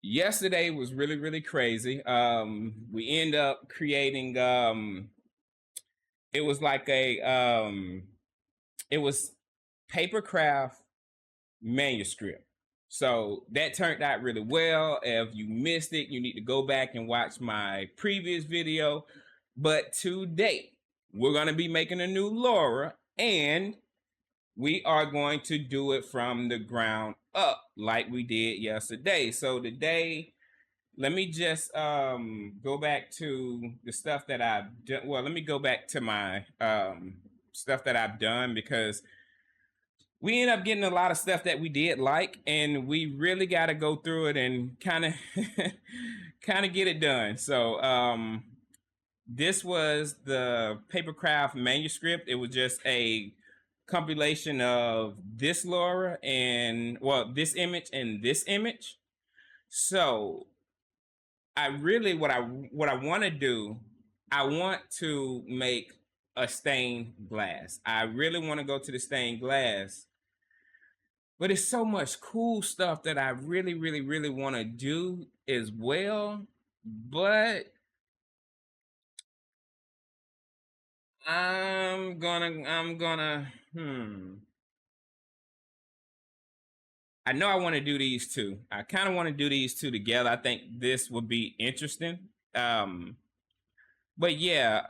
Yesterday was really crazy. We end up creating it was like a it was papercraft manuscript. So that turned out really well. If you missed it, you need to go back and watch my previous video. But today, we're going to be making a new Lora, and we are going to do it from the ground up like we did yesterday. So today, let me just go back to the stuff that I've done. Well, let me go back to my stuff that I've done, because we end up getting a lot of stuff that we did like, and we really got to go through it and kind of get it done. So this was the papercraft manuscript. It was just a compilation of this Lora and, well, this image and this image. So I really, what I want to do, I want to make a stained glass. I really want to go to the stained glass, but it's so much cool stuff that I really want to do as well. But I'm gonna I know I want to do these two. I kind of want to do these two together. I think this would be interesting. But yeah,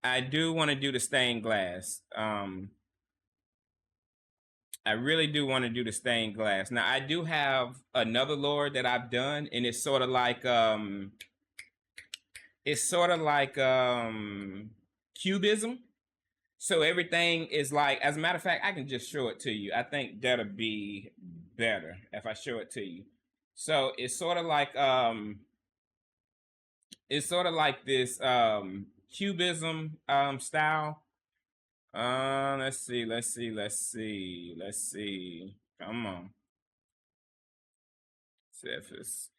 I do want to do the stained glass. I really do want to do the stained glass. Now, I do have another Lora that I've done, and it's sort of like cubism. So everything is like, as a matter of fact, I can just show it to you. I think that'll be better if I show it to you. So it's sort of like this cubism style. Let's see. Come on. See if it's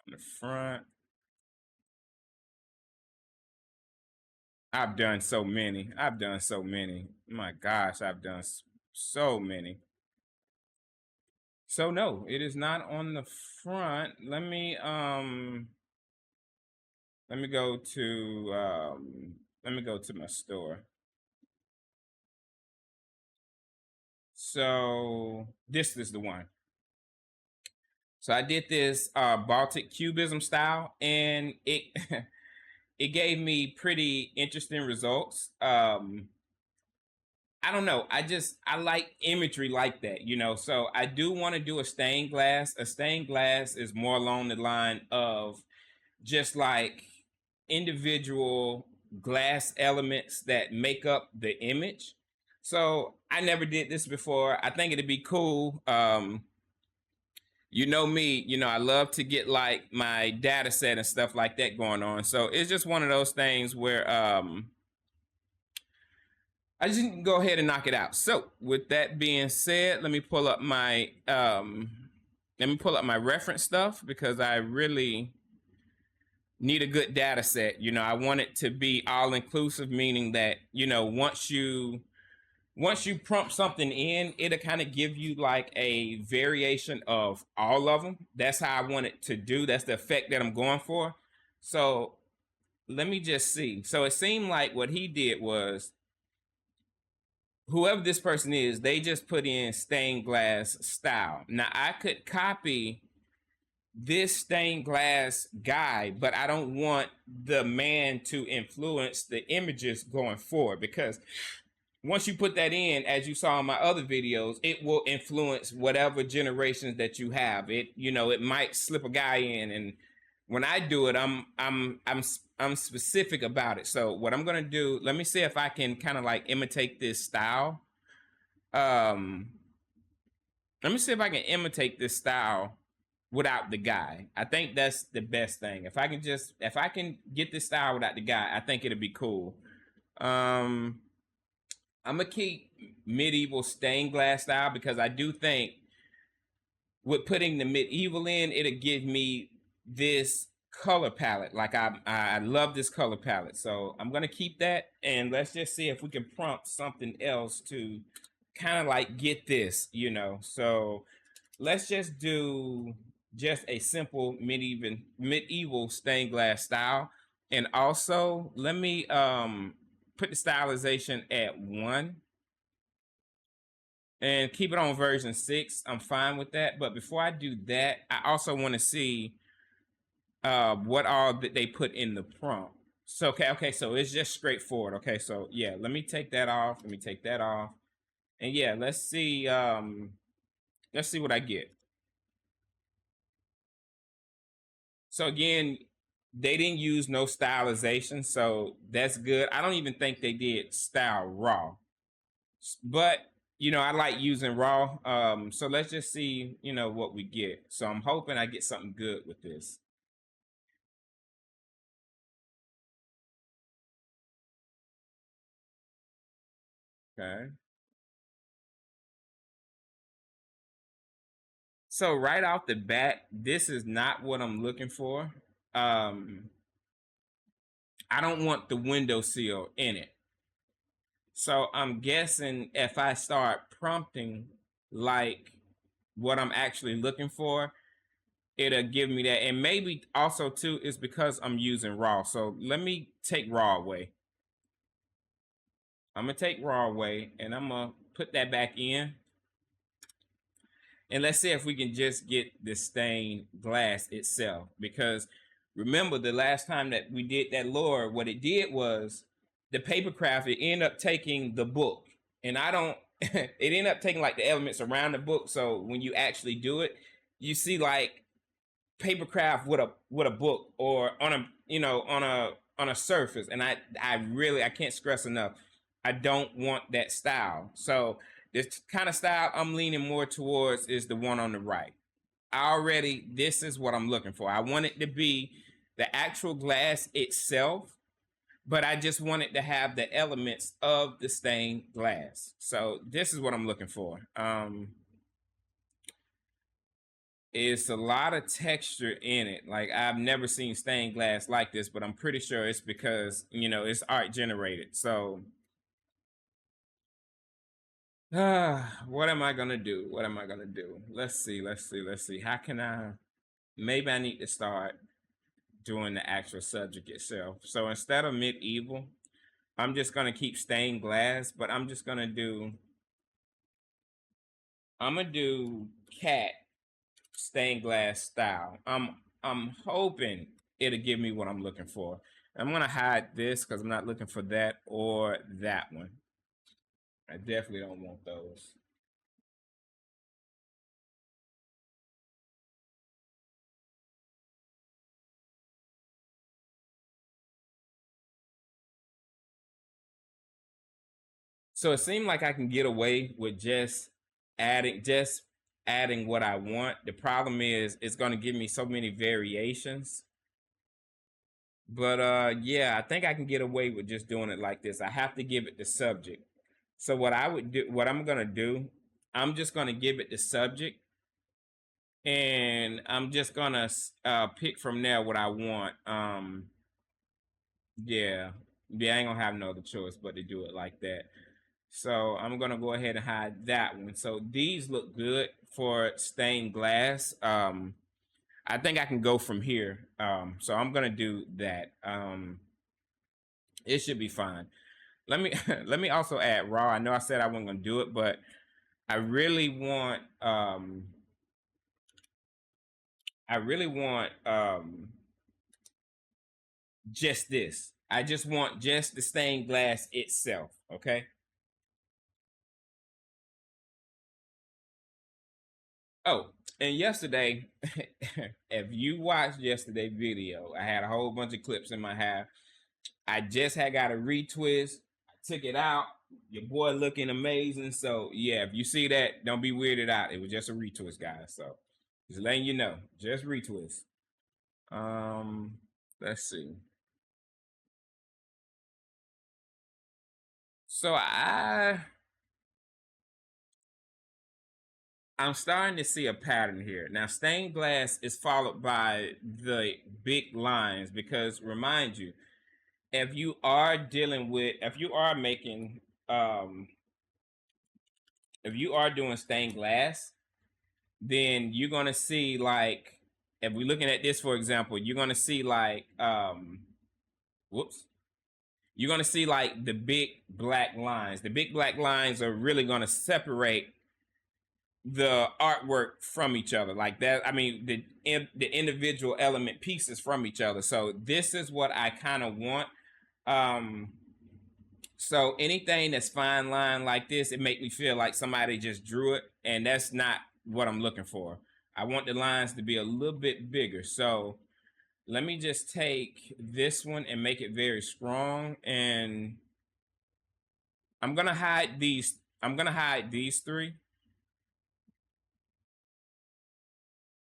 on the front. I've done so many. My gosh, I've done so many. So no, it is not on the front. Let me go to my store. So this is the one. So I did this Baltic cubism style, and it it gave me pretty interesting results. I don't know. I like imagery like that, you know. So I do want to do a stained glass. A stained glass is more along the line of just like individual glass elements that make up the image. So I never did this before. I think it'd be cool. You know me, you know, I love to get like my data set and stuff like that going on. So it's just one of those things where I just need to go ahead and knock it out. So with that being said, let me pull up my reference stuff, because I really need a good data set. You know, I want it to be all inclusive, meaning that, you know, once you prompt something in, it'll kind of give you like a variation of all of them. That's how I want it to do. That's the effect that I'm going for. So let me just see. So it seemed like what he did was, whoever this person is, they just put in stained glass style. Now I could copy this stained glass guy, but I don't want the man to influence the images going forward, because once you put that in, as you saw in my other videos, it will influence whatever generations that you have. It, you know, it might slip a guy in, and when I do it, I'm specific about it. So what I'm gonna do, let me see if I can kind of like imitate this style. Let me see if I can imitate this style without the guy. I think that's the best thing. If I can get this style without the guy, I think it'll be cool. I'm gonna keep medieval stained glass style, because I do think with putting the medieval in, it'll give me this color palette. Like I love this color palette. So I'm gonna keep that, and let's just see if we can prompt something else to kind of like get this, you know. So let's just do just a simple medieval stained glass style. And also, let me put the stylization at 1 and keep it on version 6. I'm fine with that. But before I do that, I also want to see what all that they put in the prompt. So okay, so it's just straightforward. Okay, so yeah, let me take that off. Let me take that off. And yeah, let's see what I get. So again, they didn't use no stylization, so that's good. I don't even think they did style raw. But I like using raw. So let's just see, what we get. So I'm hoping I get something good with this. Okay. So right off the bat, this is not what I'm looking for. Um, I don't want the windowsill in it. So I'm guessing if I start prompting like what I'm actually looking for, it'll give me that. And maybe also too is because I'm using raw. So let me take raw away. I'm gonna take raw away and I'm gonna put that back in. And let's see if we can just get the stained glass itself. Because remember the last time that we did that Lora, what it did was the paper craft, it ended up taking the book. And I don't it ended up taking like the elements around the book. So when you actually do it, you see like paper craft with a book or on a on a surface. And I can't stress enough, I don't want that style. So this kind of style I'm leaning more towards is the one on the right. Already, this is what I'm looking for. I want it to be the actual glass itself, but I just want it to have the elements of the stained glass. So this is what I'm looking for. It's a lot of texture in it. Like I've never seen stained glass like this, but I'm pretty sure it's because, it's art generated. So what am I gonna do? What am I gonna do? Let's see. How can maybe I need to start doing the actual subject itself. So instead of medieval, I'm just gonna keep stained glass, but I'm gonna do cat stained glass style. I'm hoping it'll give me what I'm looking for. I'm gonna hide this because I'm not looking for that or that one. I definitely don't want those. So it seemed like I can get away with just adding what I want. The problem is it's gonna give me so many variations. But yeah, I think I can get away with just doing it like this. I have to give it the subject. So what I'm gonna do, I'm just gonna give it the subject, and I'm just gonna pick from there what I want. Yeah, I ain't gonna have no other choice but to do it like that. So I'm gonna go ahead and hide that one. So these look good for stained glass. I think I can go from here. So I'm gonna do that. It should be fine. Let me let me also add raw. I know I said I wasn't gonna do it, but I really want just this. I just want just the stained glass itself. Okay. Oh, and yesterday, if you watched yesterday video, I had a whole bunch of clips in my hair. I just had got a retwist. I took it out. Your boy looking amazing. So yeah, if you see that, don't be weirded out. It was just a retwist, guys. So just letting you know, just retwist. Um, let's see. So I'm starting to see a pattern here. Now, stained glass is followed by the big lines because remind you, if you are making, if you are doing stained glass, then you're gonna see like if we're looking at this, for example, you're going to see like, you're going to see like the big black lines. The big black lines are really going to separate the artwork from each other like that. I mean, the individual element pieces from each other. So this is what I kind of want. So anything that's fine line like this, it make me feel like somebody just drew it, and that's not what I'm looking for. I want the lines to be a little bit bigger. So let me just take this one and make it very strong, and I'm gonna hide these. I'm gonna hide these three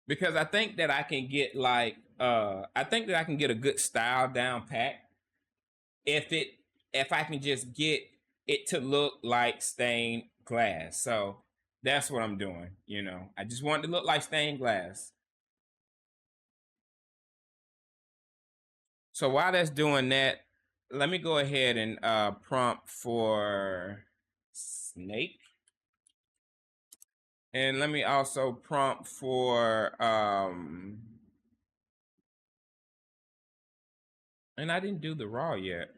because I think that I can get like I think that I can get a good style down pat if I can just get it to look like stained glass. So that's what I'm doing, you know. I just want it to look like stained glass. So while that's doing that, let me go ahead and prompt for snake. And let me also prompt for and I didn't do the raw yet.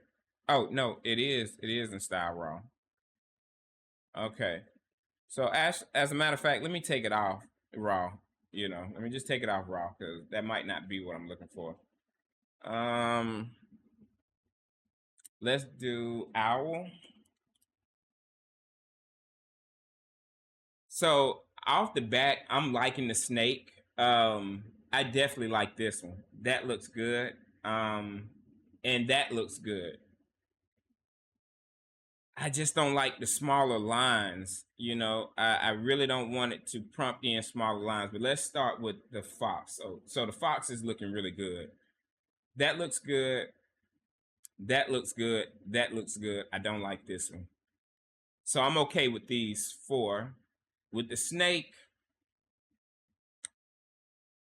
Oh no, it is in style raw. Okay. So as a matter of fact, let me take it off raw. You know, let me just take it off raw because that might not be what I'm looking for. Let's do owl. So off the bat, I'm liking the snake. I definitely like this one. That looks good. And that looks good. I just don't like the smaller lines. You know, I really don't want it to prompt in smaller lines. But let's start with the fox. So the fox is looking really good. That looks good. That looks good. That looks good. I don't like this one. So I'm okay with these four. With the snake,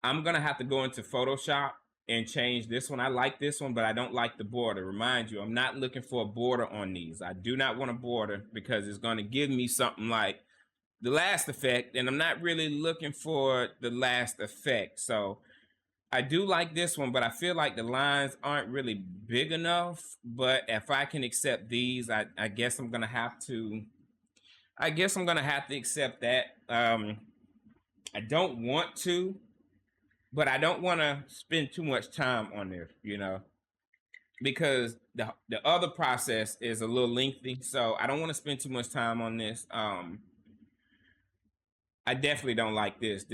I'm going to have to go into Photoshop and change this one. I like this one, but I don't like the border. Remind you, I'm not looking for a border on these. I do not want a border because it's going to give me something like the last effect, and I'm not really looking for the last effect. So I do like this one, but I feel like the lines aren't really big enough. But if I can accept these, I guess I'm going to have to accept that. I don't want to, but I don't want to spend too much time on this, you know, because the other process is a little lengthy. So I don't want to spend too much time on this. I definitely don't like this.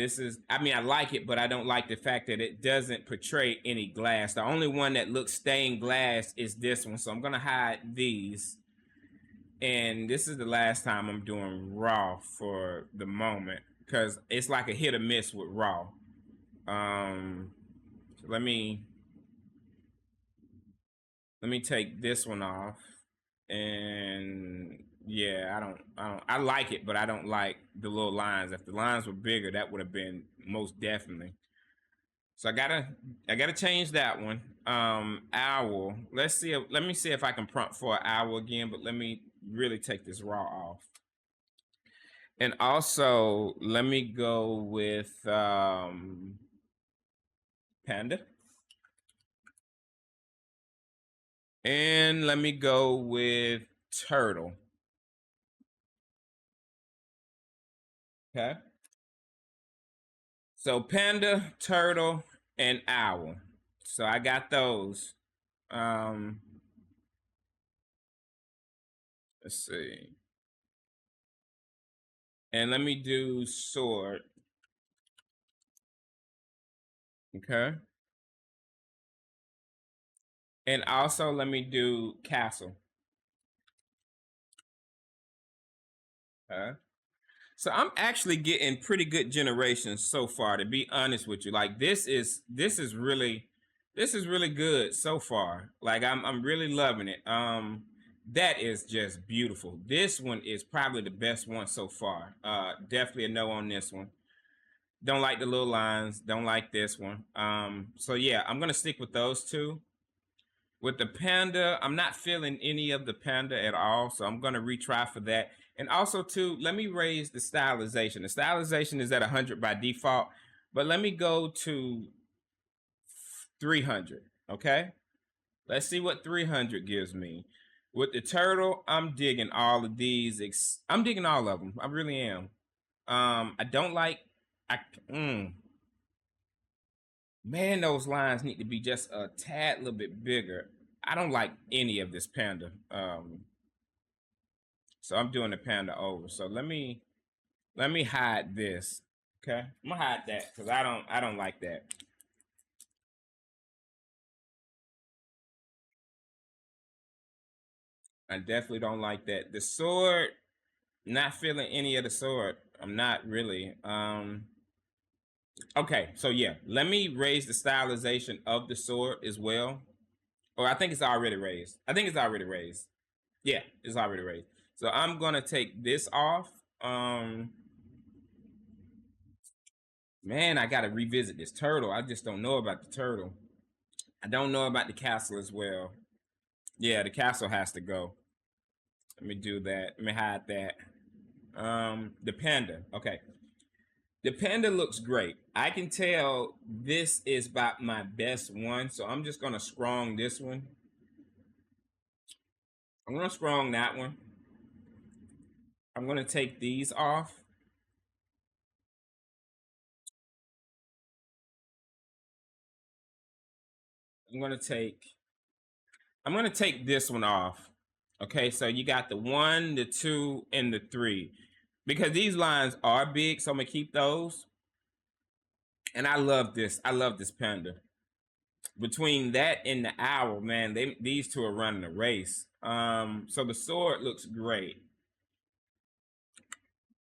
I mean, I like it, but I don't like the fact that it doesn't portray any glass. The only one that looks stained glass is this one. So I'm going to hide these. And this is the last time I'm doing raw for the moment because it's like a hit or miss with raw. So let me take this one off. And yeah, I like it, but I don't like the little lines. If the lines were bigger, that would have been most definitely. So I gotta change that one. Owl. Let me see if I can prompt for an owl again, but let me really take this raw off. And also let me go with panda. And let me go with turtle. Okay. So panda, turtle, and owl. So I got those. Let's see. And let me do sword. Okay. And also let me do castle. Okay. So I'm actually getting pretty good generations so far, to be honest with you. Like this is really good so far. Like I'm really loving it. That is just beautiful. This one is probably the best one so far. Definitely a no on this one. Don't like the little lines. Don't like this one. So yeah, I'm gonna stick with those two. With the panda, I'm not feeling any of the panda at all, so I'm gonna retry for that. And also too, let me raise the stylization. The stylization is at 100 by default, but let me go to 300. Okay, let's see what 300 gives me. With the turtle, I'm digging all of these. I'm digging all of them. I really am. I don't like. Man, those lines need to be just a tad little bit bigger. I don't like any of this panda. So I'm doing the panda over. So let me hide this. Okay, I'm gonna hide that because I don't like that. I definitely don't like that. The sword, not feeling any of the sword. I'm not really. Okay, so yeah, let me raise the stylization of the sword as well. Or I think it's already raised. I think it's already raised. Yeah, it's already raised. So I'm gonna take this off. Man, I gotta revisit this turtle. I just don't know about the turtle. I don't know about the castle as well. Yeah, the castle has to go. Let me do that. Let me hide that. The panda. Okay. The panda looks great. I can tell this is about my best one, so I'm just gonna strong this one. I'm gonna strong that one. I'm gonna take these off. I'm gonna take this one off. Okay, so you got the 1, the 2, and the 3. Because these lines are big, so I'm gonna keep those. And I love this. I love this panda. Between that and the owl, man, these two are running a race. So the sword looks great.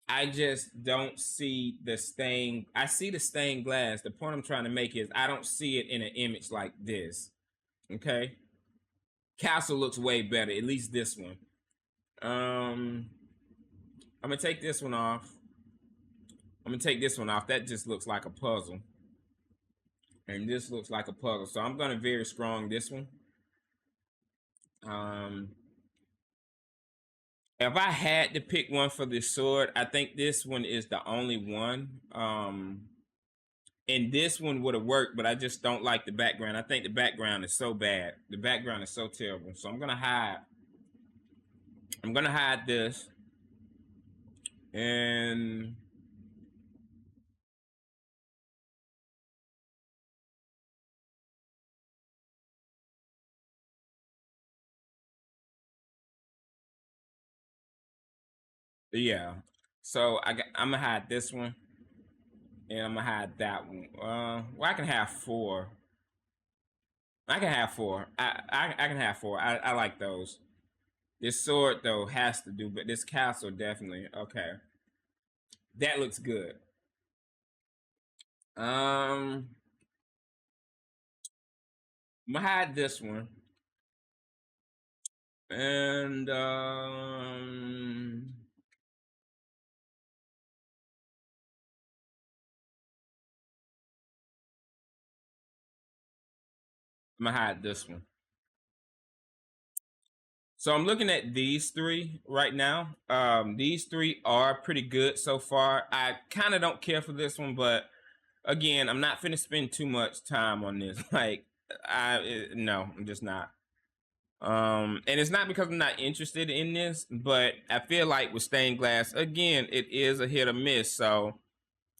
I just don't see the stained. I see the stained glass. The point I'm trying to make is I don't see it in an image like this. Okay. Castle looks way better, at least this one. I'm gonna take this one off. I'm gonna take this one off. That just looks like a puzzle. And this looks like a puzzle. So I'm gonna very strong this one. If I had to pick one for this sword, I think this one is the only one. And this one would have worked, but I just don't like the background. I think the background is so bad. The background is so terrible. So I'm gonna hide this. And yeah. So I'm gonna hide this one. And I'm gonna hide that one. Well, I can have 4. I can have 4. I can have 4. I like those. This sword though has to do, but this castle definitely okay. That looks good. I'm gonna hide this one, and I'm gonna hide this one. So I'm looking at these 3 right now. These 3 are pretty good so far. I kind of don't care for this one, but again, I'm not finna spend too much time on this. Like, no, I'm just not. And it's not because I'm not interested in this, but I feel like with stained glass, again, it is a hit or miss. So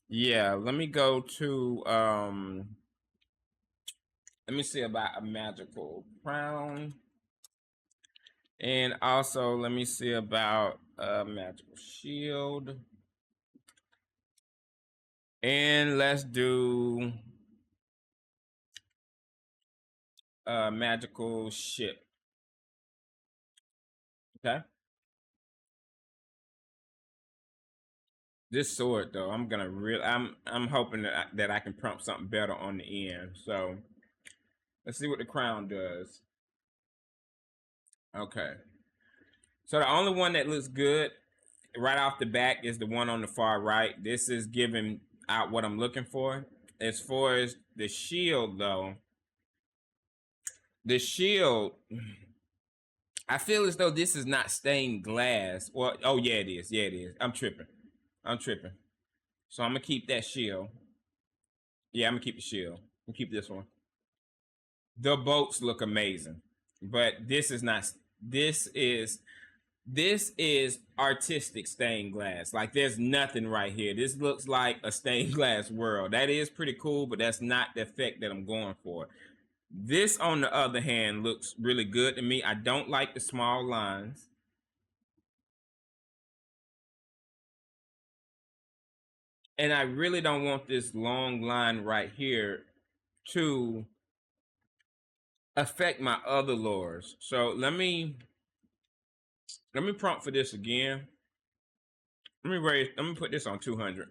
yeah, let me go to let me see about a magical crown. And also let me see about a magical shield. And let's do a magical ship. Okay. This sword though, I'm hoping that I can prompt something better on the end. So let's see what the crown does. Okay. So the only one that looks good right off the back is the one on the far right. This is giving out what I'm looking for. As far as the shield though, the shield, I feel as though this is not stained glass. Well, oh yeah, it is. Yeah, it is. I'm tripping. So I'm gonna keep that shield. Yeah, I'm gonna keep the shield. I'm gonna keep this one. The boats look amazing, but this is not. This is this is artistic stained glass. Like there's nothing right here. This looks like a stained glass world. That is pretty cool, but that's not the effect that I'm going for. This, on the other hand, looks really good to me. I don't like the small lines. And I really don't want this long line right here to affect my other Loras. So let me prompt for this again. Let me put this on 200.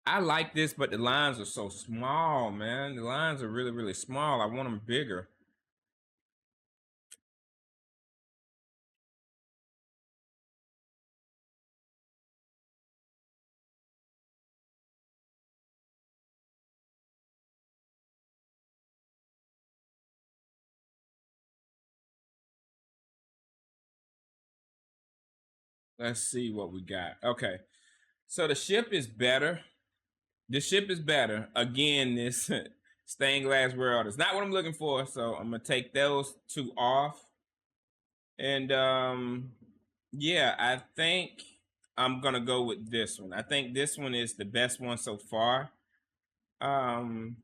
I like this, but the lines are so small, man. The lines are really, really small. I want them bigger. Let's see what we got. Okay. So the ship is better. The ship is better. Again, this stained glass world is not what I'm looking for. So I'm gonna take those two off. And yeah, I think I'm gonna go with this one. I think this one is the best one so far. Um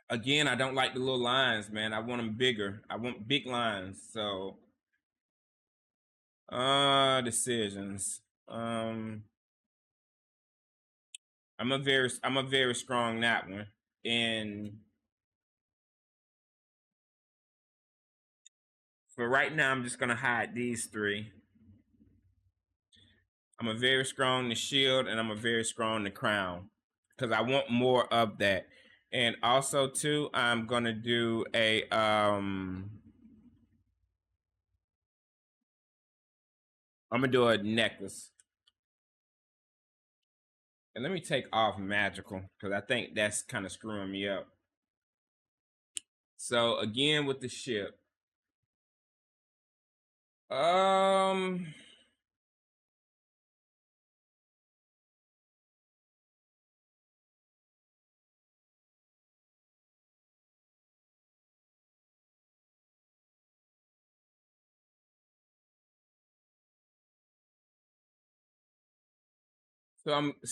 Again, I don't like the little lines, man. I want them bigger. I want big lines. So decisions. I'm a very strong that one. And for right now, I'm just gonna hide these three. I'm a very strong the shield, and I'm a very strong the crown, because I want more of that. And also too, I'm gonna do a I'm gonna do a necklace. And let me take off magical, because I think that's kind of screwing me up. So again with the ship. Um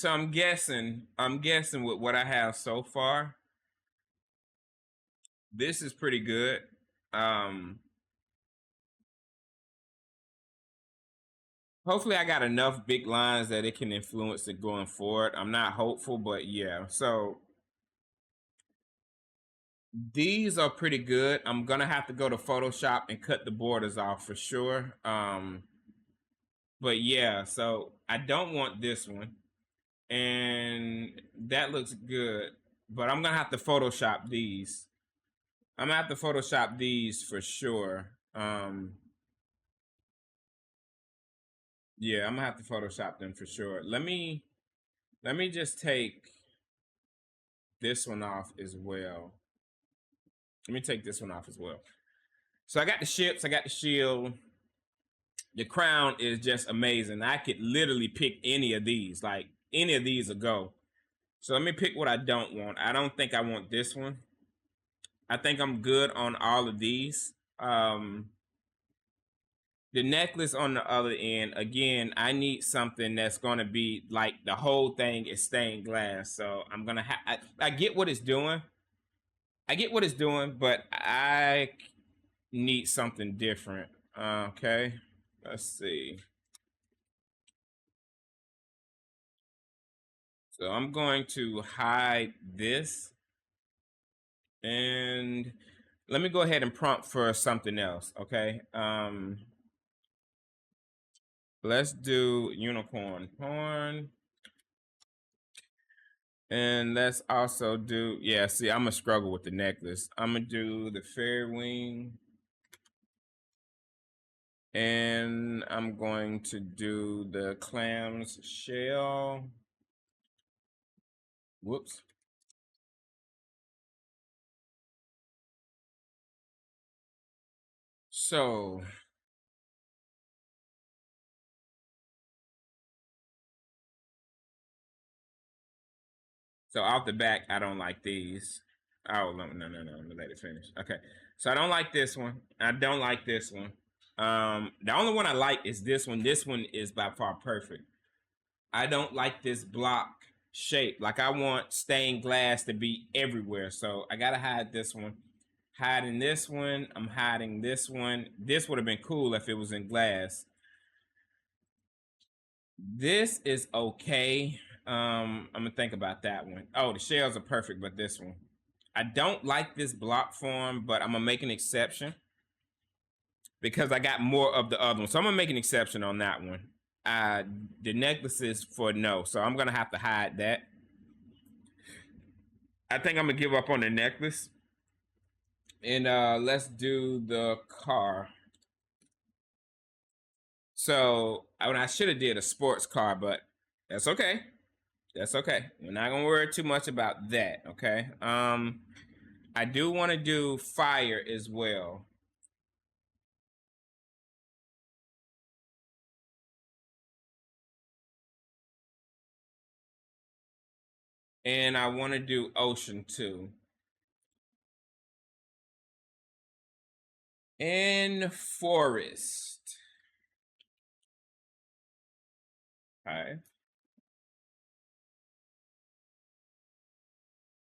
I'm guessing with what I have so far, this is pretty good. Um Hopefully I got enough big lines that it can influence it going forward. I'm not hopeful, but yeah. So these are pretty good. I'm gonna have to go to Photoshop and cut the borders off for sure. But yeah, so I don't want this one. And that looks good. But I'm gonna have to Photoshop these. I'm gonna have to Photoshop these for sure. Yeah, I'm gonna have to Photoshop them for sure. Let me just take this one off as well. Let me take this one off as well. So I got the ships, I got the shield. The crown is just amazing. I could literally pick any of these, like any of these will go. So let me pick what I don't want. I don't think I want this one. I think I'm good on all of these. The necklace on the other end, again, I need something that's going to be like the whole thing is stained glass. So I'm going to I get what it's doing. I get what it's doing, but I need something different. Okay, let's see. So I'm going to hide this, and let me go ahead and prompt for something else. Okay, let's do unicorn horn. And let's also do, yeah, see, I'm gonna struggle with the necklace. I'm gonna do the fairy wing. And I'm going to do the clam's shell. Whoops. So So off the back, I don't like these. Oh, no. Let me let it finish. Okay. So I don't like this one. I don't like this one. The only one I like is this one. This one is by far perfect. I don't like this block shape. Like I want stained glass to be everywhere. So I gotta hide this one. Hiding this one. I'm hiding this one. This would have been cool if it was in glass. This is okay. I'm gonna think about that one. Oh, the shells are perfect, but this one. I don't like this block form, but I'm gonna make an exception because I got more of the other one. So I'm gonna make an exception on that one. The necklace is for no, so I'm gonna have to hide that. I think I'm gonna give up on the necklace. And let's do the car. So I should have did a sports car, but that's okay. That's okay. We're not gonna worry too much about that. Okay. I do want to do fire as well. And I want to do ocean too. And forest. Okay.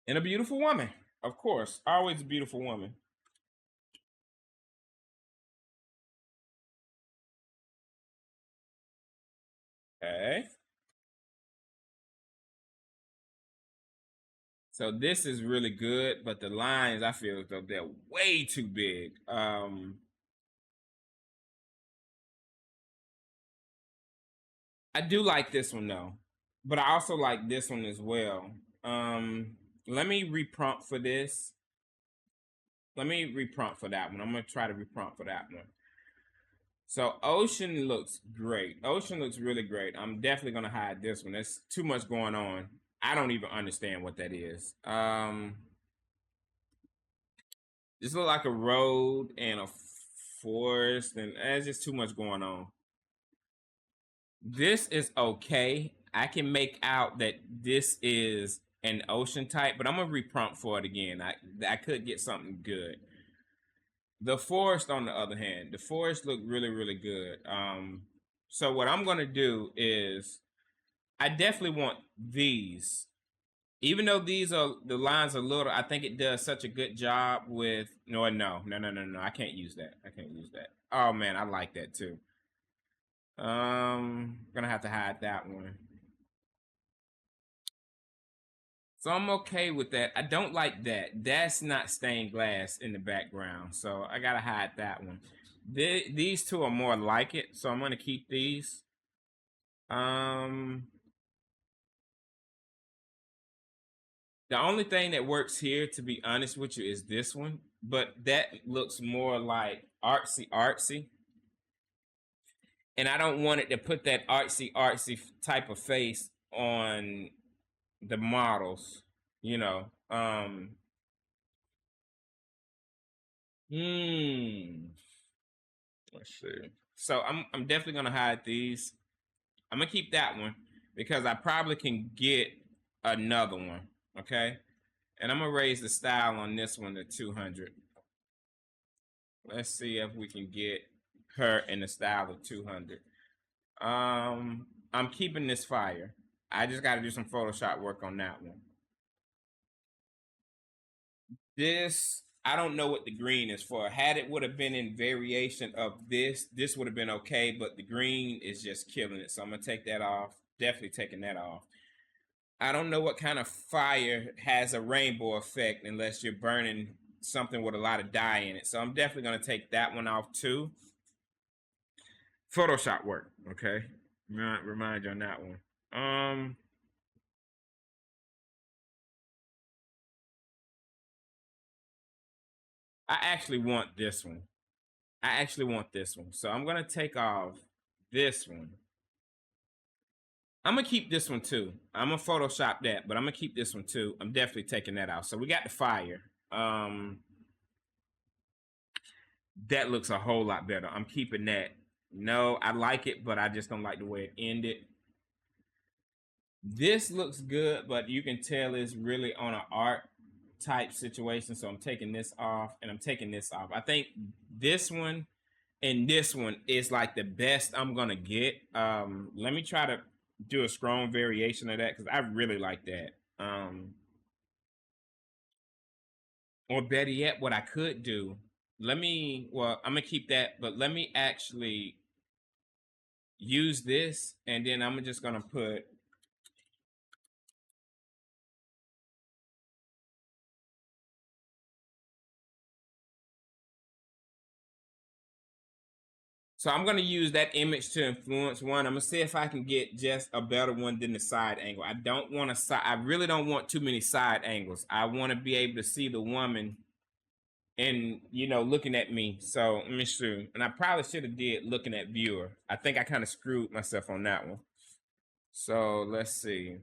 And a beautiful woman. Of course. Always a beautiful woman. Okay. So this is really good, but the lines I feel they're way too big. I do like this one though, but I also like this one as well. Let me reprompt for this. Let me reprompt for that one. I'm gonna try to reprompt for that one. So ocean looks great. Ocean looks really great. I'm definitely gonna hide this one. There's too much going on. I don't even understand what that is. This looks like a road and a forest, and there's just too much going on. This is okay. I can make out that this is an ocean type, but I'm gonna reprompt for it again. I could get something good. The forest, on the other hand, the forest looked really, really good. So what I'm gonna do is I definitely want these. Even though these are the lines are little, I think it does such a good job with no. I can't use that. I can't use that. Oh man, I like that too. Gonna have to hide that one. So I'm okay with that. I don't like that. That's not stained glass in the background. So I gotta hide that one. These two are more like it. So I'm gonna keep these. The only thing that works here, to be honest with you, is this one. But that looks more like artsy. And I don't want it to put that artsy type of face on the models, you know. Let's see. So I'm definitely gonna hide these. I'm gonna keep that one because I probably can get another one. Okay. And I'm gonna raise the style on this one to 200. Let's see if we can get her in the style of 200. I'm keeping this fire. I just got to do some Photoshop work on that one. This, I don't know what the green is for. Had it would have been in variation of this would have been okay, but the green is just killing it. So I'm gonna take that off. Definitely taking that off. I don't know what kind of fire has a rainbow effect unless you're burning something with a lot of dye in it. So I'm definitely gonna take that one off too. Photoshop work, okay? Remind you on that one. I actually want this one. I actually want this one. So I'm gonna take off this one. I'm gonna keep this one too. I'm gonna Photoshop that, but I'm gonna keep this one too. I'm definitely taking that out. So we got the fire. That looks a whole lot better. I'm keeping that. No, I like it, but I just don't like the way it ended. This looks good, but you can tell it's really on an art type situation. So I'm taking this off and I'm taking this off. I think this one and this one is like the best I'm gonna get. Let me try to do a strong variation of that because I really like that. Or better yet, what I could do, well, I'm gonna keep that, but let me actually use this and then I'm just gonna put, so I'm gonna use that image to influence one. I'm gonna see if I can get just a better one than the side angle. I don't want to side, I really don't want too many side angles. I want to be able to see the woman and looking at me. So let me see. And I probably should have did looking at viewer. I think I kind of screwed myself on that one. So let's see.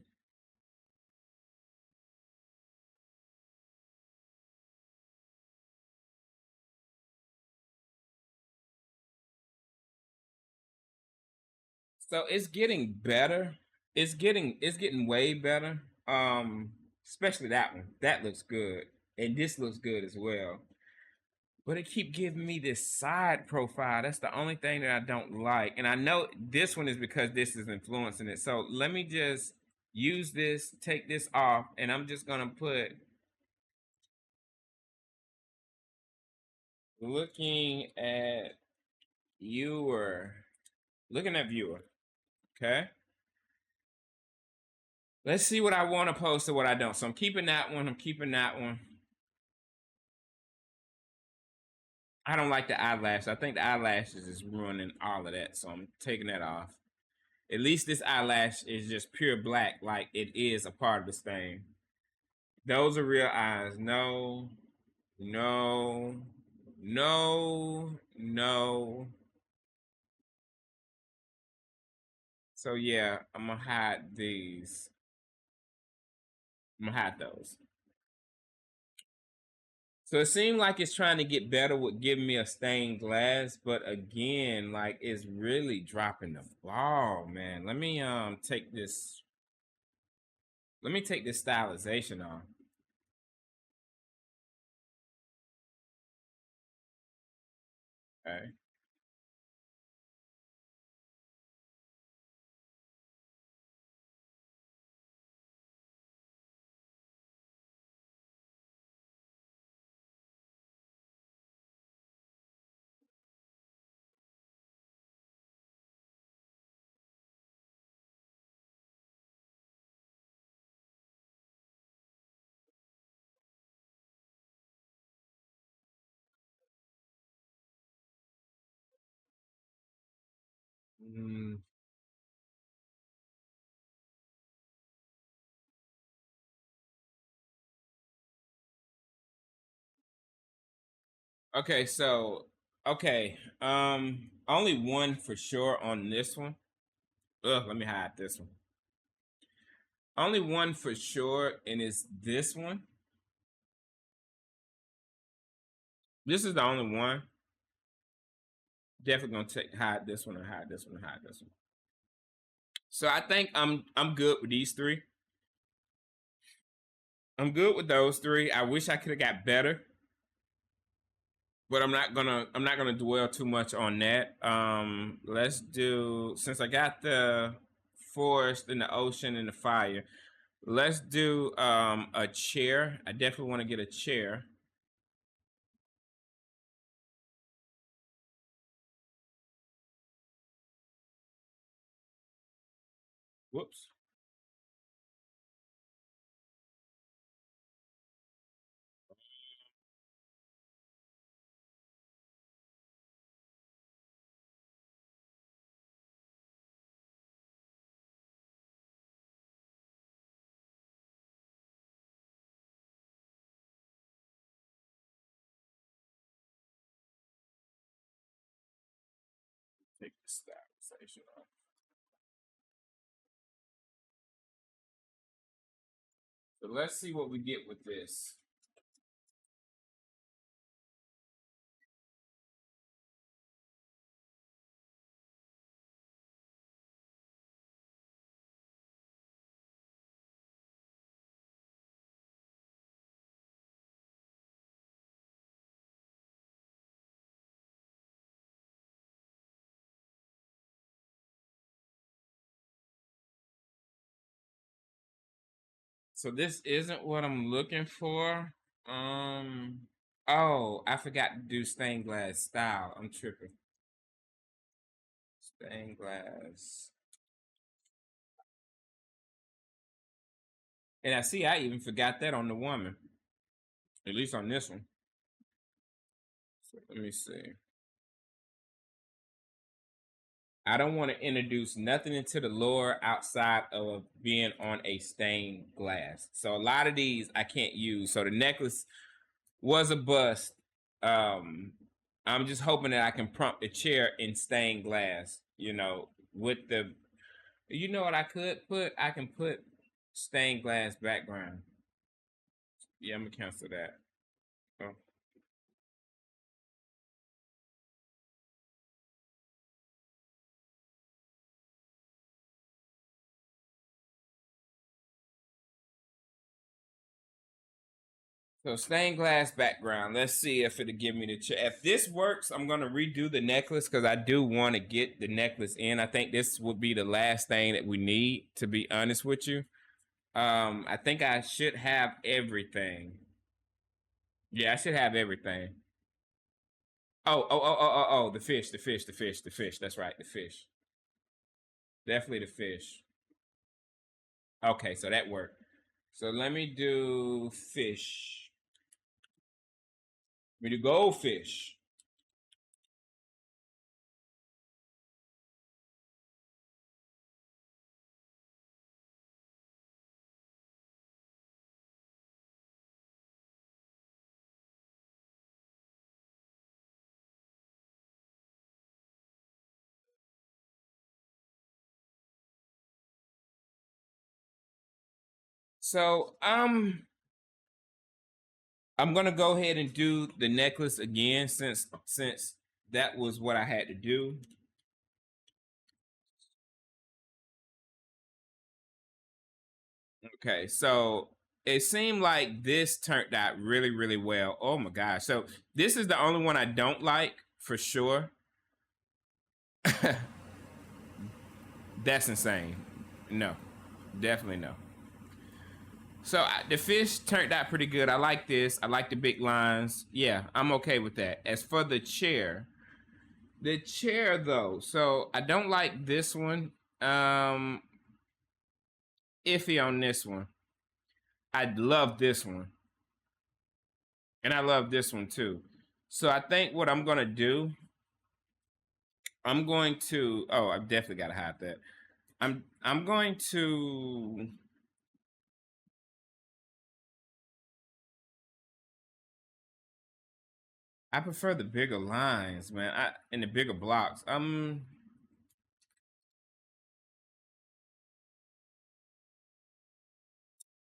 So it's getting better. It's getting way better. Especially that one. That looks good. And this looks good as well. But it keep giving me this side profile. That's the only thing that I don't like. And I know this one is because this is influencing it. So let me just use this, take this off, and I'm just gonna put looking at viewer. Looking at viewer. Okay. Let's see what I want to post and what I don't. So I'm keeping that one. I'm keeping that one. I don't like the eyelash. I think the eyelashes is ruining all of that. So I'm taking that off. At least this eyelash is just pure black, like it is a part of this thing. Those are real eyes. No, no, no, no. So yeah, I'm gonna hide these. I'm gonna hide those. So it seemed like it's trying to get better with giving me a stained glass, but again, like it's really dropping the ball, man. Let me take this. Let me take this stylization off. Okay. Mm, okay, so okay, only one for sure on this one. Ugh, let me hide this one. Only one for sure, and it's this one. This is the only one. Definitely gonna hide this one and hide this one and hide this one. So I think I'm good with these three. I'm good with those three. I wish I could have got better, but I'm not gonna dwell too much on that. Let's do, since I got the forest and the ocean and the fire. Let's do a chair. I definitely want to get a chair. Whoops. Take the stabilization off. So let's see what we get with this. So this isn't what I'm looking for. Oh, I forgot to do stained glass style. I'm tripping. Stained glass. And I see I even forgot that on the woman. At least on this one. So let me see. I don't want to introduce nothing into the Lora outside of being on a stained glass. So a lot of these I can't use. So the necklace was a bust. I'm just hoping that I can prompt the chair in stained glass, you know, with the, you know what I could put? I can put stained glass background. Yeah, I'm gonna cancel that. Oh. So stained glass background. Let's see if it'll give me the chair. If this works, I'm gonna redo the necklace because I do want to get the necklace in. I think this would be the last thing that we need, to be honest with you. I think I should have everything. Yeah, I should have everything. Oh, the fish, the fish, the fish, the fish. That's right, the fish. Definitely the fish. Okay, so that worked. So let me do fish. Let me do goldfish. So I'm gonna go ahead and do the necklace again since that was what I had to do. Okay, so it seemed like this turned out really, really well. Oh my gosh. So this is the only one I don't like for sure. That's insane. No, definitely no. So the fish turned out pretty good. I like this. I like the big lines. Yeah, I'm okay with that. As for the chair though, so I don't like this one. Iffy on this one. I love this one. And I love this one too. So I think what I'm gonna do, I'm going to, oh, I've definitely gotta hide that. I'm going to, I prefer the bigger lines, man. And the bigger blocks.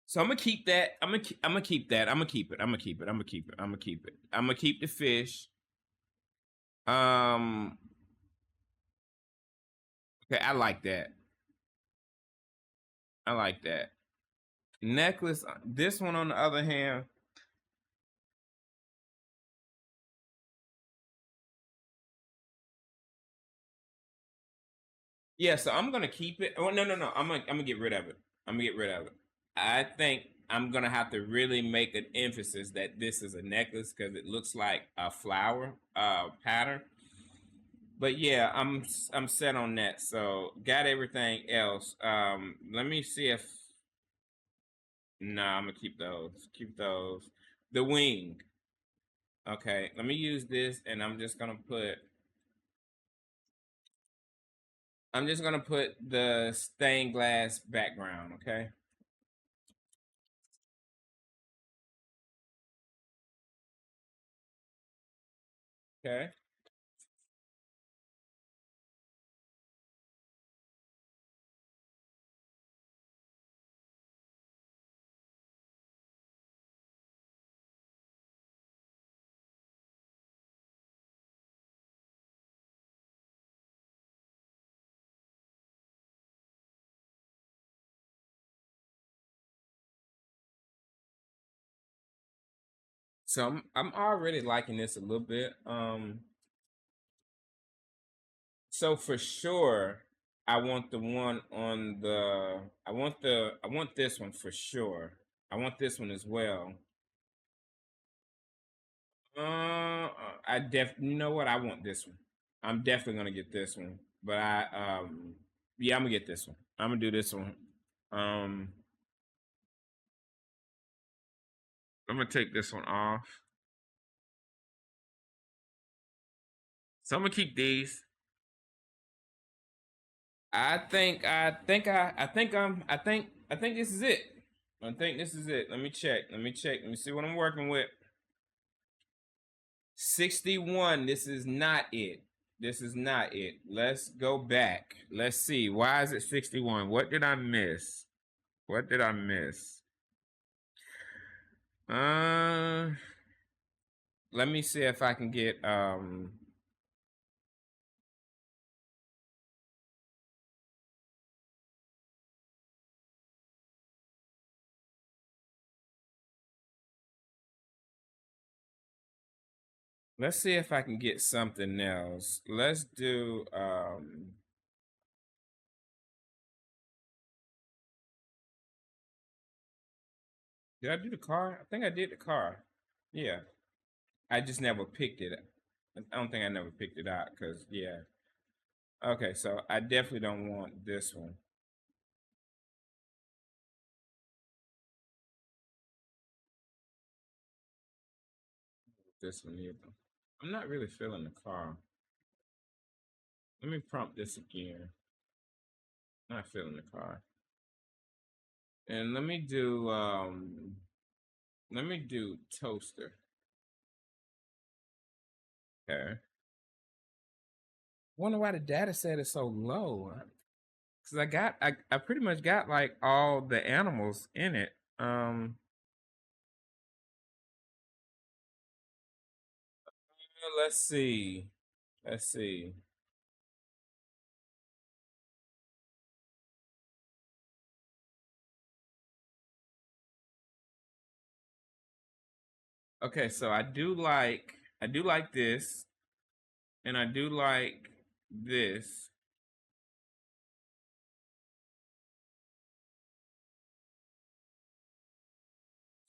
So I'm gonna keep that. I'm gonna keep that. I'm gonna keep it. I'm gonna keep it. I'm gonna keep it. I'm gonna keep it. I'm gonna keep the fish. Um. Okay, I like that. I like that. Necklace. This one, on the other hand. Yeah. So I'm gonna keep it. Oh no. I'm gonna get rid of it. I'm gonna get rid of it. I think I'm gonna have to really make an emphasis that this is a necklace because it looks like a flower pattern. But yeah, I'm set on that. So got everything else. Let me see if I'm gonna keep those. Keep those. The wing. Okay, let me use this, and I'm just gonna put the stained glass background. Okay. Okay. So I'm already liking this a little bit. So for sure, I want the one on the. I want this one for sure. I want this one as well. You know what? I want this one. I'm definitely gonna get this one. But yeah, I'm gonna get this one. I'm gonna do this one. I'm gonna take this one off. So I'm gonna keep these. I think this is it. I think this is it. Let me check. Let me see what I'm working with. 61. This is not it. This is not it. Let's go back. Let's see. Why is it 61? What did I miss? What did I miss? Let me see if I can get let's see if I can get something else. Let's do did I do the car? I think I did the car. Yeah. I just never picked it. I don't think I never picked it out because yeah. Okay, so I definitely don't want this one. This one either. I'm not really feeling the car. Let me prompt this again. Not feeling the car. And let me do toaster. Okay. Wonder why the data set is so low. Cause I pretty much got like all the animals in it. Let's see. Let's see. Okay, so I do like this, and I do like this.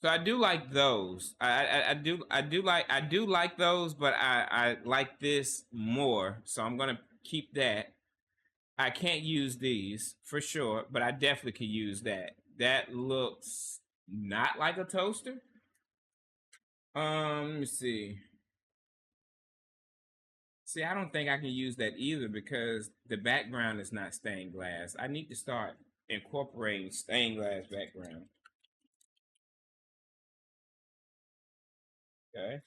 So I do like those. I do like those, but I like this more. So I'm gonna keep that. I can't use these for sure, but I definitely could use that. That looks not like a toaster. Let me see. See, I don't think I can use that either because the background is not stained glass. I need to start incorporating stained glass background. Okay.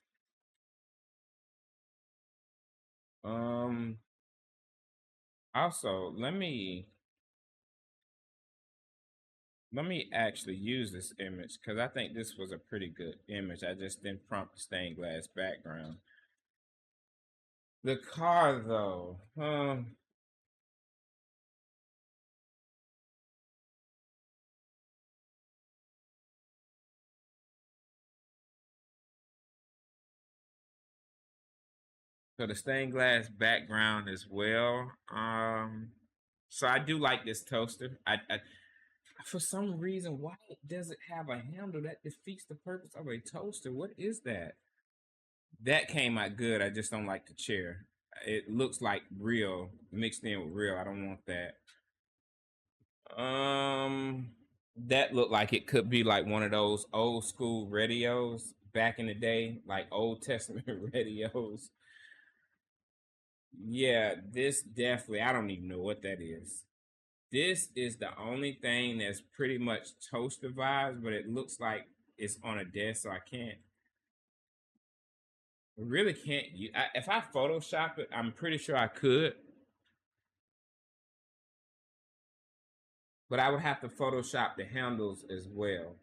Um. Also, let me actually use this image because I think this was a pretty good image. I just didn't prompt the stained glass background. The car, though. So the stained glass background as well. So I do like this toaster. I for some reason, why does it have a handle that defeats the purpose of a toaster? What is that? That came out good. I just don't like the chair. It looks like real mixed in with real. I don't want that. Um, that looked like it could be like one of those old school radios back in the day, like Old Testament radios. Yeah, this definitely, I don't even know what that is. This is the only thing that's pretty much toaster vibes, but it looks like it's on a desk, so I can't, I really can't. If I Photoshop it, I'm pretty sure I could, but I would have to Photoshop the handles as well.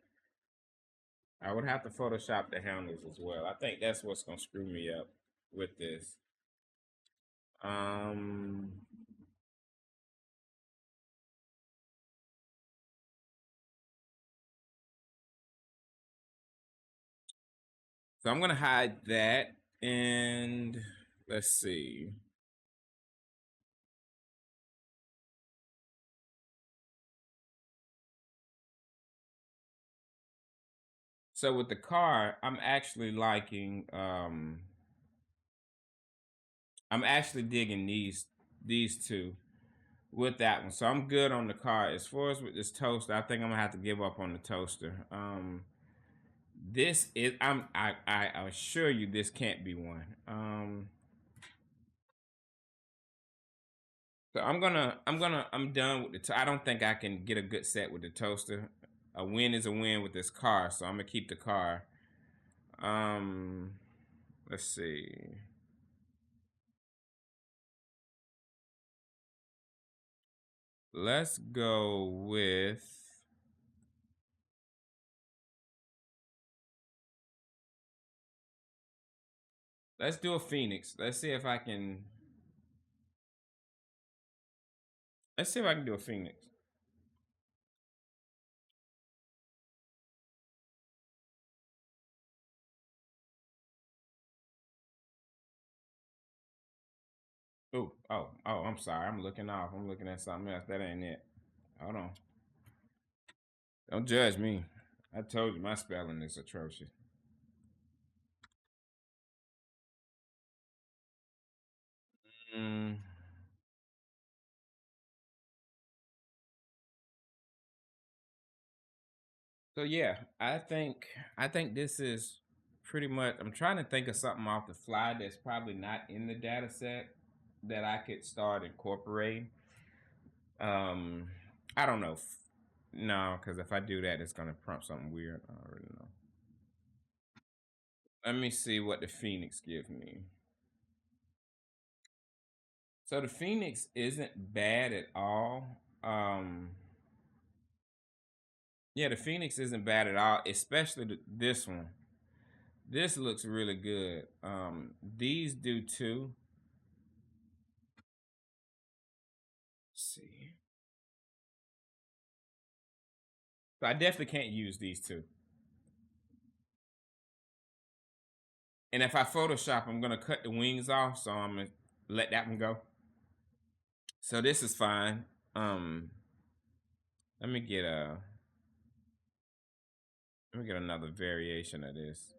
I would have to Photoshop the handles as well. I think that's what's gonna screw me up with this. Um, so I'm gonna hide that, and let's see. So with the car, I'm actually digging these two with that one. So I'm good on the car. As far as with this toaster, I think I'm gonna have to give up on the toaster. This is I assure you this can't be one. So I'm done with I don't think I can get a good set with the toaster. A win is a win with this car, so I'm gonna keep the car. Um, let's see. Let's go with. Let's do a Phoenix. Let's see if I can. Let's see if I can do a Phoenix. Oh, I'm sorry. I'm looking off. I'm looking at something else. That ain't it. Hold on. Don't judge me. I told you my spelling is atrocious. Mm. So yeah, I think this is pretty much. I'm trying to think of something off the fly that's probably not in the data set that I could start incorporating. Um, I don't know. No, because if I do that, it's gonna prompt something weird. I already know. Let me see what the Phoenix gives me. So the Phoenix isn't bad at all. Yeah, the Phoenix isn't bad at all, especially this one. This looks really good. These do too. Let's see. So I definitely can't use these two. And if I Photoshop, I'm gonna cut the wings off, so I'm gonna let that one go. So this is fine. Um, let me get a let me get another variation of this.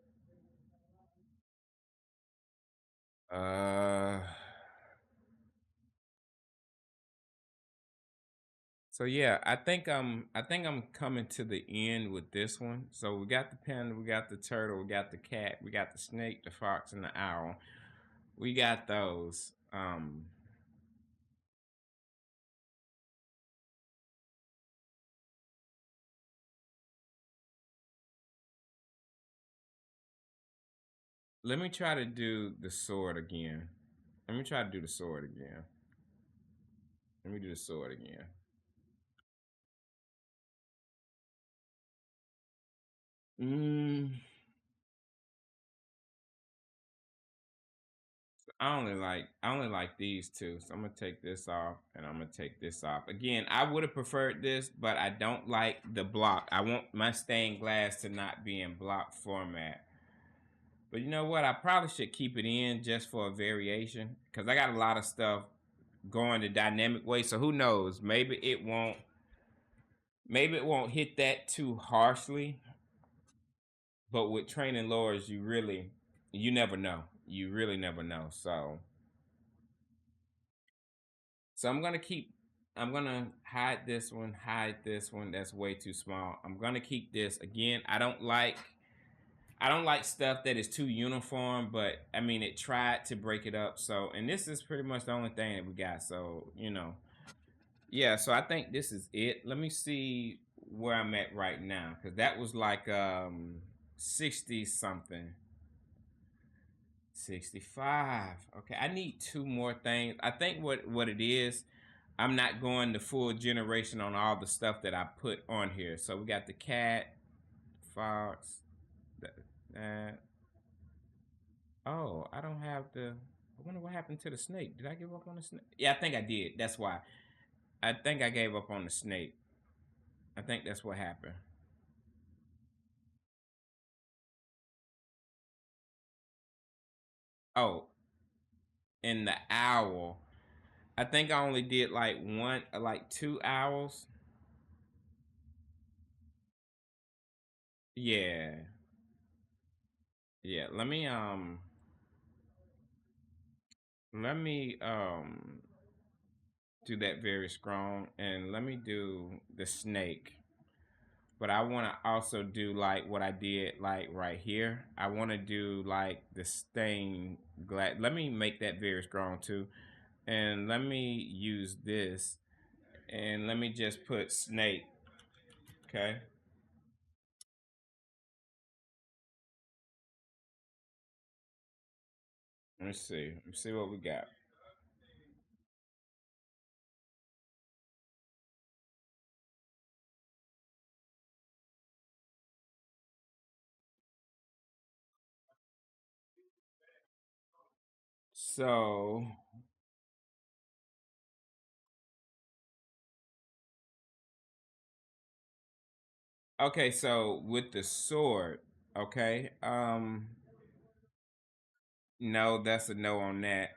Uh, so yeah, I think I'm coming to the end with this one. So we got the panda, we got the turtle, we got the cat, we got the snake, the fox, and the owl. We got those. Let me try to do the sword again. Let me try to do the sword again. Let me do the sword again. Mm, I only like these two, so I'm gonna take this off and I'm gonna take this off. Again, I would have preferred this, but I don't like the block. I want my stained glass to not be in block format. But you know what? I probably should keep it in just for a variation because I got a lot of stuff going the dynamic way. So who knows? Maybe it won't hit that too harshly. But with training Loras, you never know. You really never know. So I'm gonna hide this one. That's way too small. I'm gonna keep this. Again, I don't like stuff that is too uniform, but I mean it tried to break it up. So and this is pretty much the only thing that we got. So, yeah, so I think this is it. Let me see where I'm at right now. Cause that was like 60 something. 65. Okay, I need two more things. I think what it is, I'm not going the full generation on all the stuff that I put on here. So we got the cat, fox, that. Oh, I don't have the. I wonder what happened to the snake. Did I give up on the snake? Yeah, I think I did. That's why. I think I gave up on the snake. I think that's what happened. Oh, and the owl. I think I only did like 2 owls. Yeah. Yeah, let me do that very strong, and let me do the snake. But I want to also do like what I did like right here. I want to do like the stained glass. Let me make that very strong too. And let me use this, and let me just put snake. Okay. Let me see. Let me see what we got. So, okay, so with the sword, okay, no, that's a no on that.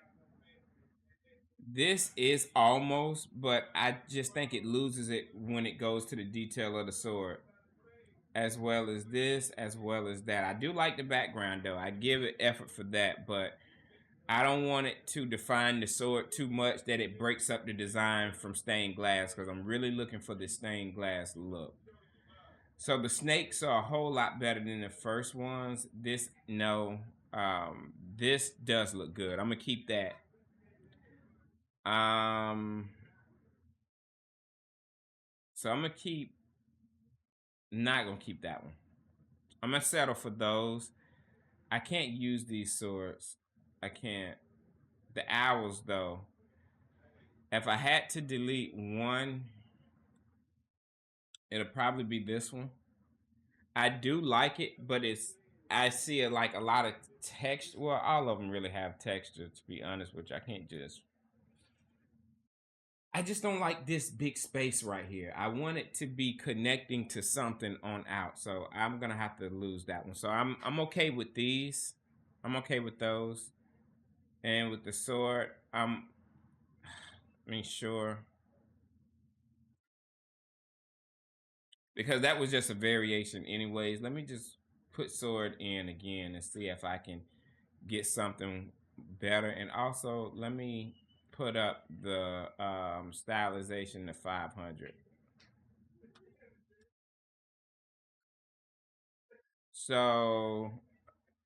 This is almost, but I just think it loses it when it goes to the detail of the sword, as well as this, as well as that. I do like the background though. I give it effort for that, but I don't want it to define the sword too much that it breaks up the design from stained glass, because I'm really looking for this stained glass look. So the snakes are a whole lot better than the first ones. This, no, this does look good. I'm gonna keep that. Um, so I'm gonna keep, not gonna keep that one. I'm gonna settle for those. I can't use these swords. I can't. The owls though. If I had to delete one, it'll probably be this one. I do like it, but I see it like a lot of texture. Well, all of them really have texture, to be honest with you. I just don't like this big space right here. I want it to be connecting to something on out. So I'm gonna have to lose that one. So I'm okay with these. I'm okay with those. And with the sword, I mean sure. Because that was just a variation anyways. Let me just put sword in again and see if I can get something better. And also let me put up the stylization to 500. So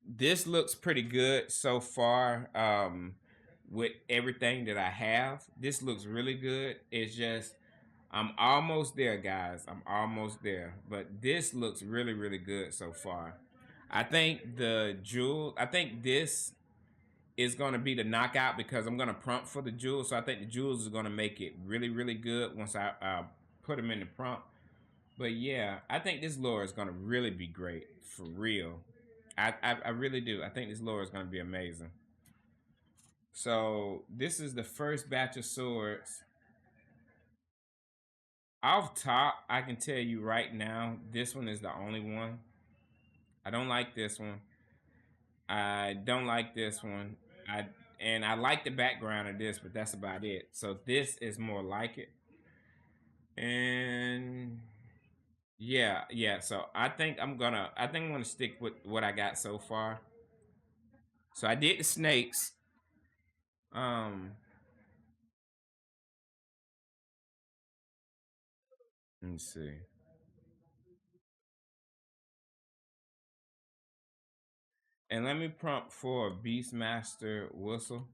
this looks pretty good so far. With everything that I have, this looks really good. It's just I'm almost there, guys. I'm almost there. But this looks really, really good so far. I think the jewel, I think this is going to be the knockout, because I'm going to prompt for the jewels. So I think the jewels is going to make it really, really good once I put them in the prompt. But yeah, I think this lore is going to really be great for real. I really do. I think this lore is going to be amazing. So this is the first batch of swords. Off top, I can tell you right now, this one is the only one. I don't like this one. I don't like this one. I like the background of this, but that's about it. So this is more like it. And yeah, yeah. So I think I'm gonna stick with what I got so far. So I did the snakes. Um, let me see. And let me prompt for a Beastmaster whistle.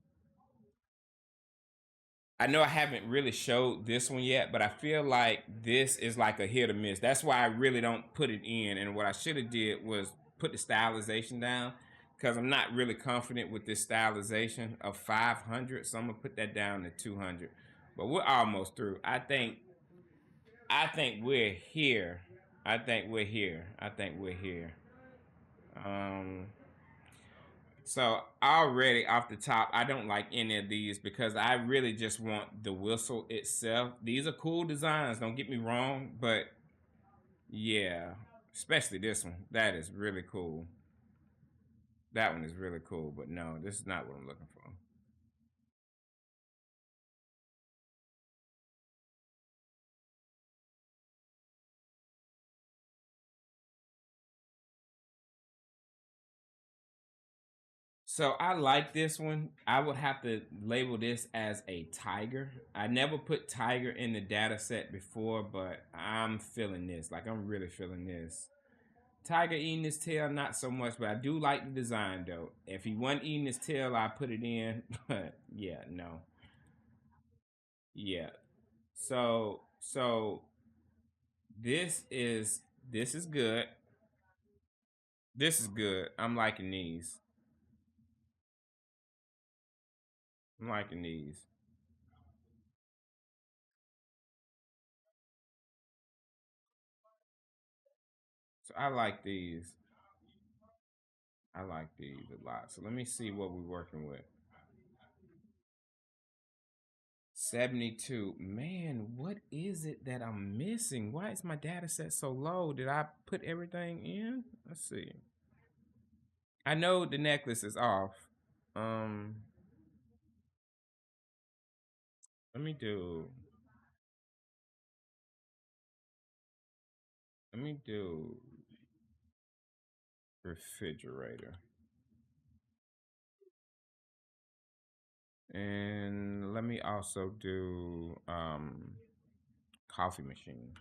I know I haven't really showed this one yet, but I feel like this is like a hit or miss. That's why I really don't put it in. And what I should have did was put the stylization down, because I'm not really confident with this stylization of 500. So I'm gonna put that down to 200. But we're almost through. I think we're here. I think we're here. I think we're here. Um, So already off the top, I don't like any of these, because I really just want the whistle itself. These are cool designs, don't get me wrong, but yeah, especially this one. That is really cool. That one is really cool, but no, this is not what I'm looking for. So I like this one. I would have to label this as a tiger. I never put tiger in the data set before, but I'm feeling this. Like I'm really feeling this. Tiger eating his tail, not so much, but I do like the design though. If he wasn't eating his tail, I put it in. But yeah, no. Yeah. So this is good. This is good. I'm liking these. I'm liking these. So I like these. I like these a lot. So let me see what we're working with. 72. Man, what is it that I'm missing? Why is my data set so low? Did I put everything in? Let's see. I know the necklace is off. Um, let me do let me do refrigerator. And let me also do coffee machine.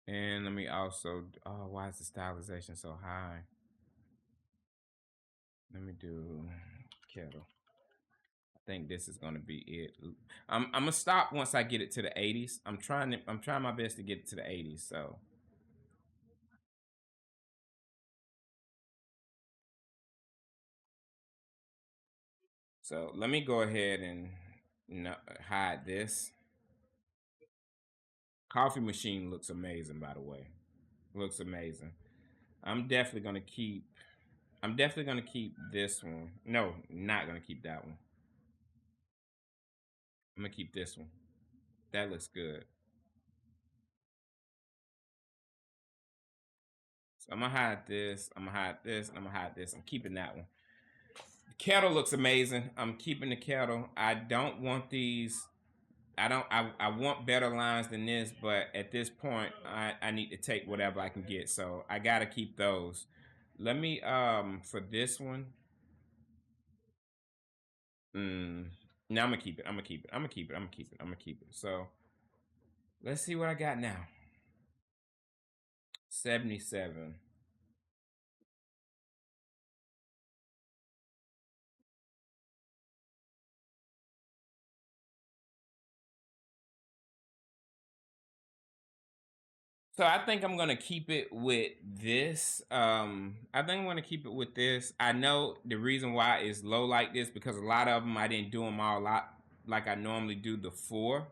And let me also oh, why is the stylization so high? Let me do kettle. I think this is gonna be it. I'm gonna stop once I get it to the 80s. I'm trying my best to get it to the 80s. So let me go ahead and hide this. Coffee machine looks amazing, by the way. Looks amazing. I'm definitely gonna keep. I'm definitely gonna keep this one. No, not gonna keep that one. I'm gonna keep this one. That looks good. So I'm gonna hide this. I'm gonna hide this. And I'm gonna hide this. I'm keeping that one. The kettle looks amazing. I'm keeping the kettle. I don't want these. I don't. I want better lines than this, but at this point, I need to take whatever I can get. So I gotta keep those. Let me for this one. No, I'm gonna keep it. I'm gonna keep it. I'm gonna keep it. I'm gonna keep it. I'm gonna keep it. So let's see what I got now. 77. So I think I'm gonna keep it with this. I think I'm gonna keep it with this. I know the reason why it's low like this because a lot of them I didn't do them all lot like I normally do the four.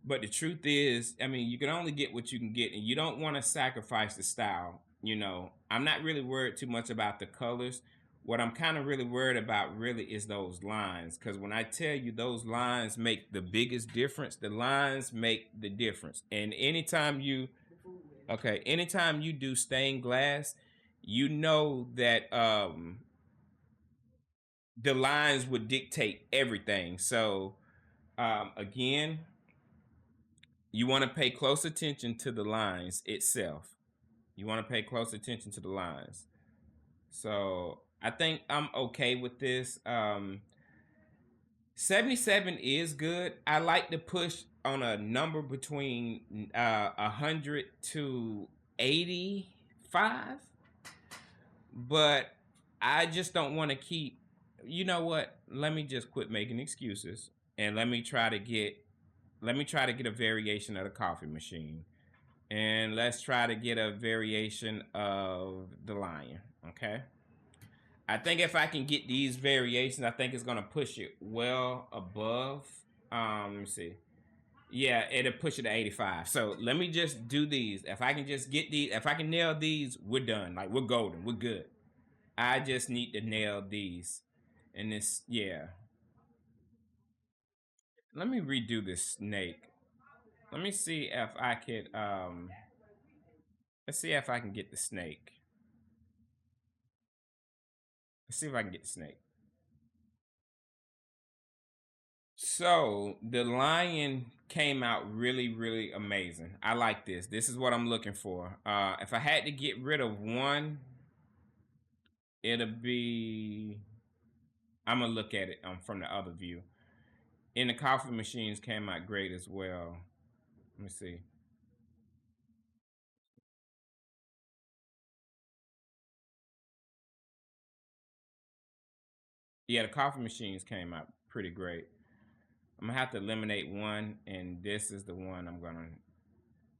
But the truth is, I mean, you can only get what you can get, and you don't want to sacrifice the style. I'm not really worried too much about the colors. What I'm kind of really worried about really is those lines. Because when I tell you those lines make the biggest difference, the lines make the difference. And anytime you do stained glass, you know that the lines would dictate everything. So again, you want to pay close attention to the lines itself. You want to pay close attention to the lines. So I think I'm okay with this. 77 is good. I like to push on a number between 100 to 85, but I just don't want to keep. You know what? Let me just quit making excuses and let me try to get a variation of the coffee machine. And let's try to get a variation of the lion. Okay. I think if I can get these variations, I think it's gonna push it well above. Let me see. Yeah, it'll push it to 85. So let me just do these. If I can just get these, if I can nail these, we're done. Like we're golden. We're good. I just need to nail these. And this, yeah. Let me redo this snake. Let me see if I could let's see if I can get the snake. Let's see if I can get the snake. So the lion came out really, really amazing. I like this. This is what I'm looking for. If I had to get rid of one, it'll be, I'm gonna look at it from the other view. And the coffee machines came out great as well. Let me see. Yeah, the coffee machines came out pretty great. I'm gonna have to eliminate one, and this is the one I'm gonna.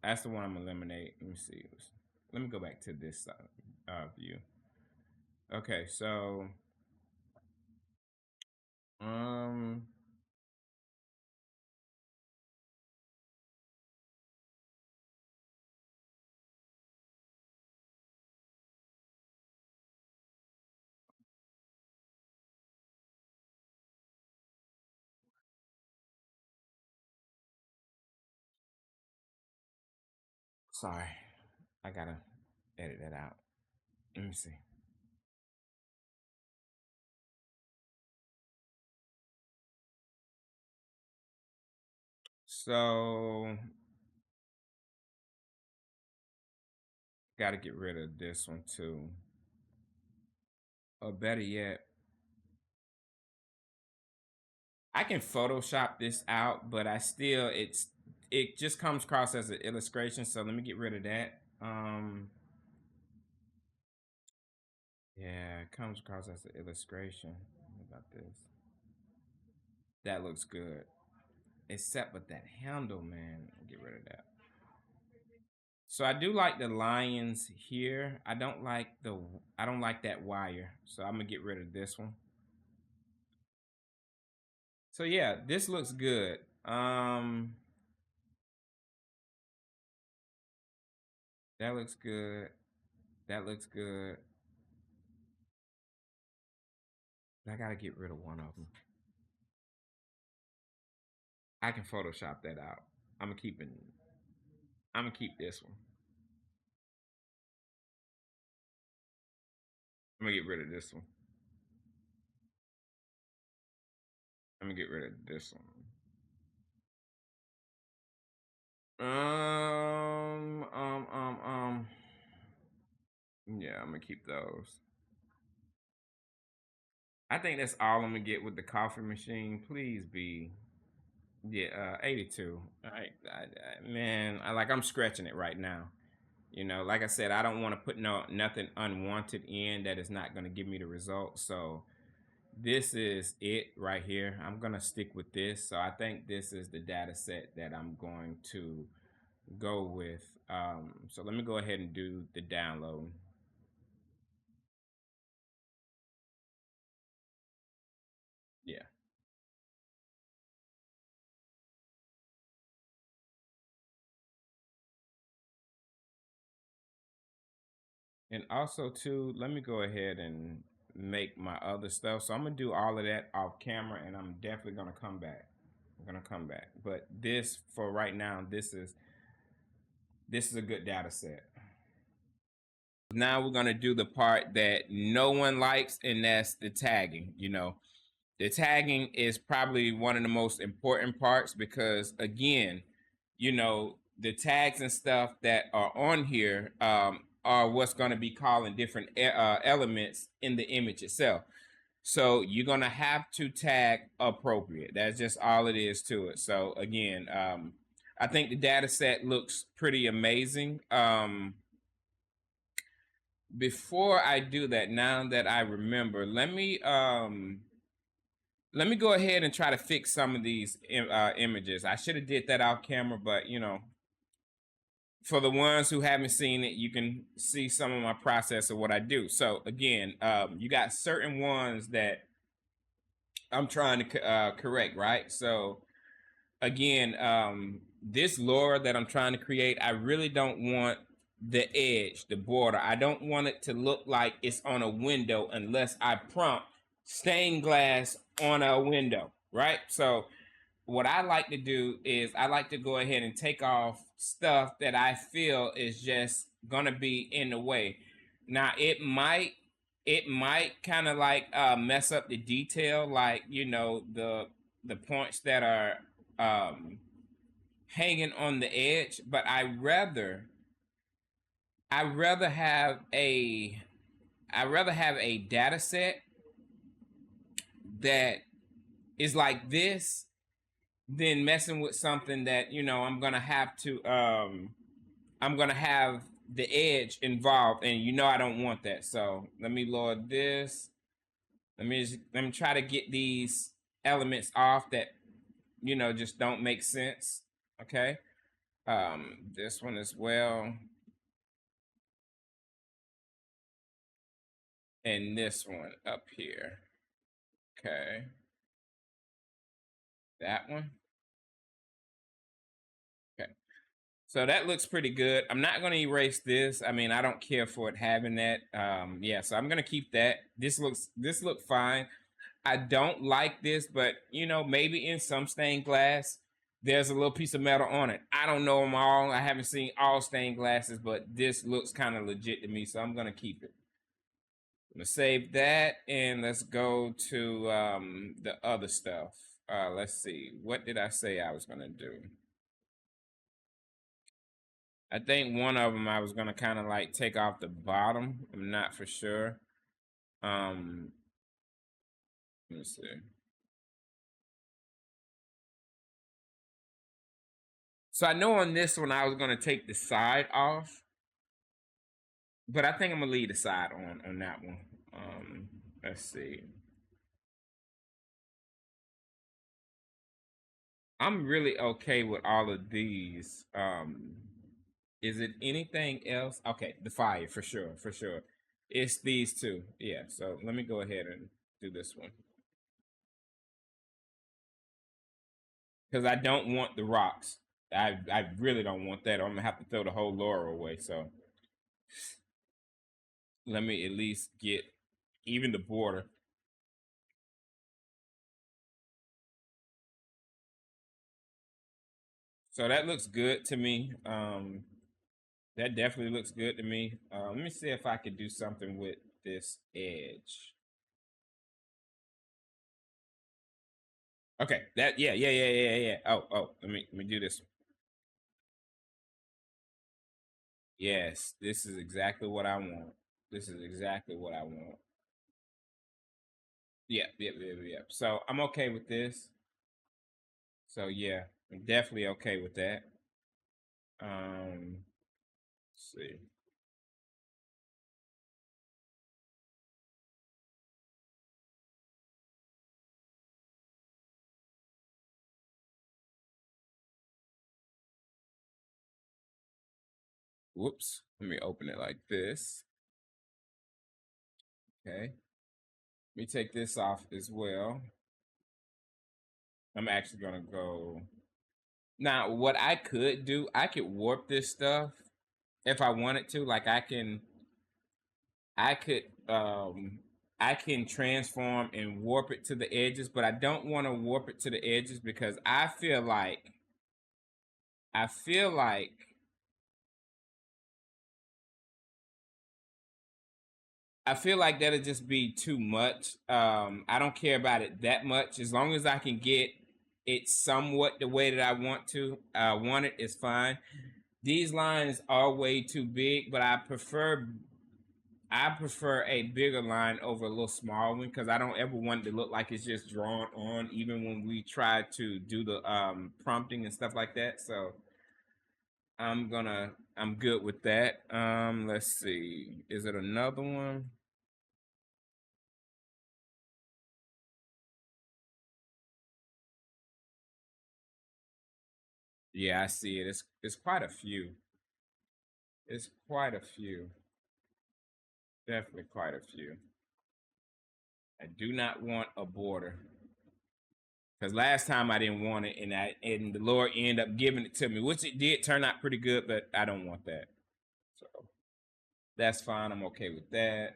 That's the one I'm gonna eliminate. Let me see. Let me go back to this view. Okay, so um, sorry, I gotta edit that out. Let me see. So, got to get rid of this one too. Or better yet, I can Photoshop this out, but I still it just comes across as an illustration. So let me get rid of that. Yeah, it comes across as an illustration. What about this? That looks good. Except with that handle, man. Get rid of that. So I do like the lions here. I don't like that wire. So I'm gonna get rid of this one. So yeah, this looks good. That looks good. That looks good. I gotta get rid of one of them. I can Photoshop that out. I'm gonna keep this one. I'm gonna get rid of this one. I'm gonna get rid of this one. Yeah, I'm gonna keep those. I think that's all I'm gonna get with the coffee machine. Please be, yeah, 82. Man, I'm scratching it right now. You know, like I said, I don't want to put nothing unwanted in that is not gonna give me the result. So this is it right here. I'm gonna stick with this. So I think this is the data set that I'm going to go with. So let me go ahead and do the download. Yeah. And also too, let me go ahead and make my other stuff. So I'm gonna do all of that off camera, and I'm definitely gonna come back. I'm gonna come back. But this, for right now, this is a good data set. Now we're gonna do the part that no one likes, and that's the tagging. You know, the tagging is probably one of the most important parts because, again, you know, the tags and stuff that are on here are what's going to be calling different elements in the image itself. So you're going to have to tag appropriate. That's just all it is to it. So again, I think the data set looks pretty amazing. Before I do that, now that I remember, let me go ahead and try to fix some of these images. I should have did that off camera, but you know, for the ones who haven't seen it, you can see some of my process of what I do. So again, you got certain ones that I'm trying to correct, right? So again, this Lora that I'm trying to create, I really don't want the edge, the border. I don't want it to look like it's on a window unless I prompt stained glass on a window, right? So what I like to do is I like to go ahead and take off stuff that I feel is just gonna be in the way. Now it might kind of like mess up the detail, like you know the points that are hanging on the edge, but I rather have a data set that is like this than messing with something that, you know, I'm gonna have the edge involved, and you know I don't want that. So let me lower this. Let me try to get these elements off that, you know, just don't make sense. Okay. This one as well. And this one up here. Okay. That one. Okay. So that looks pretty good. I'm not going to erase this. I mean, I don't care for it having that. Yeah, so I'm going to keep that. This looks fine. I don't like this, but you know, maybe in some stained glass, there's a little piece of metal on it. I don't know them all. I haven't seen all stained glasses, but this looks kind of legit to me, so I'm going to keep it. I'm going to save that, and let's go to the other stuff. Let's see. What did I say I was going to do? I think one of them I was going to kind of like take off the bottom. I'm not for sure. Let me see. So I know on this one I was going to take the side off, but I think I'm going to leave the side on that one. Let's see. I'm really okay with all of these. Is it anything else? Okay, the fire for sure, for sure. It's these two. Yeah, so let me go ahead and do this one. Because I don't want the rocks. I really don't want that. I'm gonna have to throw the whole Lora away. So let me at least get even the border. So that looks good to me. That definitely looks good to me. Let me see if I could do something with this edge. Okay, yeah. Oh, let me do this one. Yes, this is exactly what I want. This is exactly what I want. Yeah. So I'm okay with this. So yeah, I'm definitely okay with that. Let's see. Whoops. Let me open it like this. Okay. Let me take this off as well. I'm actually gonna go. Now, what I could do, I could warp this stuff if I wanted to. Like I could I can transform and warp it to the edges, but I don't want to warp it to the edges because I feel like I feel like that'll just be too much. I don't care about it that much. As long as I can get it somewhat the way that I want it is fine. These lines are way too big, but I prefer a bigger line over a little small one because I don't ever want it to look like it's just drawn on, even when we try to do the prompting and stuff like that. So I'm good with that. Let's see. Is it another one? Yeah, I see it. It's quite a few. It's quite a few. Definitely quite a few. I do not want a border. Because last time I didn't want it, and the Lord ended up giving it to me, which it did turn out pretty good, but I don't want that. So that's fine. I'm okay with that.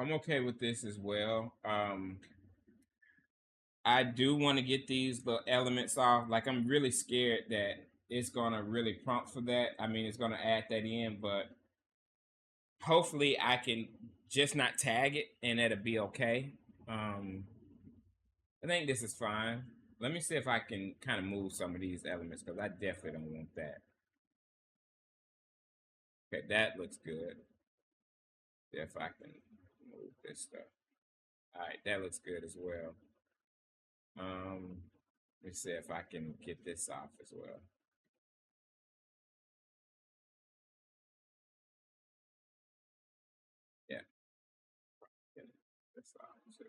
I'm okay with this as well. I do want to get these little elements off. Like, I'm really scared that it's gonna really prompt for that. I mean, it's gonna add that in, but hopefully I can just not tag it and that'll be okay. I think this is fine. Let me see if I can kind of move some of these elements because I definitely don't want that. Okay, that looks good. If I can move this stuff. All right, that looks good as well. Let me see if I can get this off as well. Yeah, get this off too.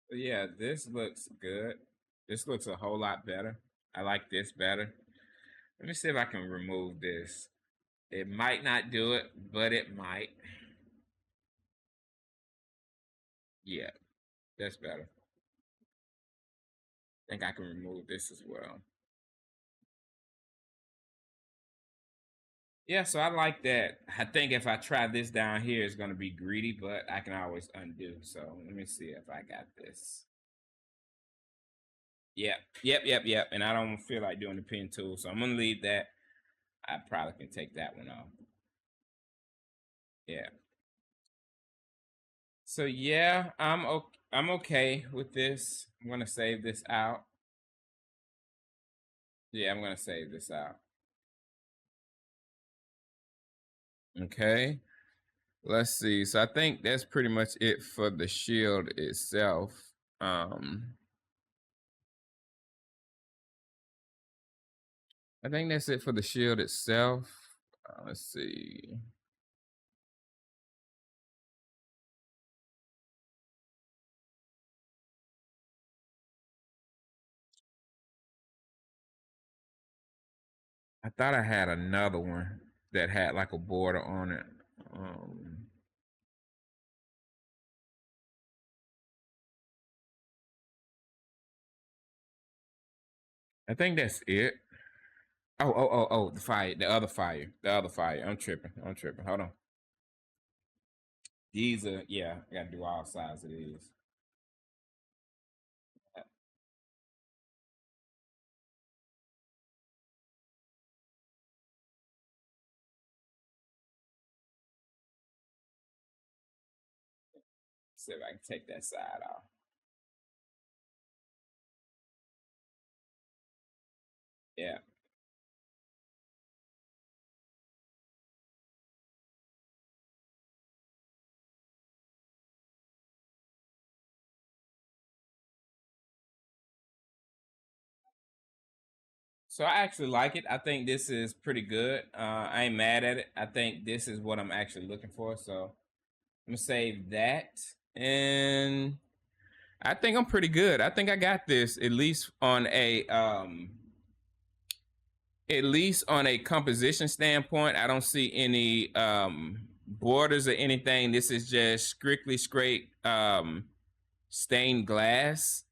So yeah, this looks good. This looks a whole lot better. I like this better. Let me see if I can remove this. It might not do it, but it might. Yeah, that's better. I think I can remove this as well. Yeah, so I like that. I think if I try this down here, it's going to be greedy, but I can always undo. So let me see if I got this. Yep. And I don't feel like doing the pen tool, so I'm going to leave that. I probably can take that one off. Yeah. So yeah, I'm okay with this. I'm going to save this out. Yeah, I'm going to save this out. Okay. Let's see. So I think that's pretty much it for the shield itself. I think that's it for the shield itself. Let's see. I thought I had another one that had like a border on it. Um, I think that's it. Oh, the fire, the other fire. I'm tripping. Hold on. These are, yeah, I gotta do all sides of these. See if I can take that side off. Yeah. So I actually like it. I think this is pretty good. I ain't mad at it. I think this is what I'm actually looking for. So I'm gonna save that. And I think I'm pretty good. I think I got this at least on a composition standpoint. I don't see any borders or anything. This is just strictly straight stained glass.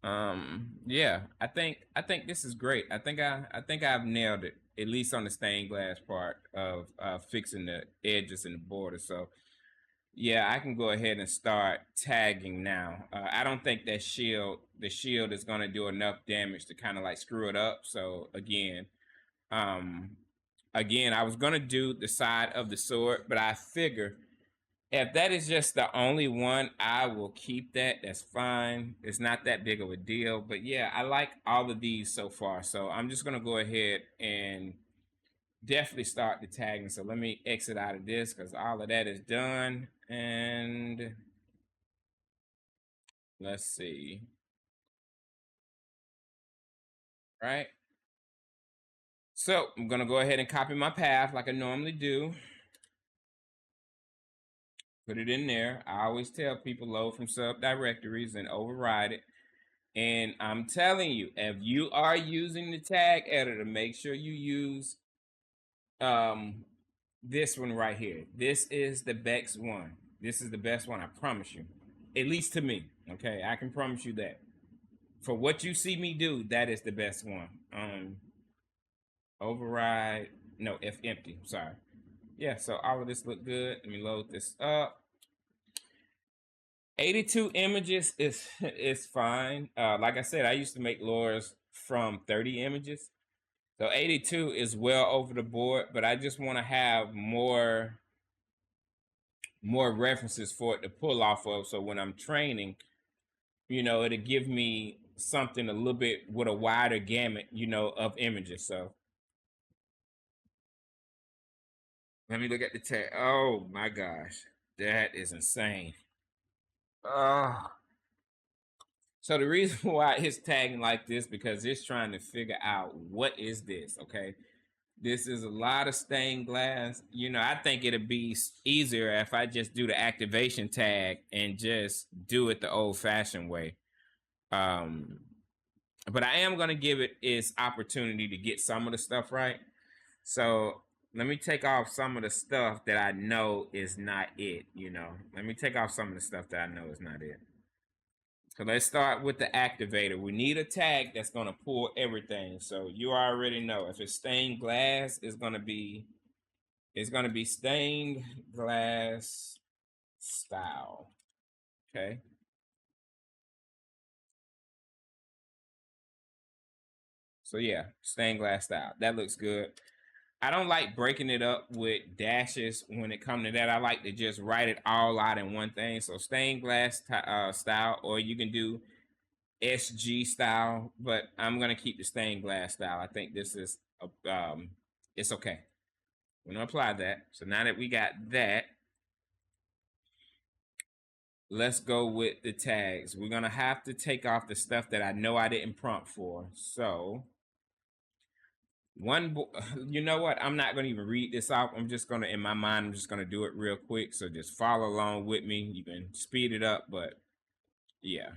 Yeah, I think this is great. I think I've nailed it, at least on the stained glass part of fixing the edges and the border. So yeah, I can go ahead and start tagging now. I don't think the shield is going to do enough damage to kind of like screw it up. So um, again, I was going to do the side of the sword, but I figure if that is just the only one, I will keep that. That's fine. It's not that big of a deal. But yeah, I like all of these so far. So I'm just going to go ahead and definitely start the tagging. So let me exit out of this because all of that is done. And let's see. Right. So I'm going to go ahead and copy my path like I normally do. Put it in there. I always tell people load from subdirectories and override it. And I'm telling you, if you are using the tag editor, make sure you use this one right here. This is the best one. This is the best one, I promise you. At least to me. Okay, I can promise you that. For what you see me do, that is the best one. Override, no, F empty, sorry. Yeah, so all of this look good. Let me load this up. 82 images is fine. Like I said, I used to make Loras from 30 images. So 82 is well over the board, but I just want to have more references for it to pull off of. So when I'm training, it'll give me something a little bit with a wider gamut, of images. So let me look at the tag. Oh my gosh, that is insane. So the reason why it's tagging like this, because it's trying to figure out what is this, okay? This is a lot of stained glass. I think it'd be easier if I just do the activation tag and just do it the old-fashioned way. But I am going to give it its opportunity to get some of the stuff right. So let me take off some of the stuff that I know is not it, Let me take off some of the stuff that I know is not it. So let's start with the activator. We need a tag that's going to pull everything. So you already know if it's stained glass, it's going to be stained glass style. Okay. So yeah, stained glass style. That looks good. I don't like breaking it up with dashes when it comes to that. I like to just write it all out in one thing. So stained glass style, or you can do SG style, but I'm gonna keep the stained glass style. I think this is it's okay. We're gonna apply that. So now that we got that, let's go with the tags. We're gonna have to take off the stuff that I know I didn't prompt for. So you know what? I'm not gonna even read this off. I'm just gonna, in my mind, I'm just gonna do it real quick. So just follow along with me. You can speed it up, but yeah.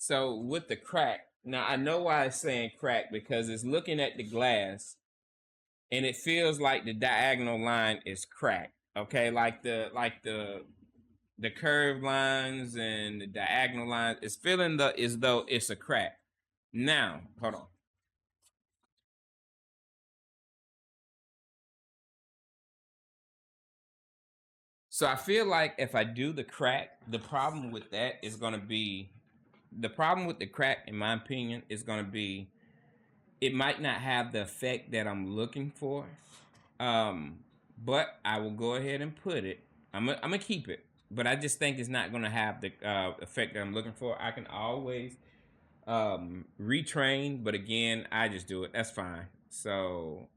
So with the crack, now I know why it's saying crack, because it's looking at the glass and it feels like the diagonal line is cracked. Okay, like the curved lines and the diagonal lines, it's feeling as though it's a crack. Now, hold on. So I feel like if I do the crack, the problem with that is going to be, the problem with the crack, in my opinion, is going to be, it might not have the effect that I'm looking for. Um, but I will go ahead and put it. I'm gonna keep it, but I just think it's not gonna have the effect that I'm looking for. I can always retrain, but again, I just do it. That's fine. So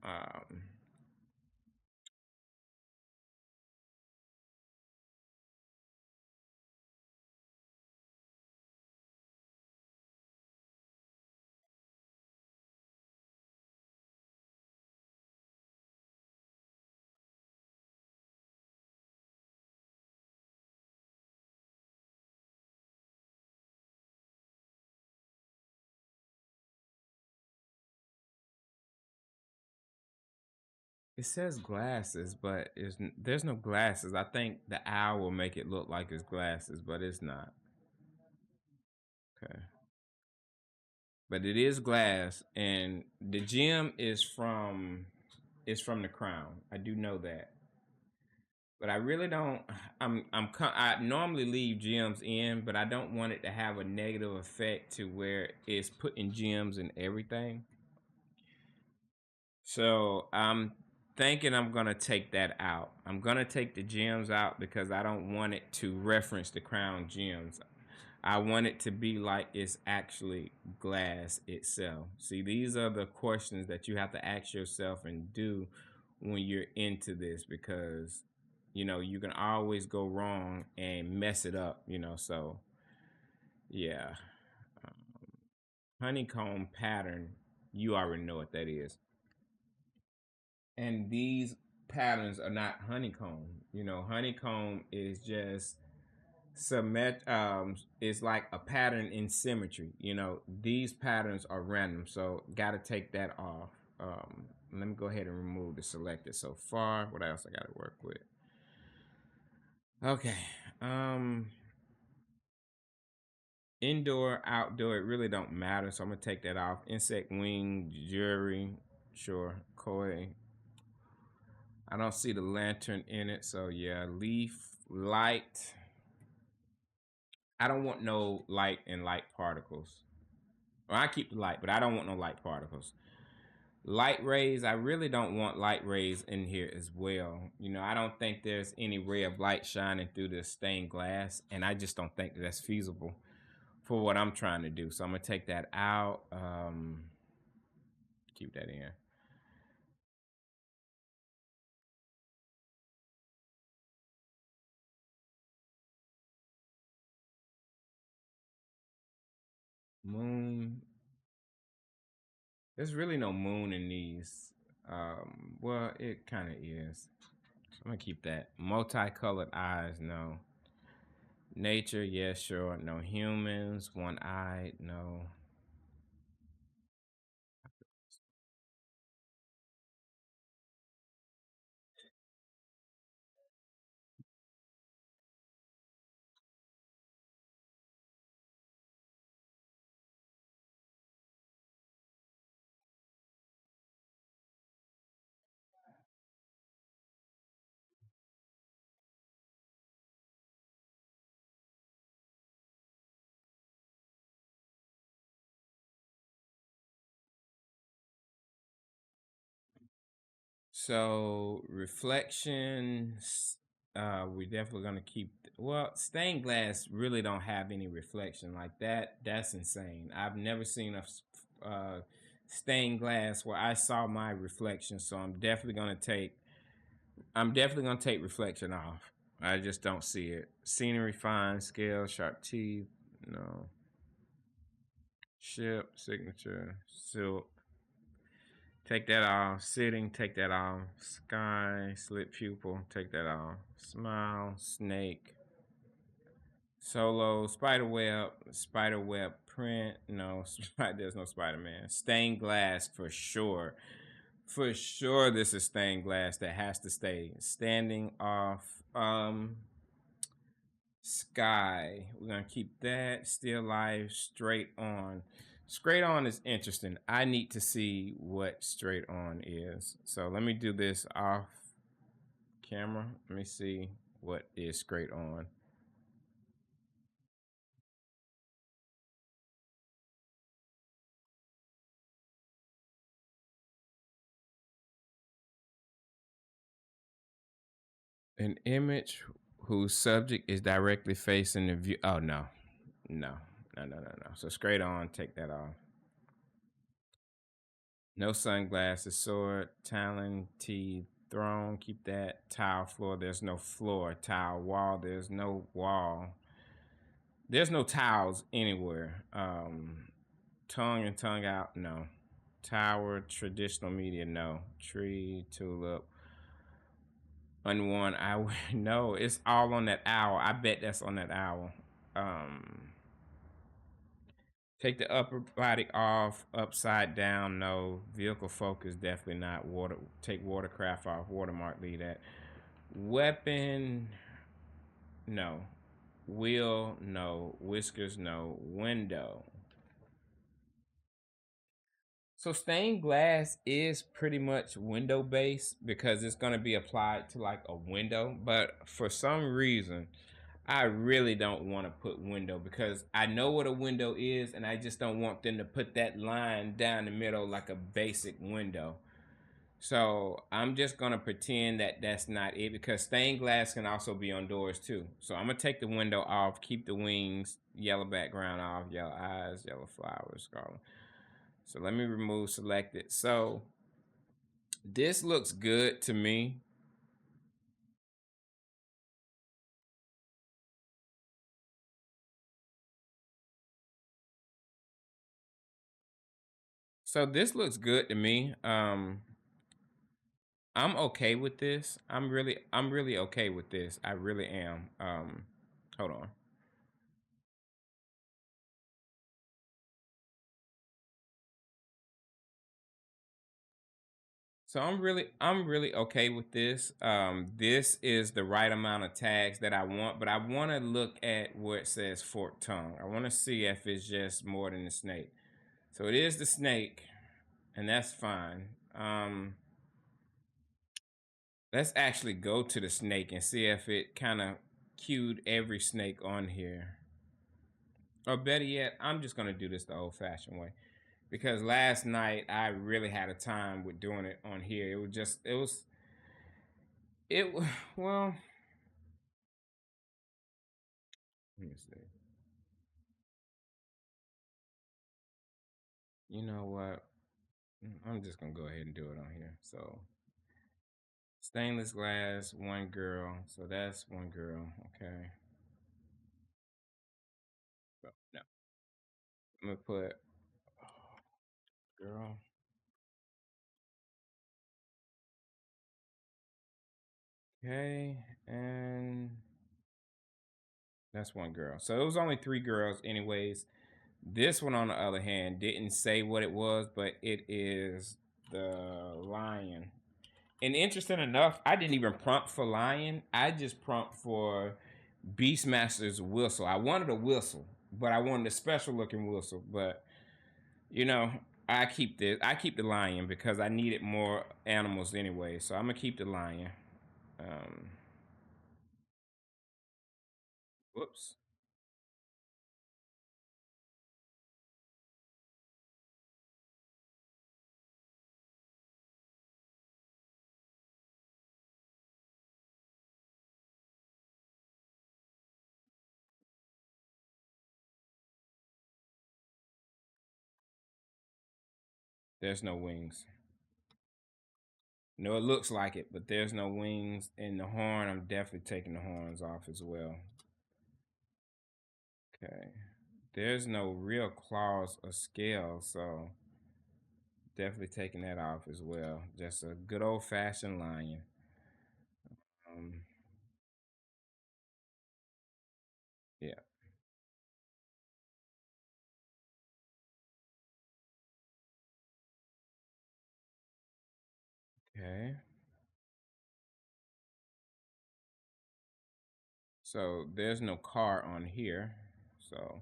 it says glasses, but there's no glasses. I think the owl will make it look like it's glasses, but it's not. Okay. But it is glass, and the gem is from the crown. I do know that, but I really don't. I normally leave gems in, but I don't want it to have a negative effect to where it's putting gems in everything. So I'm thinking I'm gonna take that out. I'm gonna take the gems out because I don't want it to reference the crown gems. I want it to be like it's actually glass itself. See, these are the questions that you have to ask yourself and do when you're into this, because you can always go wrong and mess it up, so yeah. um, Honeycomb pattern, you already know what that is. And these patterns are not honeycomb. Honeycomb is just it's like a pattern in symmetry. These patterns are random, so gotta take that off. Let me go ahead and remove the selected so far. What else I gotta work with? Okay. Indoor, outdoor, it really don't matter, so I'm gonna take that off. Insect wing, jury, sure. Koi, I don't see the lantern in it, so yeah. Leaf, light, I don't want no light and light particles. Well, I keep the light, but I don't want no light particles. Light rays, I really don't want light rays in here as well. I don't think there's any ray of light shining through the stained glass, and I just don't think that's feasible for what I'm trying to do. So I'm gonna take that out. Keep that in. Moon. There's really no moon in these. Well, it kind of is. I'm gonna keep that. Multicolored eyes, no. Nature, yes, sure. No humans, one eye, no. So reflections, we're definitely gonna keep. Well, stained glass really don't have any reflection like that. That's insane. I've never seen a stained glass where I saw my reflection. So I'm definitely gonna take. I'm definitely gonna take reflection off. I just don't see it. Scenery, fine, scale, sharp teeth, no. Ship, signature, silk. Take that off. Sitting, take that off. Sky, slit pupil, take that off. Smile, snake. Solo, spider web print. No, there's no Spider Man. Stained glass for sure. For sure, this is stained glass that has to stay. Standing off. Sky. We're gonna keep that. Still life, straight on. Straight on is interesting. I need to see what straight on is. So let me do this off camera. Let me see what is straight on. An image whose subject is directly facing the view. Oh no. No. No. So straight on, take that off. No sunglasses, sword, talon, teeth, throne, keep that. Tile floor, there's no floor. Tile wall, there's no wall. There's no tiles anywhere. Tongue and tongue out, no. Tower, traditional media, no. Tree, tulip, unworn eyewear, no. It's all on that owl. I bet that's on that owl. Take the upper body off, upside down, no. Vehicle focus, definitely not. Water, take watercraft off, watermark, leave that. Weapon, no. Wheel, no. Whiskers, no. Window. So stained glass is pretty much window based because it's going to be applied to like a window. But for some reason, I really don't want to put window because I know what a window is and I just don't want them to put that line down the middle like a basic window. So I'm just gonna pretend that that's not it because stained glass can also be on doors too. So I'm gonna take the window off, keep the wings, yellow background off, yellow eyes, yellow flowers, scarlet. So let me remove selected. So this looks good to me. So this looks good to me. I'm okay with this. I'm really okay with this. I really am. Hold on. So I'm really okay with this. This is the right amount of tags that I want, but I want to look at where it says forked tongue. I want to see if it's just more than the snake. So it is the snake, and that's fine. Let's actually go to the snake and see if it kind of cued every snake on here. Or better yet, I'm just gonna do this the old-fashioned way because last night I really had a time with doing it on here. Well. Let me see. You know what? I'm just gonna go ahead and do it on here. So stainless glass, one girl. So that's one girl. Okay. So no, I'm gonna put girl. Okay, and that's one girl. So it was only three girls, anyways. This one, on the other hand, didn't say what it was, but it is the lion. And interesting enough, I didn't even prompt for lion. I just prompt for Beastmaster's whistle. I wanted a whistle, but I wanted a special looking whistle. But you know, I keep this. I keep the lion because I needed more animals anyway. So I'm gonna keep the lion. Um, whoops. There's no wings. No, it looks like it, but there's no wings. And the horn, I'm definitely taking the horns off as well. Okay. There's no real claws or scales, so definitely taking that off as well. Just a good old fashioned lion. Um, yeah. Okay. So there's no car on here. So, all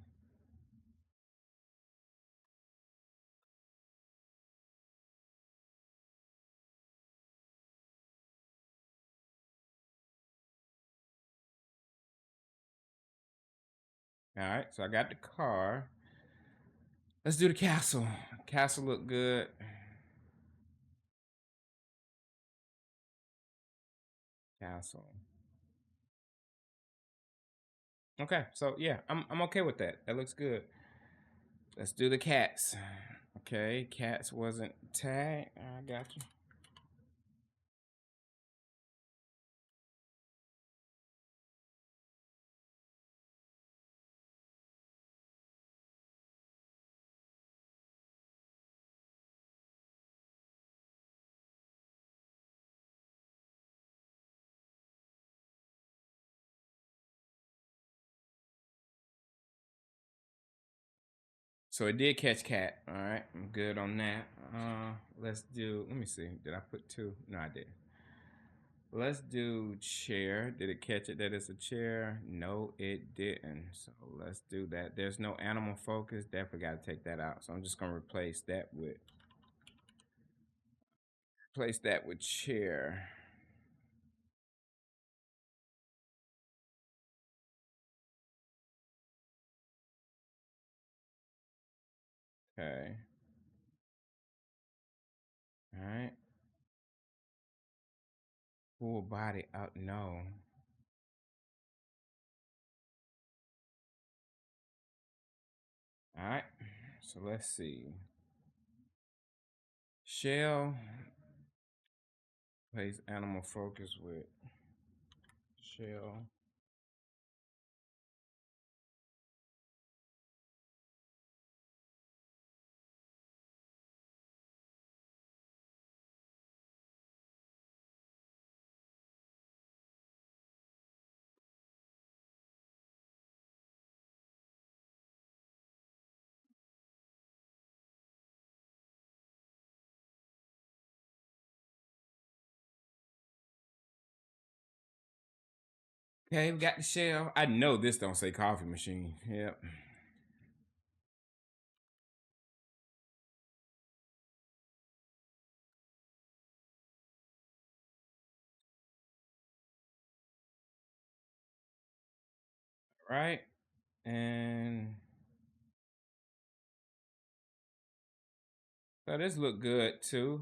right. So I got the car. Let's do the castle. Castle look good. Castle. Okay. So yeah, I'm okay with that. That looks good. Let's do the cats. Okay. Cats wasn't tagged. I got you. So it did catch cat. All right, I'm good on that. Let's do. Let me see. Did I put two? No, I did. Let's do chair. Did it catch it that it's a chair? No, it didn't. So let's do that. There's no animal focus. Definitely got to take that out. So I'm just gonna replace that with chair. Okay. All right. Full body up, no. All right, so let's see. Shell, place animal focus with shell. Okay, we got the shell. I know this don't say coffee machine. Yep. Right. And so this look good too.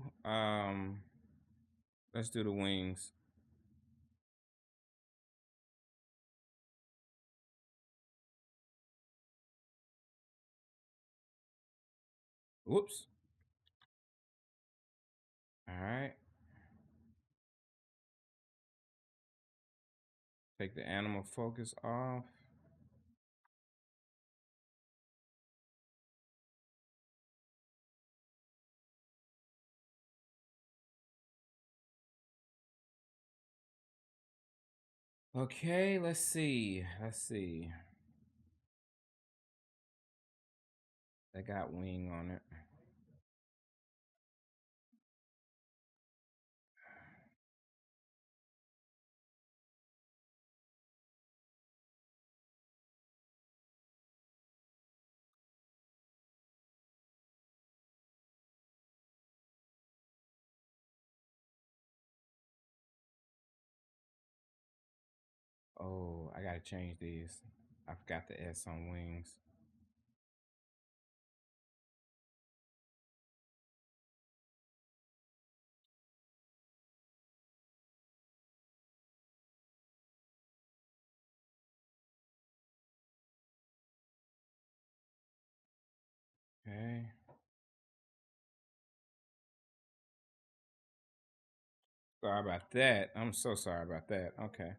Let's do the wings. Whoops. All right. Take the animal focus off. Okay, let's see. Let's see. They got wing on it. Oh, I gotta change these. I forgot the S on wings. Okay. Sorry about that. I'm so sorry about that. Okay.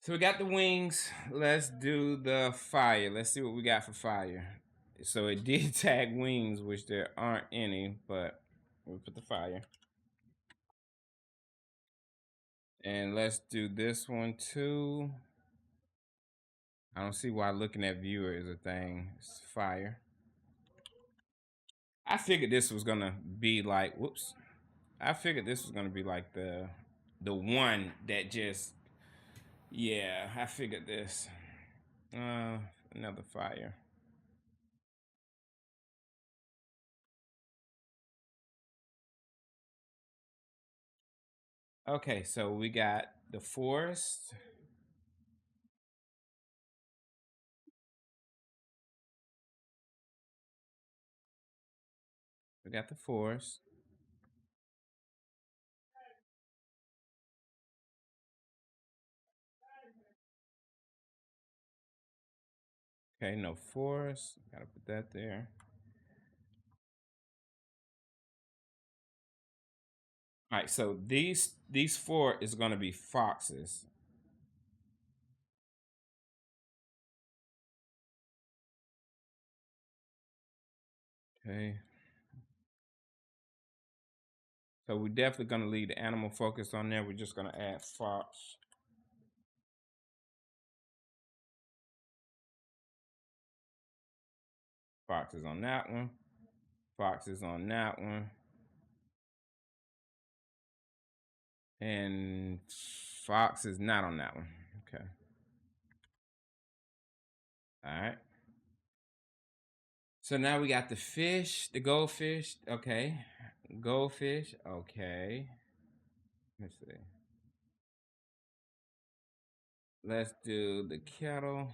So we got the wings. Let's do the fire. Let's see what we got for fire. So it did tag wings, which there aren't any, but we'll put the fire. And let's do this one too. I don't see why looking at viewer is a thing. It's fire. I figured this was gonna be like, whoops. I figured this was gonna be like the one that just, yeah, I figured this. Another fire. Okay, so we got the forest. We got the forest. Okay, no forest. Gotta put that there. All right, so these four is gonna be foxes. Okay. So we're definitely gonna leave the animal focus on there. We're just gonna add fox. Foxes on that one. Foxes on that one. And fox is not on that one. Okay. All right. So now we got the fish, the goldfish. Okay. Goldfish. Okay. Let's see. Let's do the kettle.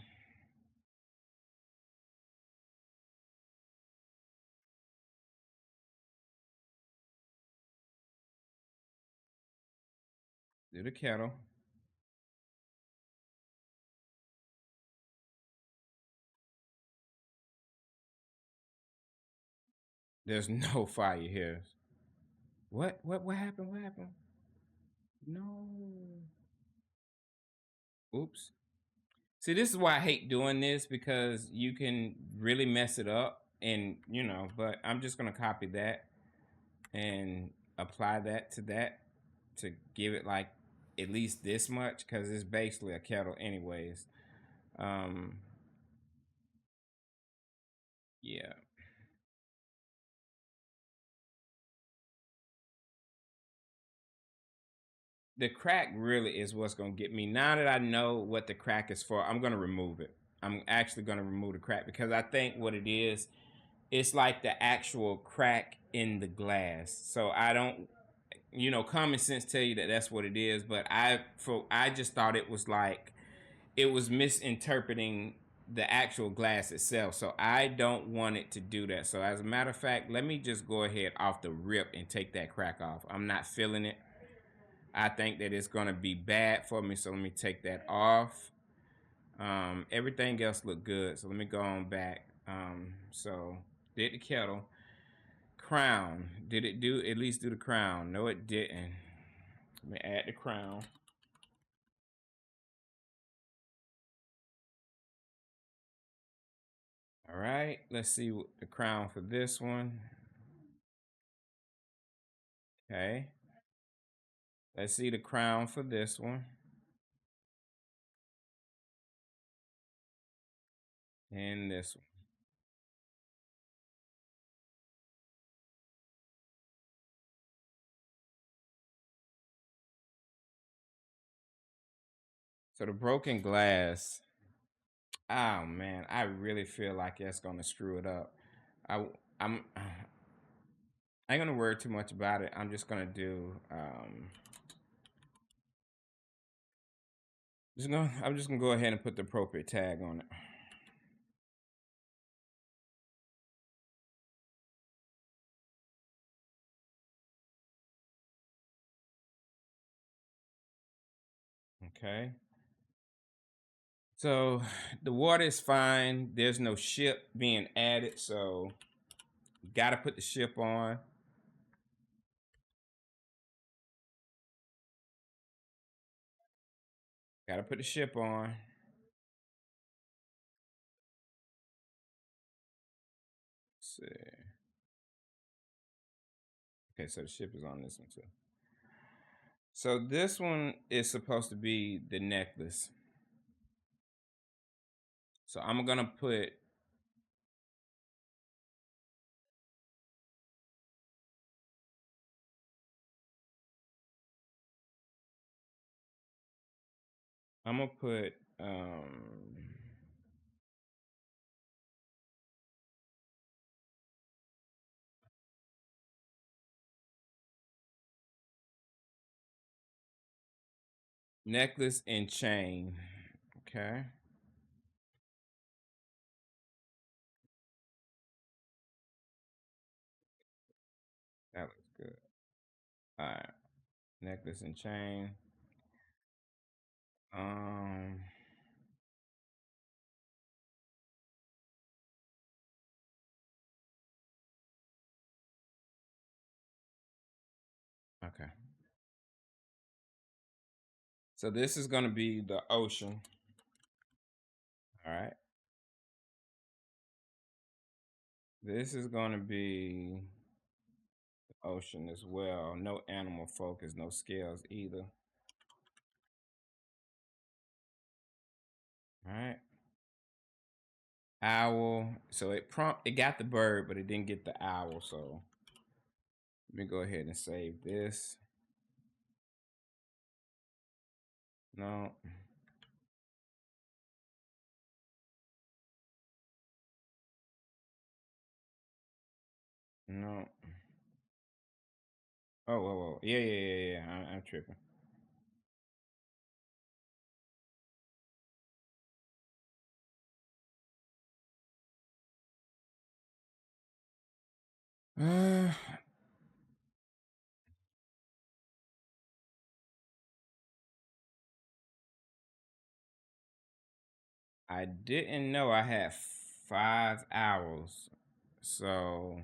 Do the kettle. There's no fire here. What? What happened? What happened? No. Oops. See, this is why I hate doing this, because you can really mess it up, and but I'm just gonna copy that and apply that to give it like at least this much, because it's basically a kettle anyways. Um, yeah. The crack really is what's gonna get me. Now that I know what the crack is for, I'm gonna remove it. I'm actually gonna remove the crack, because I think what it is, it's like the actual crack in the glass. So I don't, common sense tell you that that's what it is, but I just thought it was like it was misinterpreting the actual glass itself. So I don't want it to do that. So as a matter of fact, let me just go ahead off the rip and take that crack off. I'm not feeling it. I think that it's gonna be bad for me. So let me take that off. Everything else looked good. So let me go on back. So did the kettle. Crown. Did it do at least do the crown? No, it didn't. Let me add the crown. All right, let's see the crown for this one. Okay. Let's see the crown for this one. And this one. So the broken glass. Oh man, I really feel like that's gonna screw it up. I I'm I ain't gonna worry too much about it. I'm just gonna do I'm just gonna go ahead and put the appropriate tag on it. Okay. So the water is fine. There's no ship being added, so gotta put the ship on. Gotta put the ship on. Let's see. Okay, so the ship is on this one too. So this one is supposed to be the necklace. So I'm gonna put I'm gonna put necklace and chain. Okay. That looks good. All right. Necklace and chain. Um okay. So this is gonna be the ocean. All right. This is gonna be the ocean as well. No animal focus, no scales either. All right. Owl. So it got the bird, but it didn't get the owl. So let me go ahead and save this. No. No. Oh, whoa, whoa. Yeah, yeah, yeah, yeah. I'm tripping. Uh, I didn't know I had 5 hours. So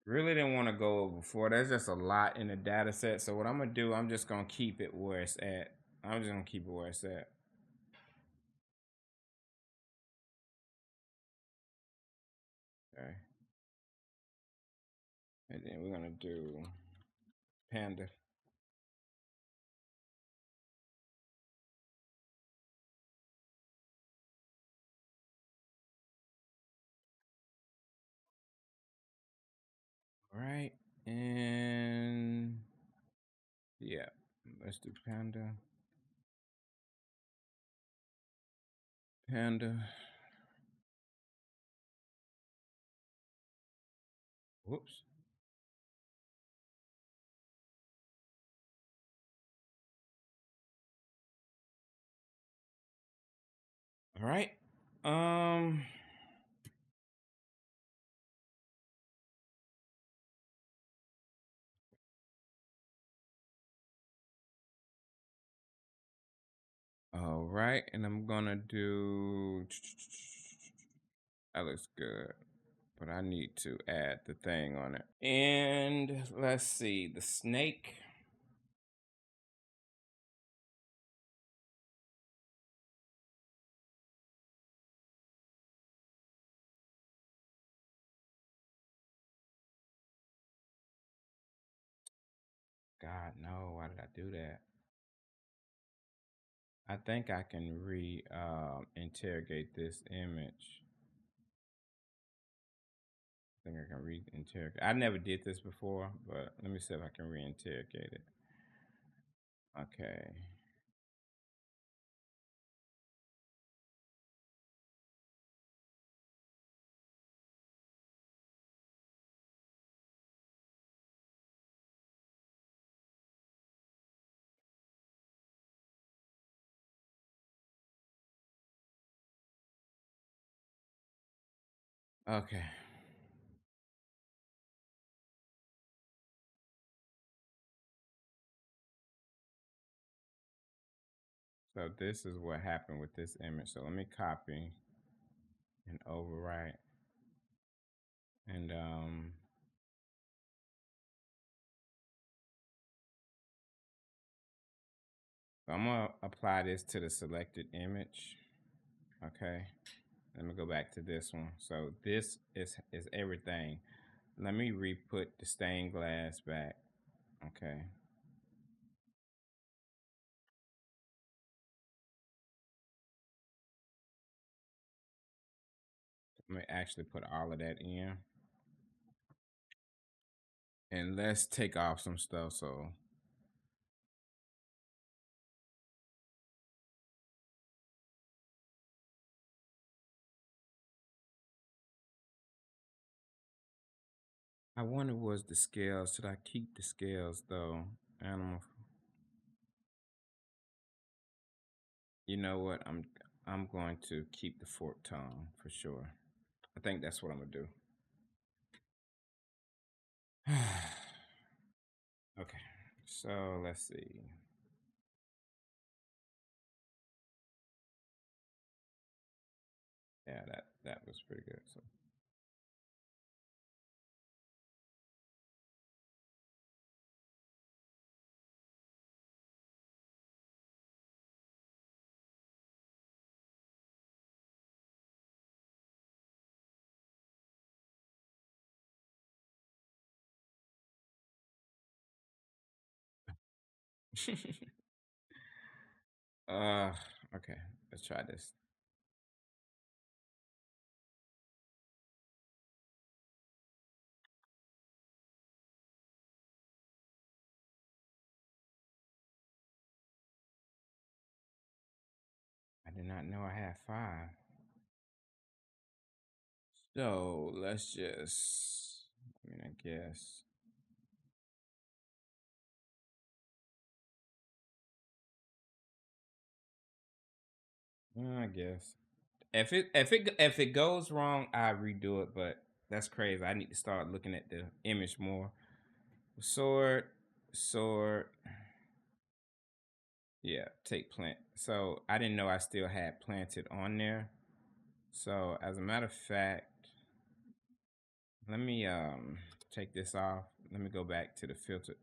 really didn't want to go over 4. That's just a lot in the data set. So what I'm gonna do, I'm just gonna keep it where it's at. I'm just gonna keep it where it's at. Okay. And then we're gonna do Panda. All right. And yeah, let's do Panda. Panda. Whoops. All right. Um. All right, and I'm gonna do. That looks good, but I need to add the thing on it. And let's see, the snake. God, no, why did I do that? I think I can interrogate this image. I think I can re-interrogate. I never did this before, but let me see if I can re-interrogate it. Okay. Okay. So this is what happened with this image. So let me copy and overwrite. And so I'm gonna apply this to the selected image. Okay. Let me go back to this one. So this is everything. Let me re-put the stained glass back. Okay. Let me actually put all of that in. And let's take off some stuff. So I wonder was the scales. Should I keep the scales though? Animal. You know what? I'm going to keep the forked tongue for sure. I think that's what I'm gonna do. Okay. So let's see. Yeah, that was pretty good. So uh okay, let's try this. I did not know I had 5. So let's just, I guess. I guess. If it goes wrong, I redo it, but that's crazy. I need to start looking at the image more. Sword, sword. Yeah, take plant. So I didn't know I still had planted on there. So as a matter of fact, let me take this off. Let me go back to the filter.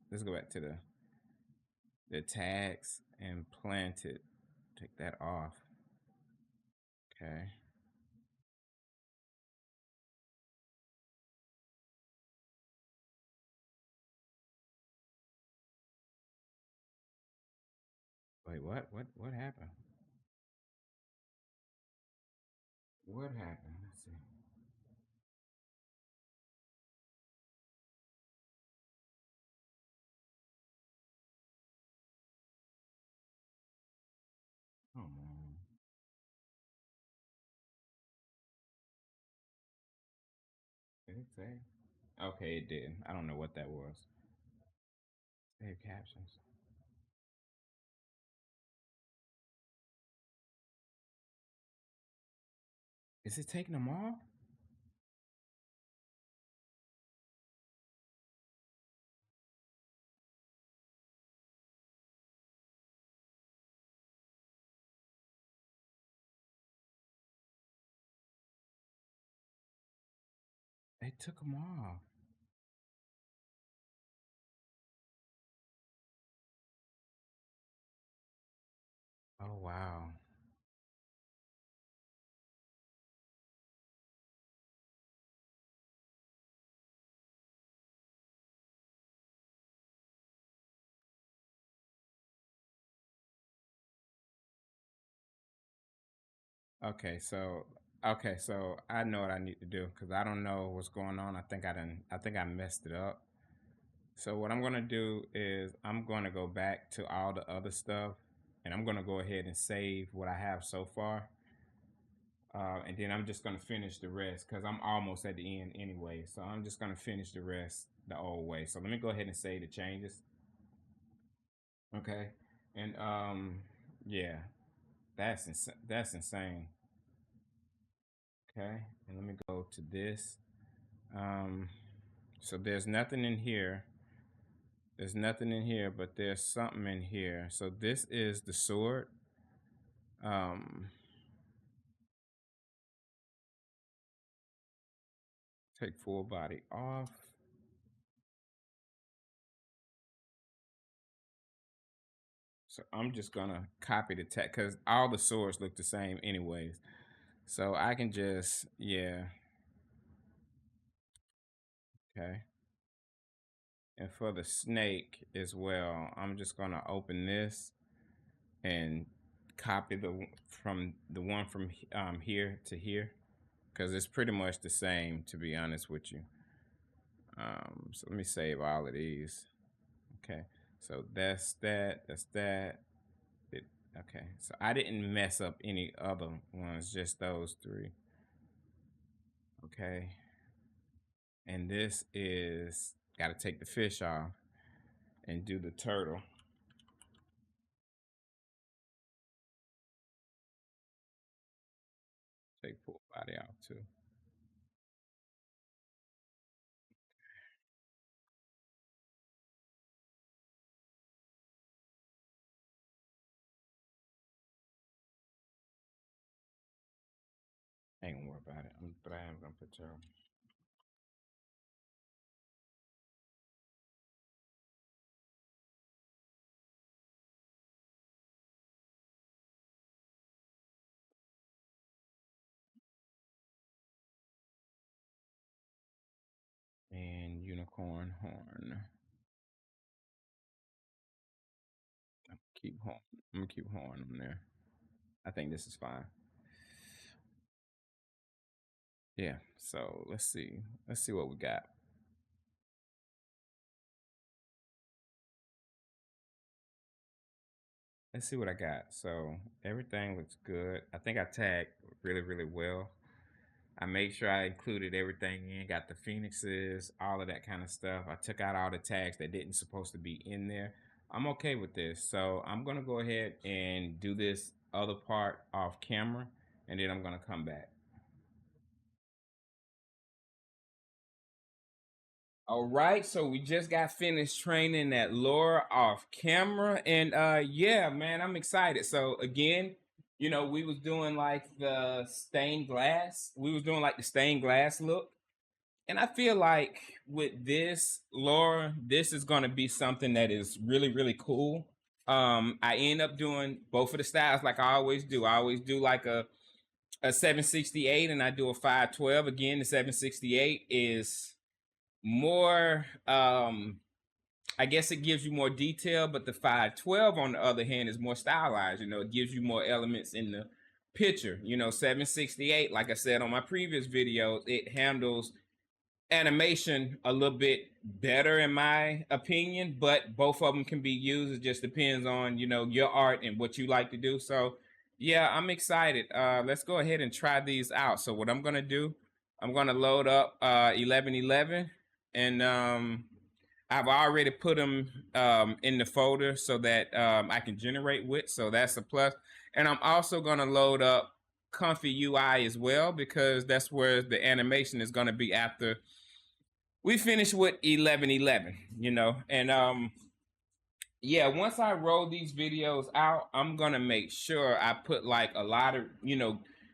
Let's go back to the tags and planted. Take that off. Okay. Wait, what? What happened? What happened? Let's see. Oh man. Did it say? Okay, it did. I don't know what that was. Save captions. Is it taking them off? They took them off. Oh wow. Okay, so I know what I need to do because I don't know what's going on. I think I messed it up. So what I'm gonna do is I'm gonna go back to all the other stuff and I'm gonna go ahead and save what I have so far. And then I'm just gonna finish the rest because I'm almost at the end anyway. So I'm just gonna finish the rest the old way. So let me go ahead and save the changes. Okay. And yeah, that's insane. Okay. And let me go to this. Um, so there's nothing in here. There's nothing in here, but there's something in here. So this is the sword. Um, take full body off. So I'm just gonna copy the text because all the swords look the same anyways. So I can just, yeah, okay. And for the snake as well, I'm just gonna open this and copy from the one from here to here because it's pretty much the same, to be honest with you. So let me save all of these. Okay, so that's that. That's that. It, okay, so I didn't mess up any other ones, just those three. Okay, and this is got to take the fish off and do the turtle. Take full body out too. I ain't gonna worry about it. But I am gonna put turtle. And unicorn horn. Keep horn. I'm gonna keep horn on there. I think this is fine. Yeah. So let's see. Let's see what we got. Let's see what I got. So everything looks good. I think I tagged really, really well. I made sure I included everything in, got the phoenixes, all of that kind of stuff. I took out all the tags that didn't supposed to be in there. I'm okay with this. So I'm gonna go ahead and do this other part off camera and then I'm gonna come back. All right, so we just got finished training that Lora off camera, and yeah, man, I'm excited. So again, we was doing like the stained glass. We was doing like the stained glass look, and I feel like with this Lora, this is gonna be something that is really, really cool. I end up doing both of the styles like I always do. I always do like a 768 and I do a 512. Again, the 768 is more I guess it gives you more detail, but the 512 on the other hand is more stylized. It gives you more elements in the picture. 768, like I said on my previous videos, it handles animation a little bit better in my opinion, but both of them can be used. It just depends on your art and what you like to do. So yeah, I'm excited. Let's go ahead and try these out. So what I'm gonna do, I'm gonna load up 1111, and I've already put them in the folder so that I can generate with, so that's a plus. And I'm also gonna load up Comfy UI as well, because that's where the animation is gonna be after we finish with 1111, and yeah, once I roll these videos out, I'm gonna make sure I put like a lot of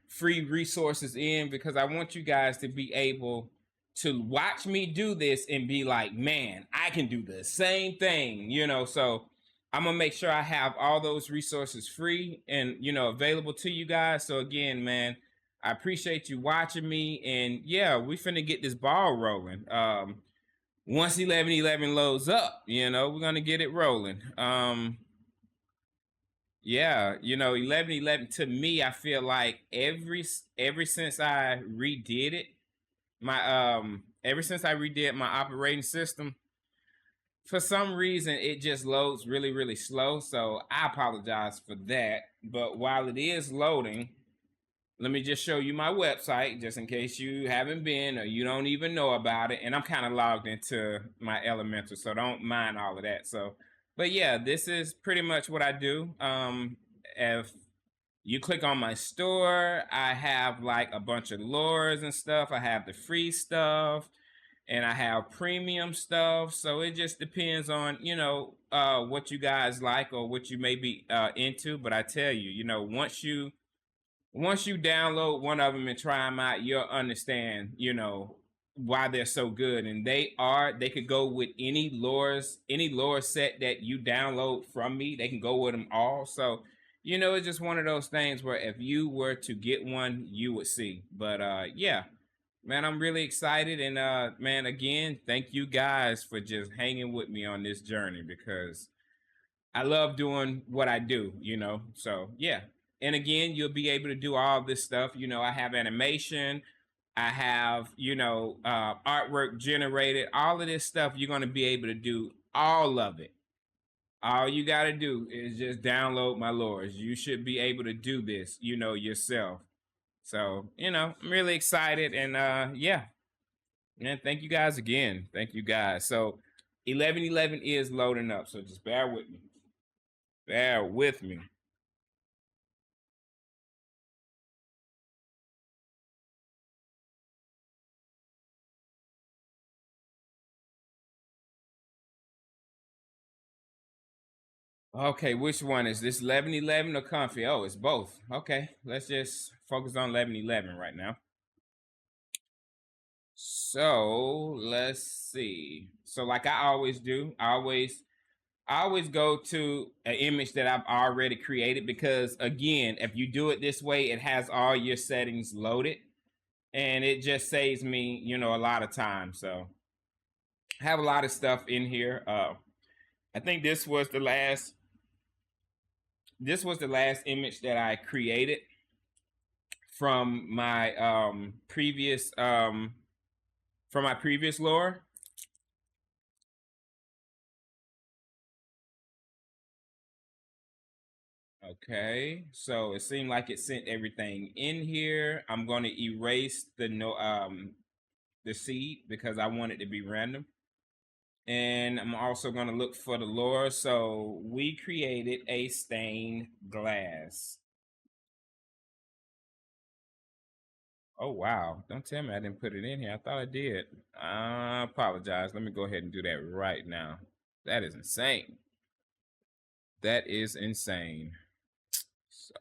free resources in, because I want you guys to be able to watch me do this and be like, man, I can do the same thing, so I'm gonna make sure I have all those resources free and available to you guys. So again, man, I appreciate you watching me, and yeah, we finna get this ball rolling. Once 1111 loads up, we're gonna get it rolling. Yeah, 1111 to me, I feel like ever since I redid it, ever since I redid my operating system, for some reason it just loads really, really slow. So I apologize for that. But while it is loading, let me just show you my website, just in case you haven't been or you don't even know about it. And I'm kind of logged into my Elementor, so don't mind all of that. So, but yeah, this is pretty much what I do. If you click on my store, I have like a bunch of Loras and stuff. I have the free stuff and I have premium stuff. So it just depends on, what you guys like or what you may be into. But I tell you, once you download one of them and try them out, you'll understand, why they're so good. And they could go with any Lora set that you download from me. They can go with them all. So, it's just one of those things where if you were to get one, you would see. But yeah, man, I'm really excited. And man, again, thank you guys for just hanging with me on this journey, because I love doing what I do, So yeah. And again, you'll be able to do all this stuff. I have animation, I have, artwork generated, all of this stuff. You're going to be able to do all of it. All you got to do is just download my Loras. You should be able to do this, yourself. So, I'm really excited. And yeah, man, thank you guys again. Thank you guys. So 1111 is loading up. So just bear with me. Bear with me. Okay, which one is this? 1111 or Comfy? Oh, it's both. Okay, let's just focus on 1111 right now. So let's see. So like I always do, I always go to an image that I've already created, because again, if you do it this way, it has all your settings loaded and it just saves me, a lot of time. So I have a lot of stuff in here. I think this was the last image that I created from my previous Lora. Okay, so it seemed like it sent everything in here. I'm going to erase the seed because I want it to be random. And I'm also going to look for the Lora. So we created a stained glass. Oh, wow. Don't tell me I didn't put it in here. I thought I did. I apologize. Let me go ahead and do that right now. That is insane. That is insane. So,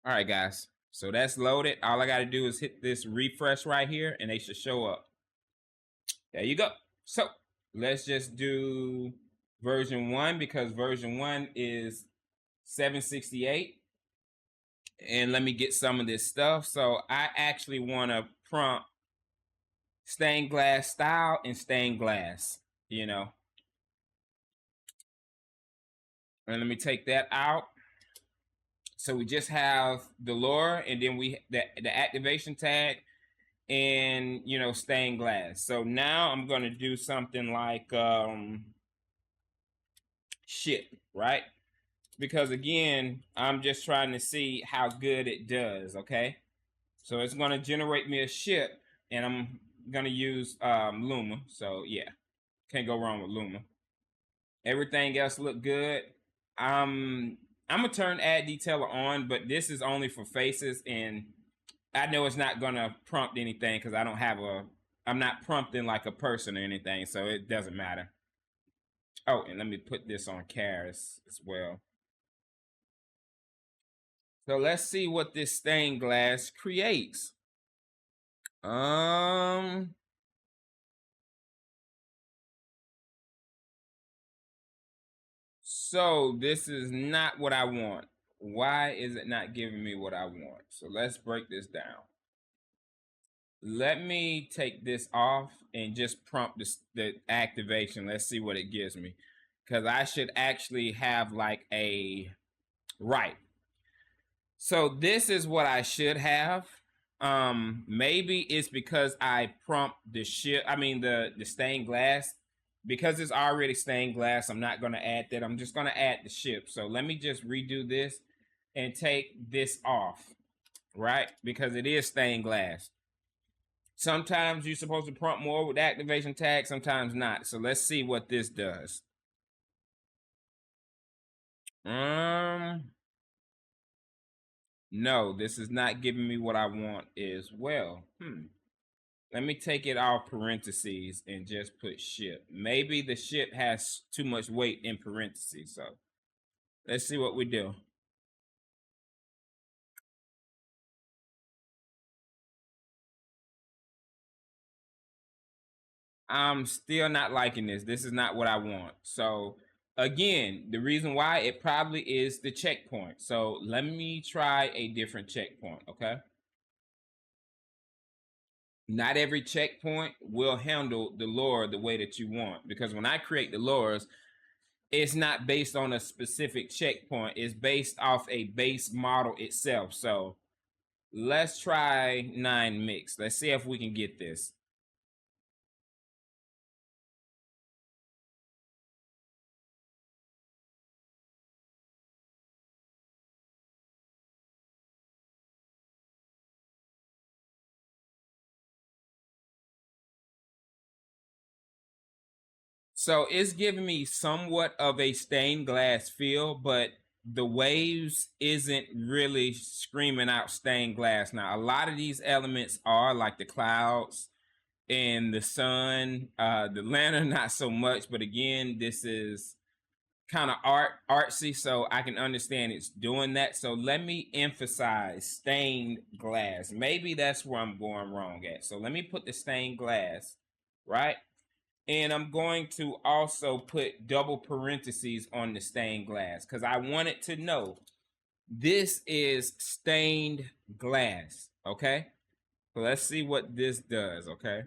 all right, guys. So that's loaded. All I got to do is hit this refresh right here, and they should show up. There you go. So let's just do version 1 because version 1 is 768. And let me get some of this stuff. So I actually want to prompt stained glass style and stained glass, you know. And let me take that out. So we just have the Lora, and then the activation tag, and you know, stained glass. So now I'm going to do something like ship, right? Because again, I'm just trying to see how good it does. Okay, so it's going to generate me a ship, and I'm going to use Luma. So yeah, can't go wrong with Luma. Everything else look good. I'm gonna turn add detailer on, but this is only for faces, and I know it's not gonna prompt anything because I don't have I'm not prompting like a person or anything, so it doesn't matter. Oh, and let me put this on Caris as well. So let's see what this stained glass creates. So this is not what I want. Why is it not giving me what I want? So let's break this down. Let me take this off and just prompt the activation. Let's see what it gives me. Because I should actually have like a right. So this is what I should have. Maybe it's because I prompt the stained glass. Because it's already stained glass, I'm not going to add that. I'm just going to add the ship. So let me just redo this and take this off, right? Because it is stained glass. Sometimes you're supposed to prompt more with the activation tag, sometimes not. So let's see what this does. No, this is not giving me what I want as well. Let me take it off parentheses and just put ship. Maybe the ship has too much weight in parentheses. So let's see what we do. I'm still not liking this. This is not what I want. So again, the reason why, it probably is the checkpoint. So let me try a different checkpoint, okay? Not every checkpoint will handle the lore the way that you want, because when I create the lores, it's not based on a specific checkpoint. It's based off a base model itself. So let's try 9 mix. Let's see if we can get this. So it's giving me somewhat of a stained glass feel, but the waves isn't really screaming out stained glass. Now, a lot of these elements are like the clouds and the sun, the lantern, not so much. But again, this is kind of artsy, so I can understand it's doing that. So let me emphasize stained glass. Maybe that's where I'm going wrong at. So let me put the stained glass, right? And I'm going to also put double parentheses on the stained glass because I wanted to know this is stained glass, okay? So let's see what this does, okay?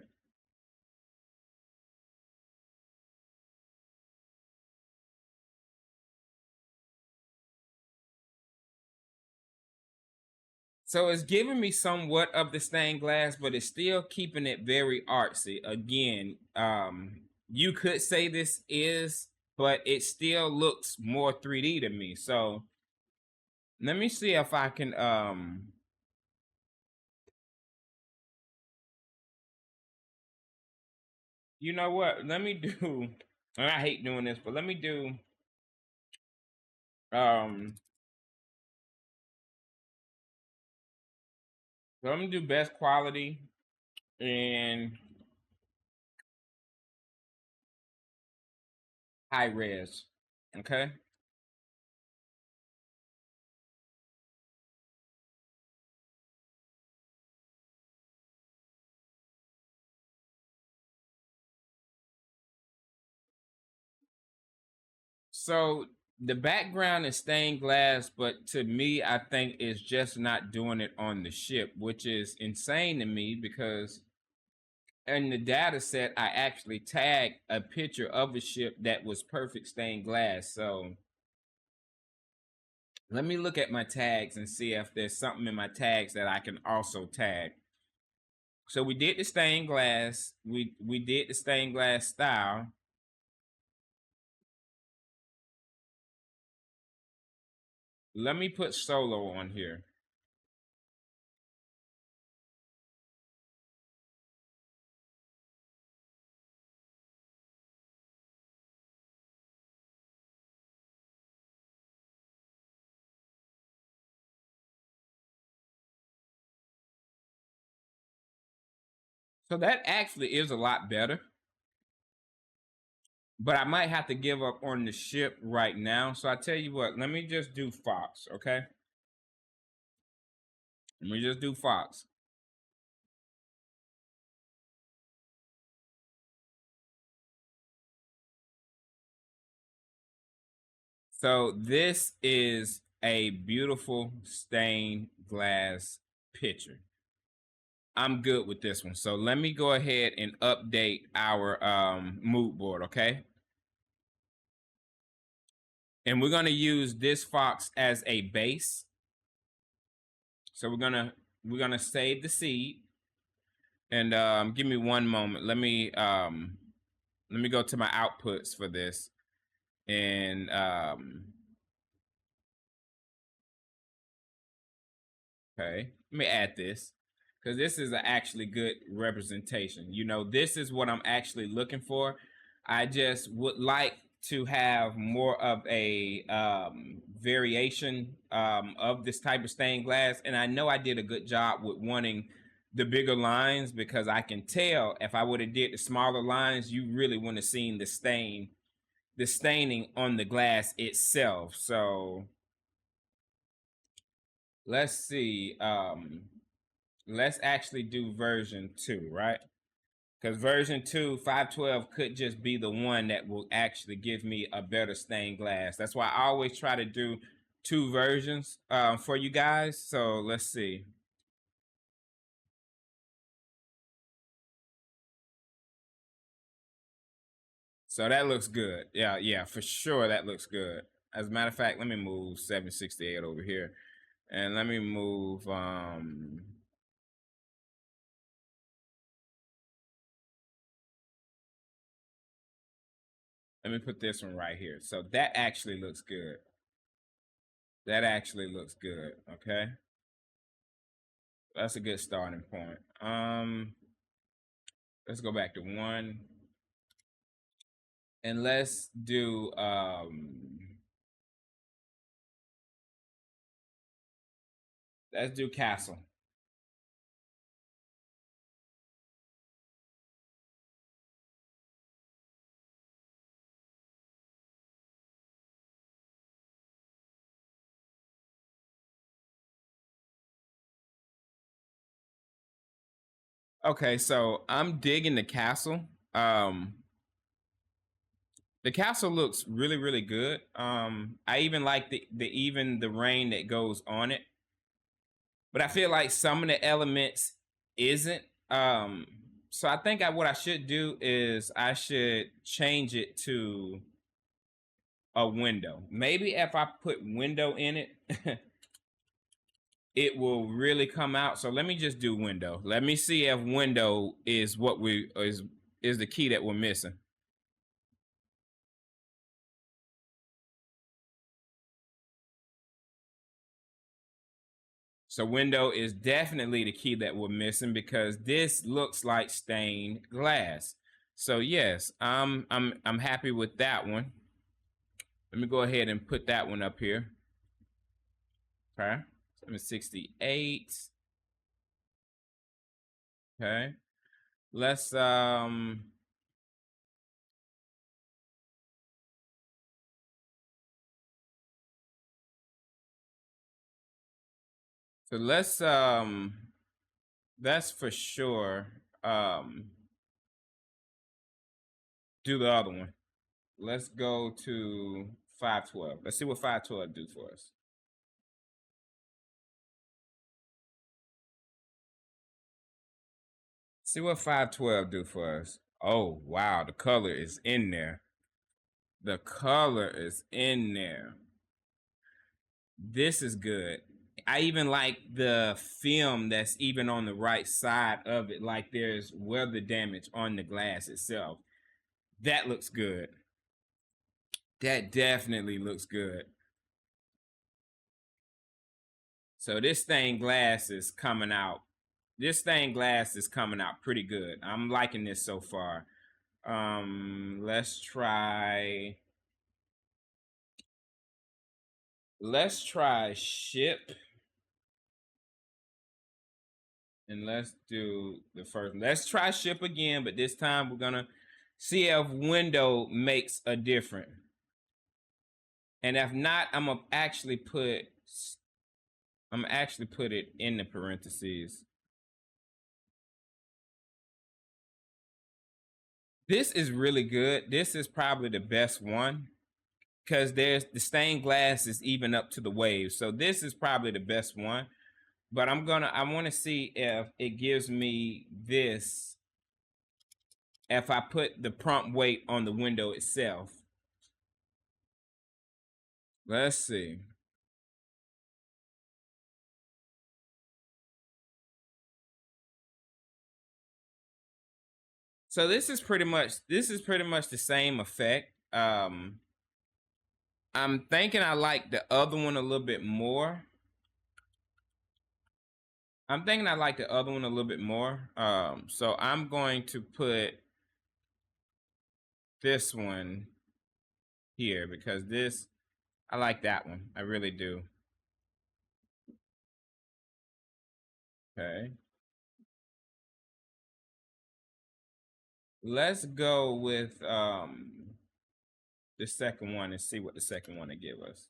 So it's giving me somewhat of the stained glass, but it's still keeping it very artsy. Again, you could say this is, but it still looks more 3D to me. So let me see if I can You know what? Let me do, and I hate doing this, but let me do, so I'm gonna do best quality and high res. Okay. So the background is stained glass, but to me, I think it's just not doing it on the ship, which is insane to me because in the data set, I actually tagged a picture of a ship that was perfect stained glass. So let me look at my tags and see if there's something in my tags that I can also tag. So we did the stained glass. We did the stained glass style. Let me put solo on here. So that actually is a lot better. But I might have to give up on the ship right now. So I tell you what, let me just do Fox, okay? Let me just do Fox. So this is a beautiful stained glass picture. I'm good with this one. So let me go ahead and update our mood board, okay? And we're gonna use this Fox as a base. So we're gonna save the seed. And give me one moment. Let me go to my outputs for this. And okay, let me add this because this is an actually good representation. You know, this is what I'm actually looking for. I just would like to have more of a variation of this type of stained glass. And I know I did a good job with wanting the bigger lines because I can tell if I would have did the smaller lines, you really wouldn't have seen the staining on the glass itself. So let's see. Let's actually do version 2, right? Because version 2, 512 could just be the one that will actually give me a better stained glass. That's why I always try to do 2 versions for you guys. So let's see. So that looks good. Yeah, for sure that looks good. As a matter of fact, let me move 768 over here. And let me move let me put this one right here. So that actually looks good. That actually looks good. Okay. That's a good starting point. Let's go back to 1. And let's do castle. Okay, so I'm digging the castle. Um the castle looks really, really good. I even like the rain that goes on it. But I feel like some of the elements isn't. So I think what I should do is I should change it to a window. Maybe if I put window in it, it will really come out. So let me just do window. Let me see if window is what is the key that we're missing. So window is definitely the key that we're missing because this looks like stained glass. So yes, I'm happy with that one. Let me go ahead and put that one up here. Okay, 768. Okay, let's so let's that's for sure do the other one. Let's go to 512. Let's see what 512 do for us. See what 512 do for us. Oh, wow, the color is in there. The color is in there. This is good. I even like the film that's even on the right side of it, like there's weather damage on the glass itself. That looks good. That definitely looks good. So this stained glass is coming out. This stained glass is coming out pretty good. I'm liking this so far. Let's try ship. And let's do the first. Let's try ship again, but this time we're gonna see if window makes a difference. And if not, I'm gonna actually put it in the parentheses. This is really good. This is probably the best one because there's the stained glass is even up to the waves. So this is probably the best one. But I want to see if it gives me this if I put the prompt weight on the window itself. Let's see. So this is pretty much the same effect. I'm thinking I like the other one a little bit more. So I'm going to put this one here because I like that one. I really do. Okay. Let's go with the second one and see what the second one will give us.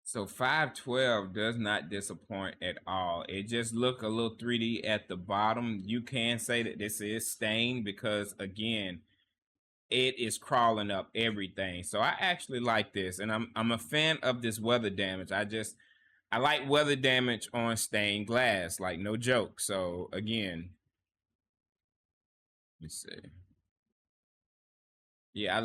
So 512 does not disappoint at all. It just look a little 3D at the bottom. You can say that this is stained because again, it is crawling up everything. So I actually like this, and I'm a fan of this weather damage. I like weather damage on stained glass, like no joke. So again, let's see. Yeah, I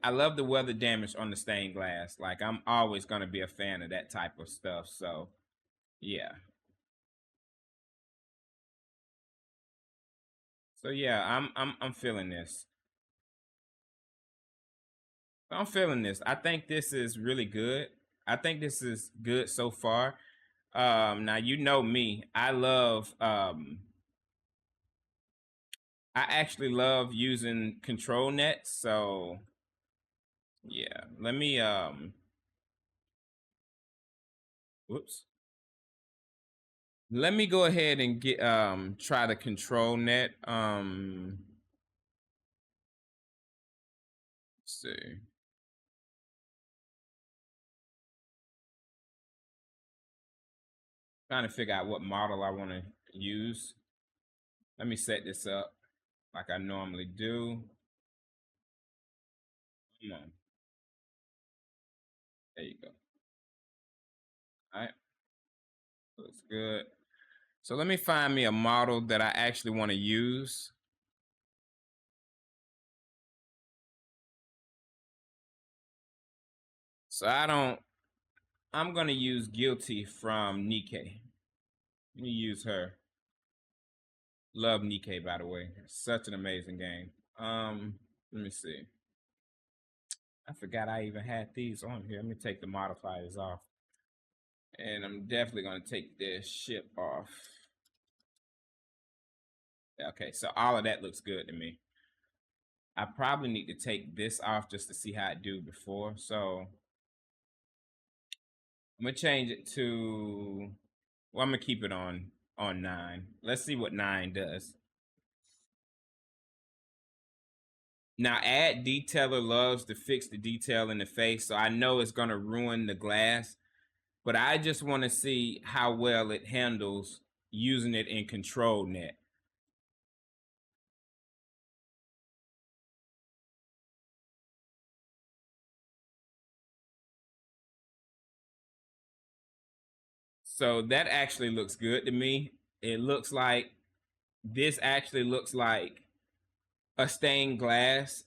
love the weather damage on the stained glass. Like I'm always gonna be a fan of that type of stuff. So yeah. So yeah, I'm feeling this. I'm feeling this. I think this is really good. I think this is good so far. Now you know me. I actually love using control nets. So yeah, let me whoops. Let me go ahead and get try the control net. Let's see. Trying to figure out what model I want to use. Let me set this up like I normally do. Come on. There you go. All right. Looks good. So let me find me a model that I actually want to use. So I'm going to use Guilty from Nikkei. Let me use her. Love Nikkei, by the way. Such an amazing game. Let me see. I forgot I even had these on here. Let me take the modifiers off. And I'm definitely going to take this ship off. Okay, so all of that looks good to me. I probably need to take this off just to see how it do before. So I'm going to change it to, well, I'm going to keep it on 9. Let's see what 9 does. Now, Add Detailer loves to fix the detail in the face, so I know it's going to ruin the glass, but I just want to see how well it handles using it in Control Net. So that actually looks good to me. It looks like, this actually looks like a stained glass.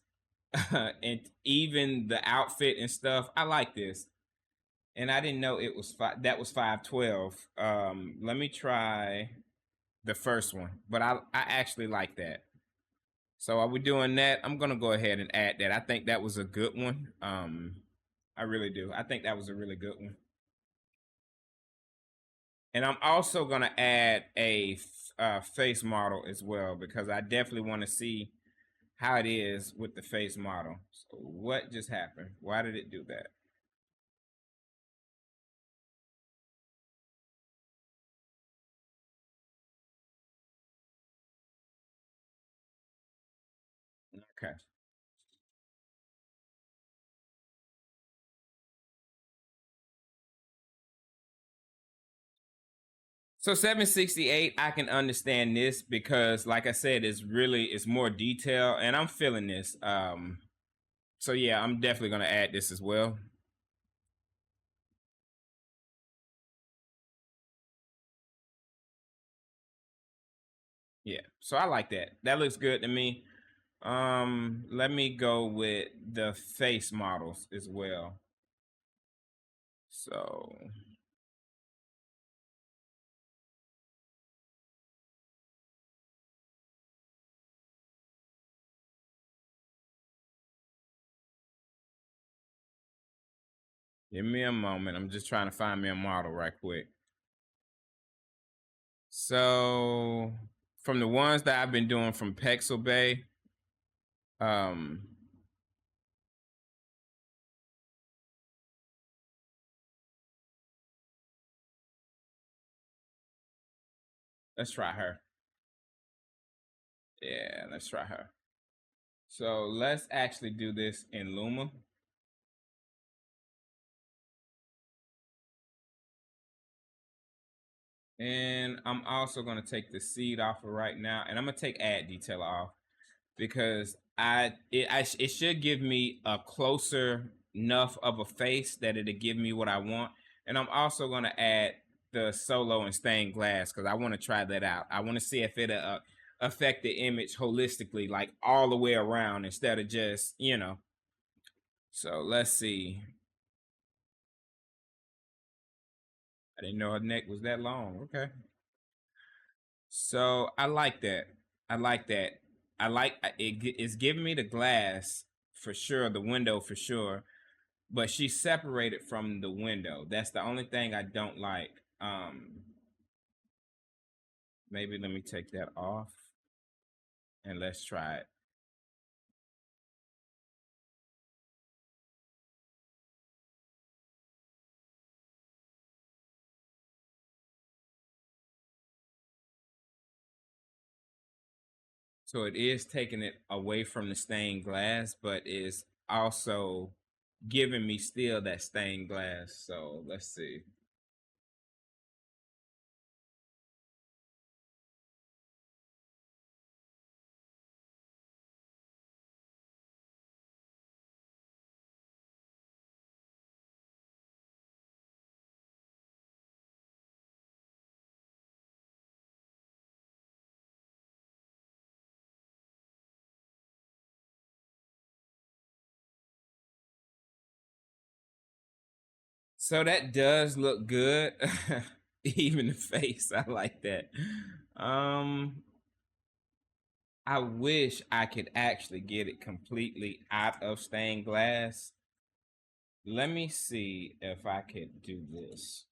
And even the outfit and stuff, I like this. And I didn't know it was that was 512. Let me try the first one, but I actually like that. So are we doing that? I'm gonna go ahead and add that. I think that was a good one. I really do. I think that was a really good one. And I'm also gonna add a face model as well, because I definitely want to see how it is with the face model. So what just happened? Why did it do that? Okay. So 768, I can understand this because, like I said, it's more detail, and I'm feeling this. So yeah, I'm definitely gonna add this as well. Yeah, so I like that. That looks good to me. Let me go with the face models as well. So give me a moment. I'm just trying to find me a model right quick. So from the ones that I've been doing from Pexel Bay, um, let's try her. Yeah, let's try her. So let's actually do this in Luma. And I'm also going to take the seed off of right now, and I'm going to take Add Detail off, because it should give me a closer enough of a face that it'll give me what I want. And I'm also going to add the solo and stained glass, because I want to try that out. I want to see if it'll affect the image holistically, like all the way around, instead of just, you know. So let's see. I didn't know her neck was that long. Okay. So I like that. I like that. I like it's giving me the glass for sure, the window for sure, but she's separated from the window. That's the only thing I don't like. Maybe let me take that off and let's try it. So it is taking it away from the stained glass, but is also giving me still that stained glass. So let's see. So that does look good. Even the face, I like that. Um, I wish I could actually get it completely out of stained glass. Let me see if I could do this.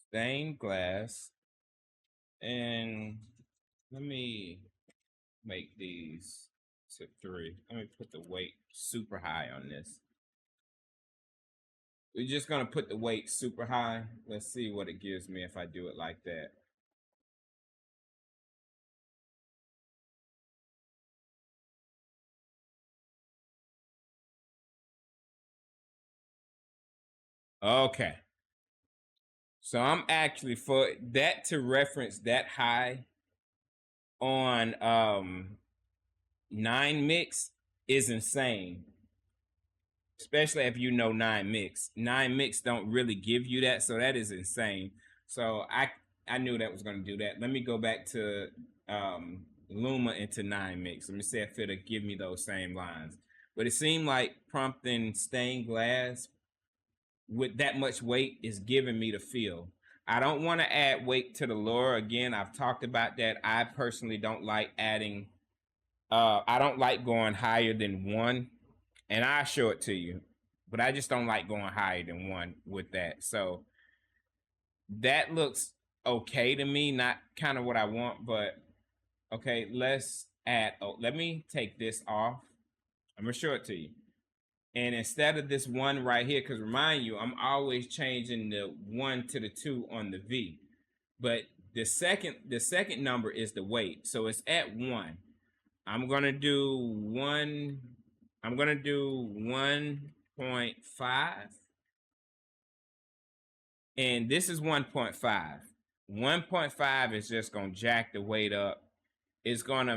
Stained glass. And let me make these to 3. Let me put the weight super high on this. We're just gonna put the weight super high. Let's see what it gives me if I do it like that. Okay. So I'm actually, for that to reference that high on 9 mix is insane. Especially if you know 9 mix. 9 mix don't really give you that, so that is insane. So I knew that was going to do that. Let me go back to Luma into 9 mix. Let me see if it'll give me those same lines. But it seemed like prompting stained glass with that much weight is giving me the feel. I don't want to add weight to the Lora. Again, I've talked about that. I personally don't like adding, I don't like going higher than 1. And I show it to you, but I just don't like going higher than 1 with that. So that looks okay to me, not kind of what I want, but okay, let's add, let me take this off. I'm gonna show it to you. And instead of this 1 right here, because remind you, I'm always changing the 1 to the 2 on the V. But the second number is the weight. So it's at 1. I'm gonna do 1.5. And this is 1.5. 1.5 is just gonna jack the weight up. It's gonna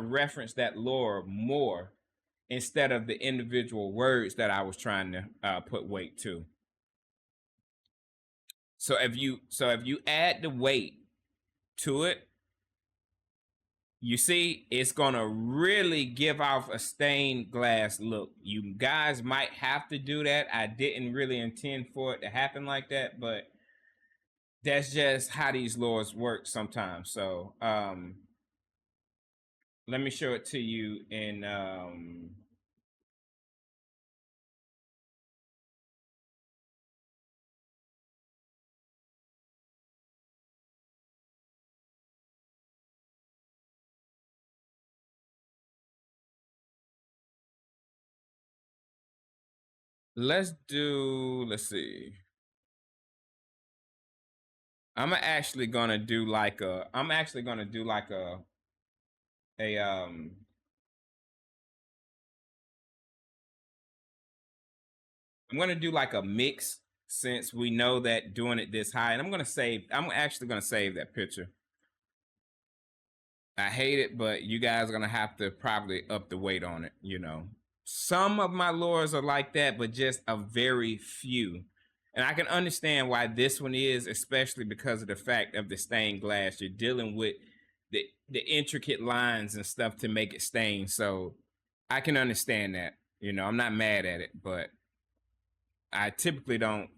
reference that Lora more instead of the individual words that I was trying to put weight to. So if you add the weight to it, you see it's gonna really give off a stained glass look. You guys might have to do that. I didn't really intend for it to happen like that, but that's just how these Loras work sometimes. So let me show it to you in let's see. I'm actually gonna do like a I'm gonna do like a mix, since we know that doing it this high, and I'm actually gonna save that picture. I hate it, but you guys are gonna have to probably up the weight on it, you know. Some of my Loras are like that, but just a very few. And I can understand why this one is, especially because of the fact of the stained glass. You're dealing with the intricate lines and stuff to make it stain. So I can understand that. You know, I'm not mad at it, but I typically don't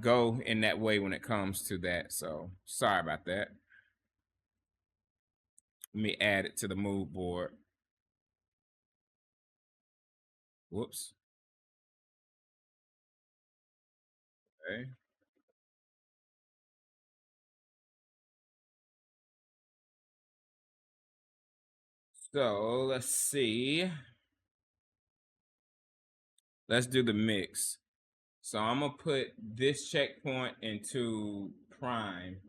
go in that way when it comes to that. So sorry about that. Let me add it to the mood board. Whoops. Okay. So let's see. Let's do the mix. So I'm gonna put this checkpoint into prime.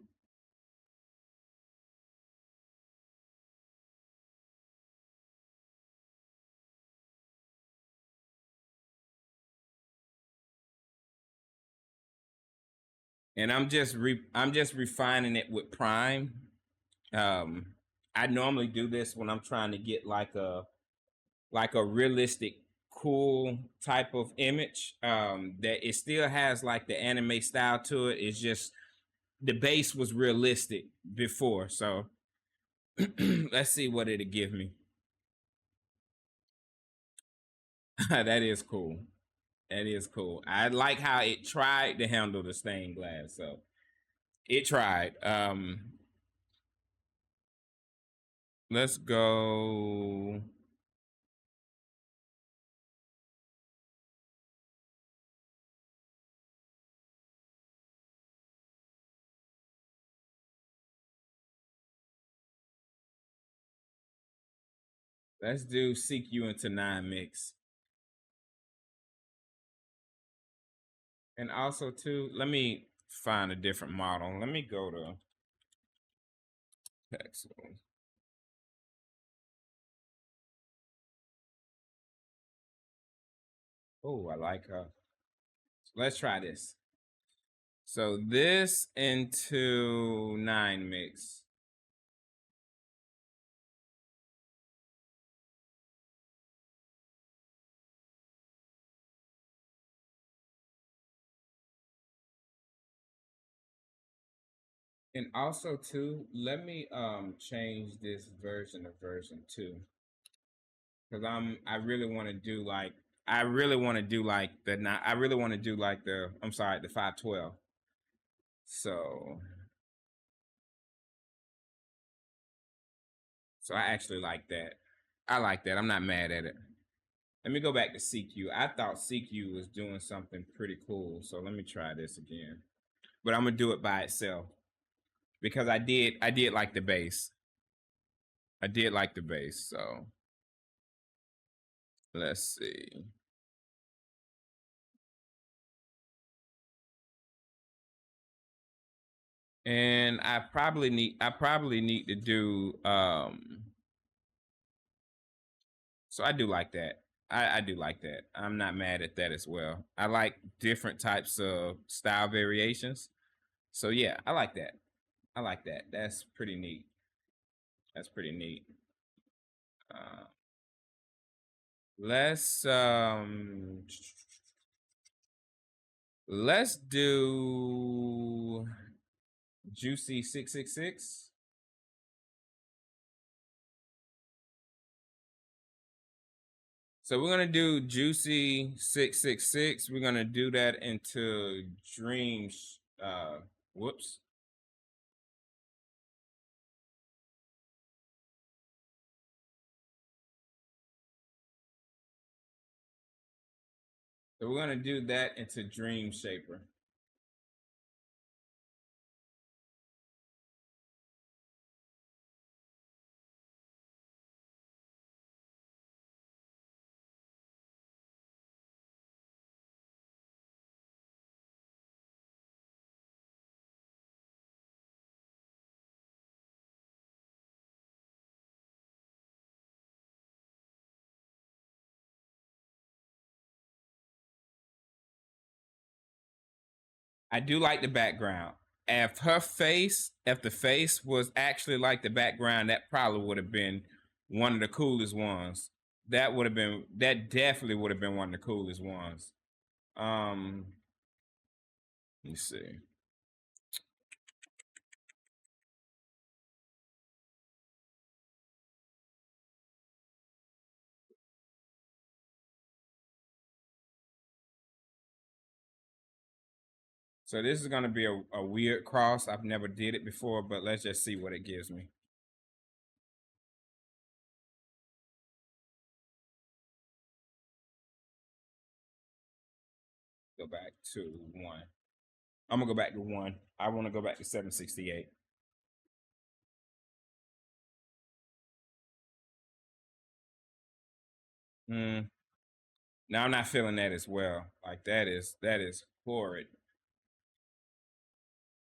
And I'm just refining it with prime. I normally do this when I'm trying to get like a realistic, cool type of image. That it still has like the anime style to it. It's just the base was realistic before. So let's see what it'll give me. That is cool. That is cool. I like how it tried to handle the stained glass. So it tried. Let's go. Let's do CQ into 9 mix. And also too, let me find a different model. Let me go to Pixel. Oh, I like her. So let's try this. So this into 9 mix. And also too, let me change this version to version 2. Because I really want to do like I really want to do like the not I really want to do like the I'm sorry, the 512. So I actually like that. I like that. I'm not mad at it. Let me go back to CQ. I thought CQ was doing something pretty cool. So let me try this again. But I'm gonna do it by itself. Because I did like the bass. I did like the bass, so let's see. And I probably need to do so I do like that. I do like that. I'm not mad at that as well. I like different types of style variations. So yeah, I like that. I like that. That's pretty neat. That's pretty neat. Uh, let's let's do Juicy 666. So we're gonna do Juicy 666. We're gonna do that into Dreams. Whoops. So we're gonna do that into Dream Shaper. I do like the background. If the face was actually like the background, that probably would have been one of the coolest ones. That definitely would have been one of the coolest ones. Let me see. So this is gonna be a weird cross. I've never did it before, but let's just see what it gives me. Go back to 1. I'm gonna go back to 1. I want to go back to 768. Mm. Now I'm not feeling that as well. Like that is horrid.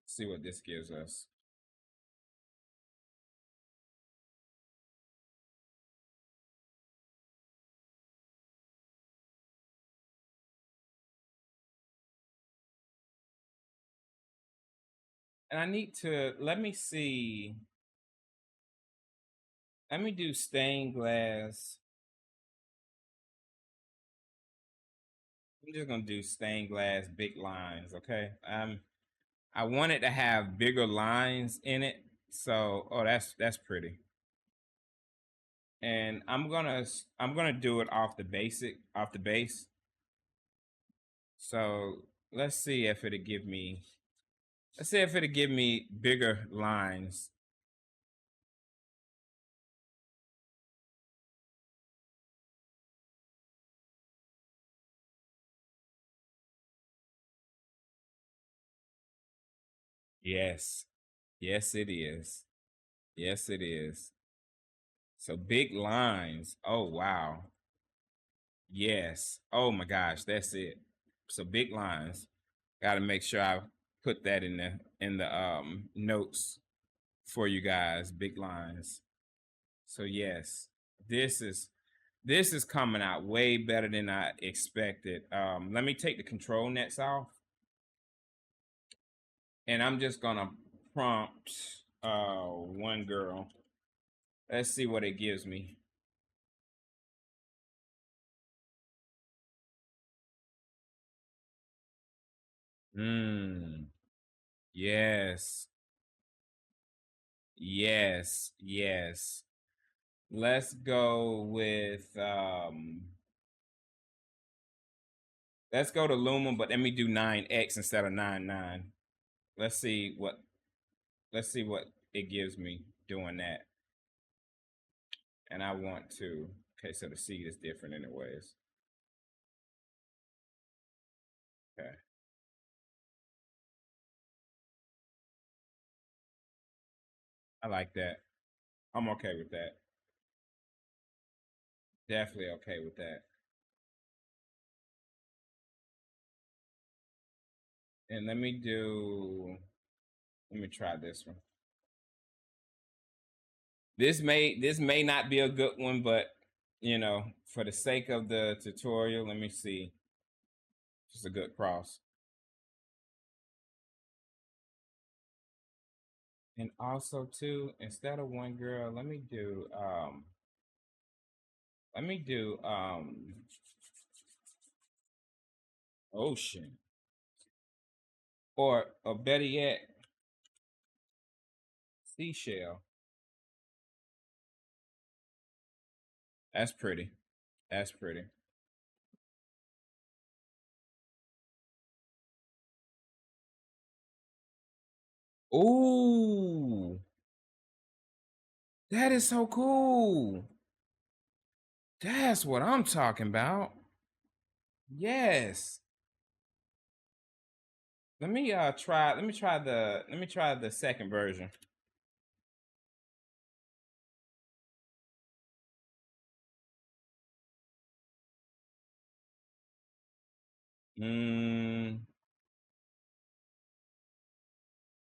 Let's see what this gives us. And I need to let me see. Let me do stained glass. I'm just gonna do stained glass big lines, okay? I want it to have bigger lines in it. So that's pretty. And I'm gonna do it off the base. So let's see if it'll give me bigger lines. Yes. Yes, it is. Yes, it is. So big lines. Oh wow. Yes. Oh my gosh, that's it. So big lines. Got to make sure I put that in the notes for you guys. Big lines. So yes, this is coming out way better than I expected. Let me take the control nets off, and I'm just gonna prompt one girl. Let's see what it gives me. Yes. Yes. Yes. Let's go with let's go to Luma, but let me do 9x instead of 99. Let's see what it gives me doing that. And I want to, okay, so the seed is different anyways. Okay. I like that. I'm okay with that. Definitely okay with that. And let me try this one. This may not be a good one, but you know, for the sake of the tutorial, let me see. Just a good cross. And also too, instead of one girl, let me do ocean. Or better yet, seashell. That's pretty. That's pretty. Ooh, that is so cool. That's what I'm talking about. Yes. Let me try the second version.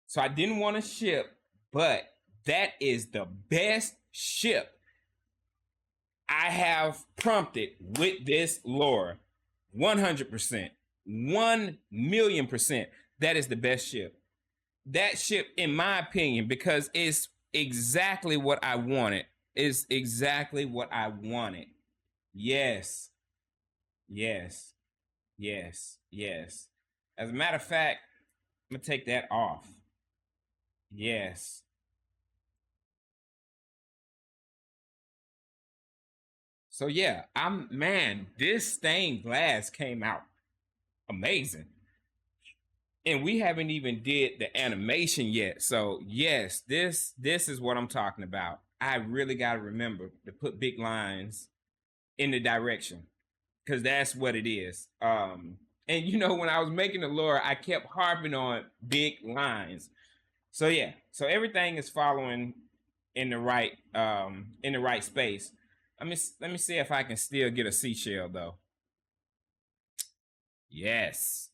So I didn't want to ship, but that is the best ship I have prompted with this Lora. 100%. 1,000,000%. That is the best ship. That ship, in my opinion, because it's exactly what I wanted. It's exactly what I wanted. Yes. Yes. Yes. Yes. As a matter of fact, I'm gonna take that off. Yes. So yeah, this stained glass came out amazing. And we haven't even did the animation yet. So yes, this is what I'm talking about. I really got to remember to put big lines in the direction because that's what it is. And you know, when I was making the lore, I kept harping on big lines. So yeah, so everything is following in the right space. Let me see if I can still get a seashell though. Yes.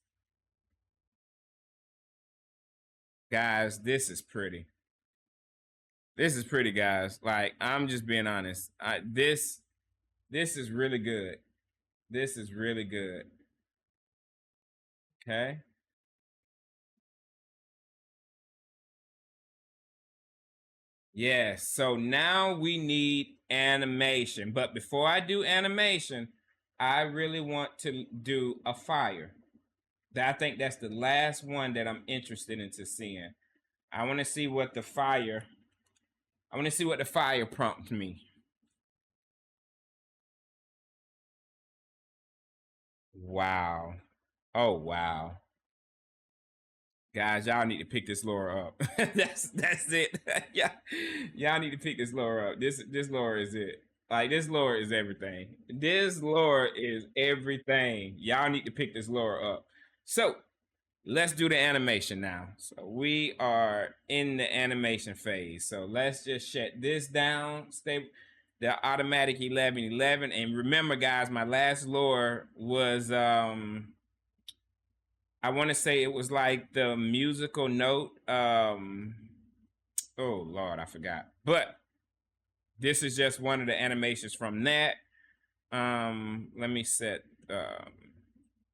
Guys, this is pretty. This is pretty, guys. Like, I'm just being honest. This is really good. This is really good. Okay. Yes. So now we need animation. But before I do animation, I really want to do a fire. I think that's the last one that I'm interested into seeing. I want to see what the fire prompts me. Wow. Oh wow. Guys, y'all need to pick this Lora up. That's it. Yeah, y'all need to pick this Lora up. This Lora is it. Like this Lora is everything. This Lora is everything. Y'all need to pick this Lora up. So let's do the animation now. So we are in the animation phase. So let's just shut this down. Stay the automatic 1111. And remember, guys, my last Lora was I want to say it was like the musical note. Oh Lord, I forgot. But this is just one of the animations from that. Let me set. There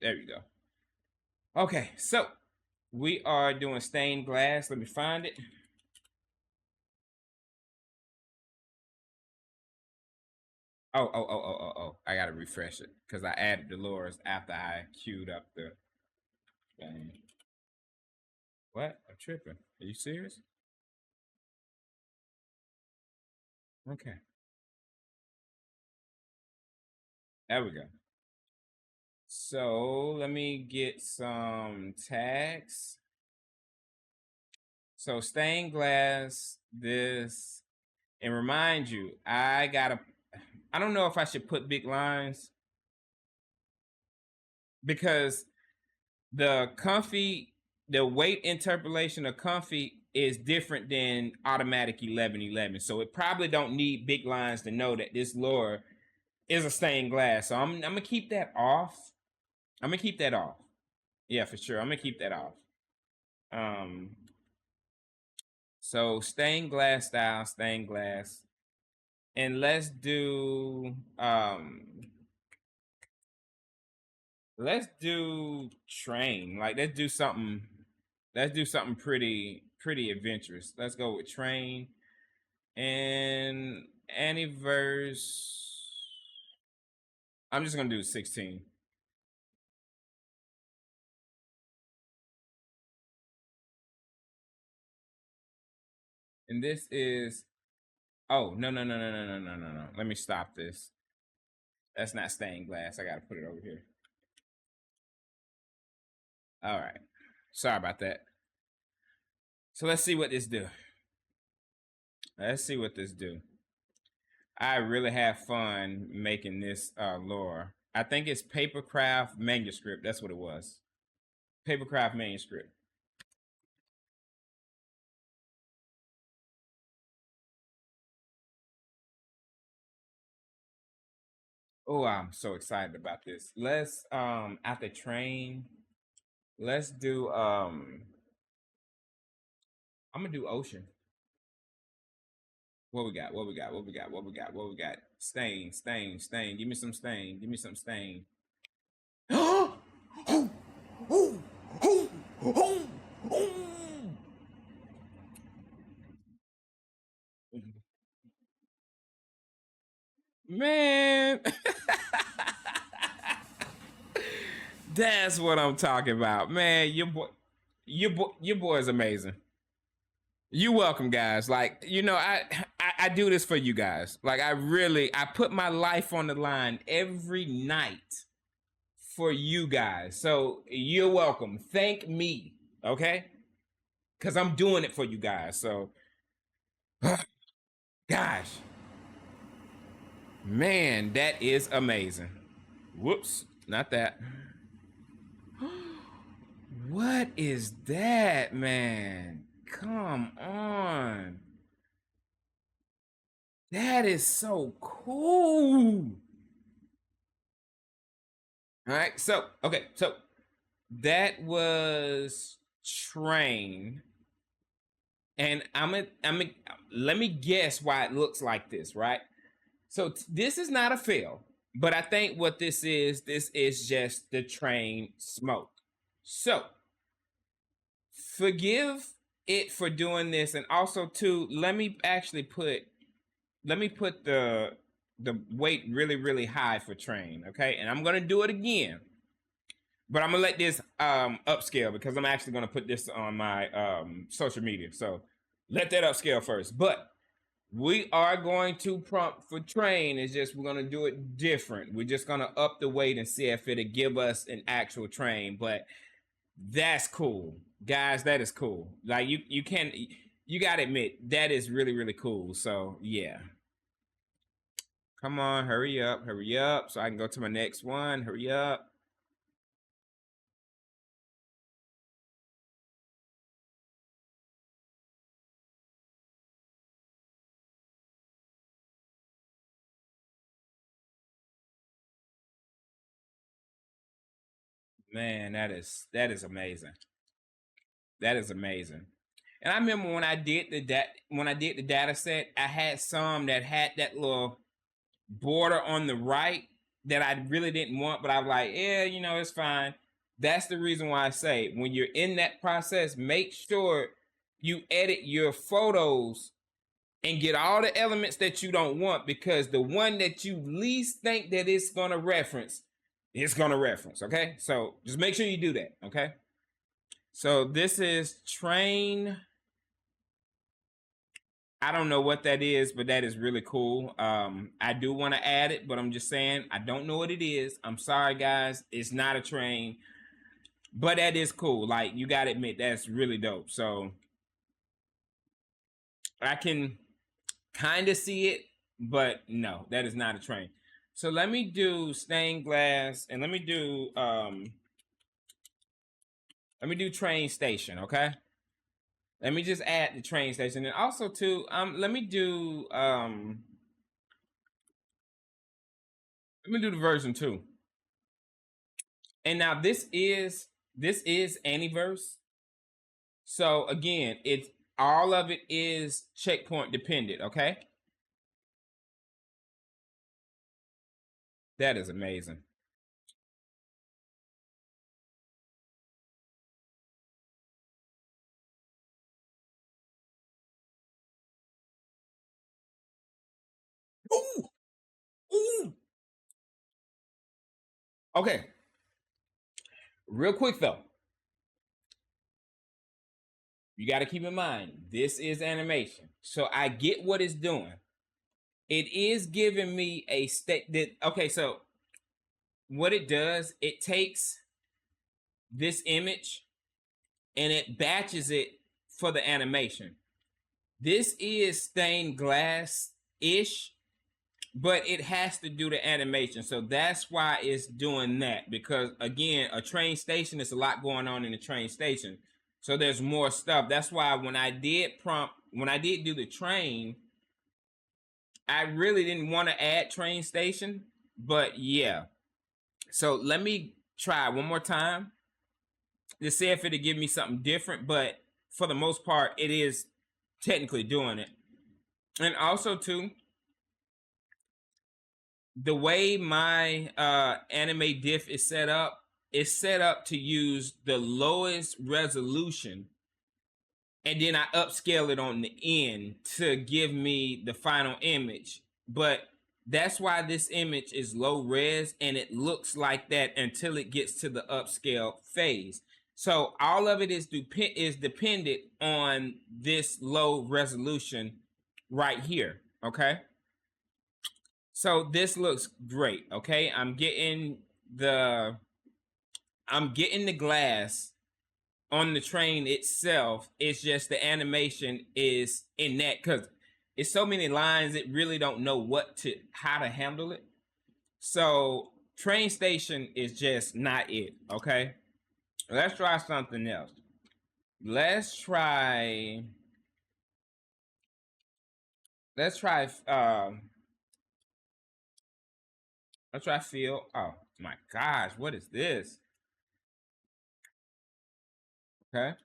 you go. Okay, so we are doing stained glass. Let me find it. Oh. I gotta refresh it because I added the Loras after I queued up the thing. What? I'm tripping. Are you serious? Okay. There we go. So let me get some tags. So stained glass, this, and remind you, I don't know if I should put big lines because the weight interpolation of comfy is different than automatic 1111. So it probably don't need big lines to know that this Lora is a stained glass. So I'm gonna keep that off. I'm gonna keep that off. Yeah, for sure. I'm gonna keep that off. So stained glass style, stained glass. And let's do train. Like let's do something pretty adventurous. Let's go with train and Anniverse. I'm just gonna do 16. And this is no. Let me stop this. That's not stained glass. I gotta put it over here. All right. Sorry about that. So let's see what this do. Let's see what this do. I really have fun making this Lora. I think it's Papercraft Manuscript. That's what it was. Papercraft Manuscript. Oh, I'm so excited about this. Let's after train, let's do I'm gonna do ocean. What we got? What we got? What we got? What we got? What we got? Stain. Give me some stain. Give me some stain. Man. That's what I'm talking about. Man, your boy is amazing. You're welcome, guys. Like, I do this for you guys. Like I put my life on the line every night for you guys. So you're welcome. Thank me. Okay? Because I'm doing it for you guys. So gosh. Man, that is amazing. Whoops, not that. What is that, man? Come on. That is so cool. All right, so that was train, and let me guess why it looks like this, right? So this is not a fail, but I think what this is just the train smoke. So forgive it for doing this, and also too, let me put the weight really high for train, okay? And I'm gonna do it again, but I'm gonna let this upscale because I'm actually gonna put this on my social media. So let that upscale first. But we are going to prompt for train. It's just we're gonna do it different. We're just gonna up the weight and see if it'll give us an actual train. But that's cool, guys. That is cool. Like you can, you gotta admit that is really really cool. So yeah, come on, hurry up, so I can go to my next one. Hurry up. Man, that is amazing. That is amazing. And I remember when I did the data set, I had some that had that little border on the right that I really didn't want, but I was like, yeah, you know, it's fine. That's the reason why I say when you're in that process, make sure you edit your photos and get all the elements that you don't want, because the one that you least think that it's gonna reference, it's gonna reference. Okay, so just make sure you do that. Okay, so this is train. I don't know what that is, but that is really cool. I do want to add it, but I'm just saying I don't know what it is. I'm sorry, guys. It's not a train, but that is cool. Like, you gotta admit that's really dope. So I can kind of see it, but no, that is not a train. So let me do stained glass, and let me do train station. Okay, let me just add the train station, and also too let me do the version 2. And now this is Aniverse. So again, it's all of it is checkpoint dependent. Okay, that is amazing. Ooh, ooh. Okay, real quick though, you got to keep in mind this is animation, so I get what it's doing. It is giving me a state that, okay, so what it does, it takes this image and it batches it for the animation. This is stained glass ish, but it has to do the animation. So that's why it's doing that, because again, a train station is a lot going on in the train station. So there's more stuff. That's why when I did do the train, I really didn't want to add train station, but yeah. So let me try one more time to see if it'll give me something different, but for the most part, it is technically doing it. And also too, the way my anime diff is set up to use the lowest resolution, and then I upscale it on the end to give me the final image. But that's why this image is low res, and it looks like that until it gets to the upscale phase. So all of it is dependent on this low resolution right here. Okay, so this looks great. Okay, I'm getting the glass on the train itself. It's just the animation is in that, because it's so many lines, it really don't know how to handle it. So train station is just not it. Okay, let's try something else. Let's try let's try feel. Oh my gosh, what is this? Okay,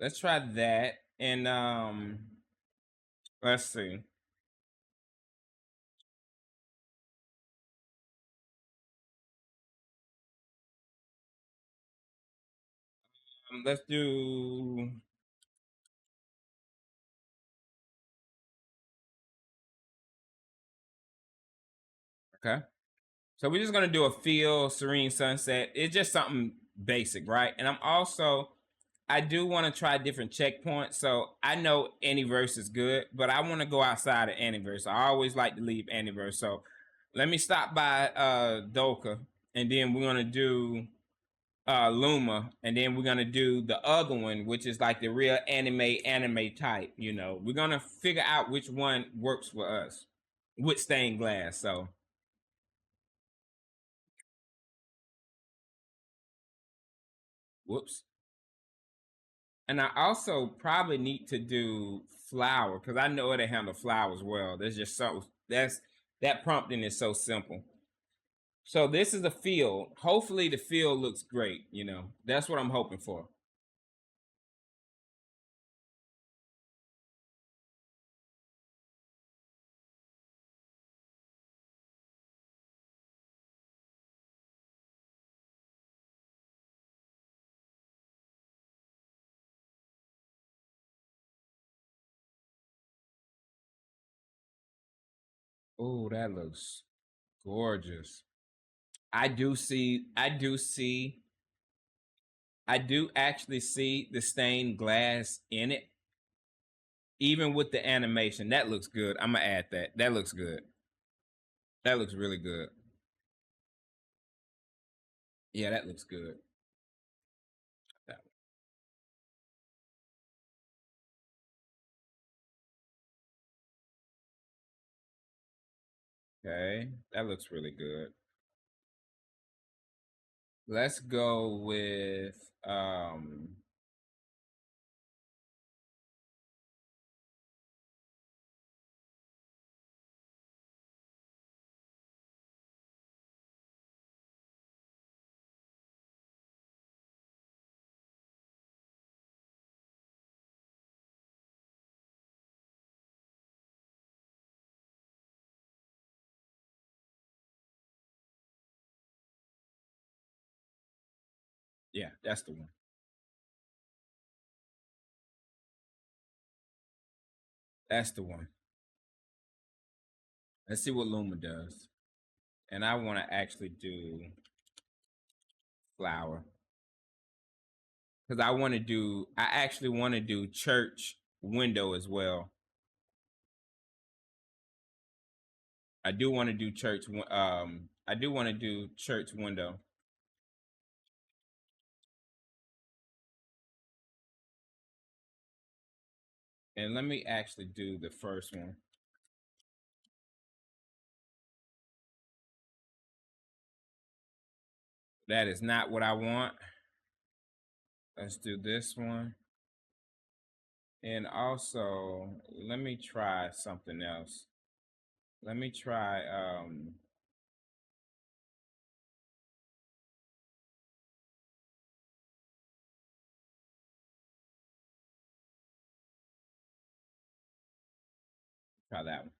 let's try that. And let's see. Let's do. Okay, so we're just gonna do a feel serene sunset. It's just something basic, right? And I'm also I do want to try different checkpoints. So I know Anyverse is good, but I want to go outside of Anyverse. I always like to leave Anyverse. So let me stop by Doka, and then we're gonna do Luma, and then we're gonna do the other one, which is like the real anime type. You know, we're gonna figure out which one works for us with stained glass. So, whoops. And I also probably need to do flower because I know how to handle flowers well. There's just so that prompting is so simple. So this is a field. Hopefully the field looks great. You know, that's what I'm hoping for. Oh, that looks gorgeous. I do actually see the stained glass in it, even with the animation. That looks good. I'm gonna add that. That looks good. That looks really good. Yeah, that looks good. Okay, that looks really good. Let's go with yeah, that's the one. That's the one. Let's see what Luma does. And I want to actually do flower because I actually want to do church window as well. I do want to do I do want to do church window. And let me actually do the first one. That is not what I want. Let's do this one. And also, let me try something else. Let me try try that one.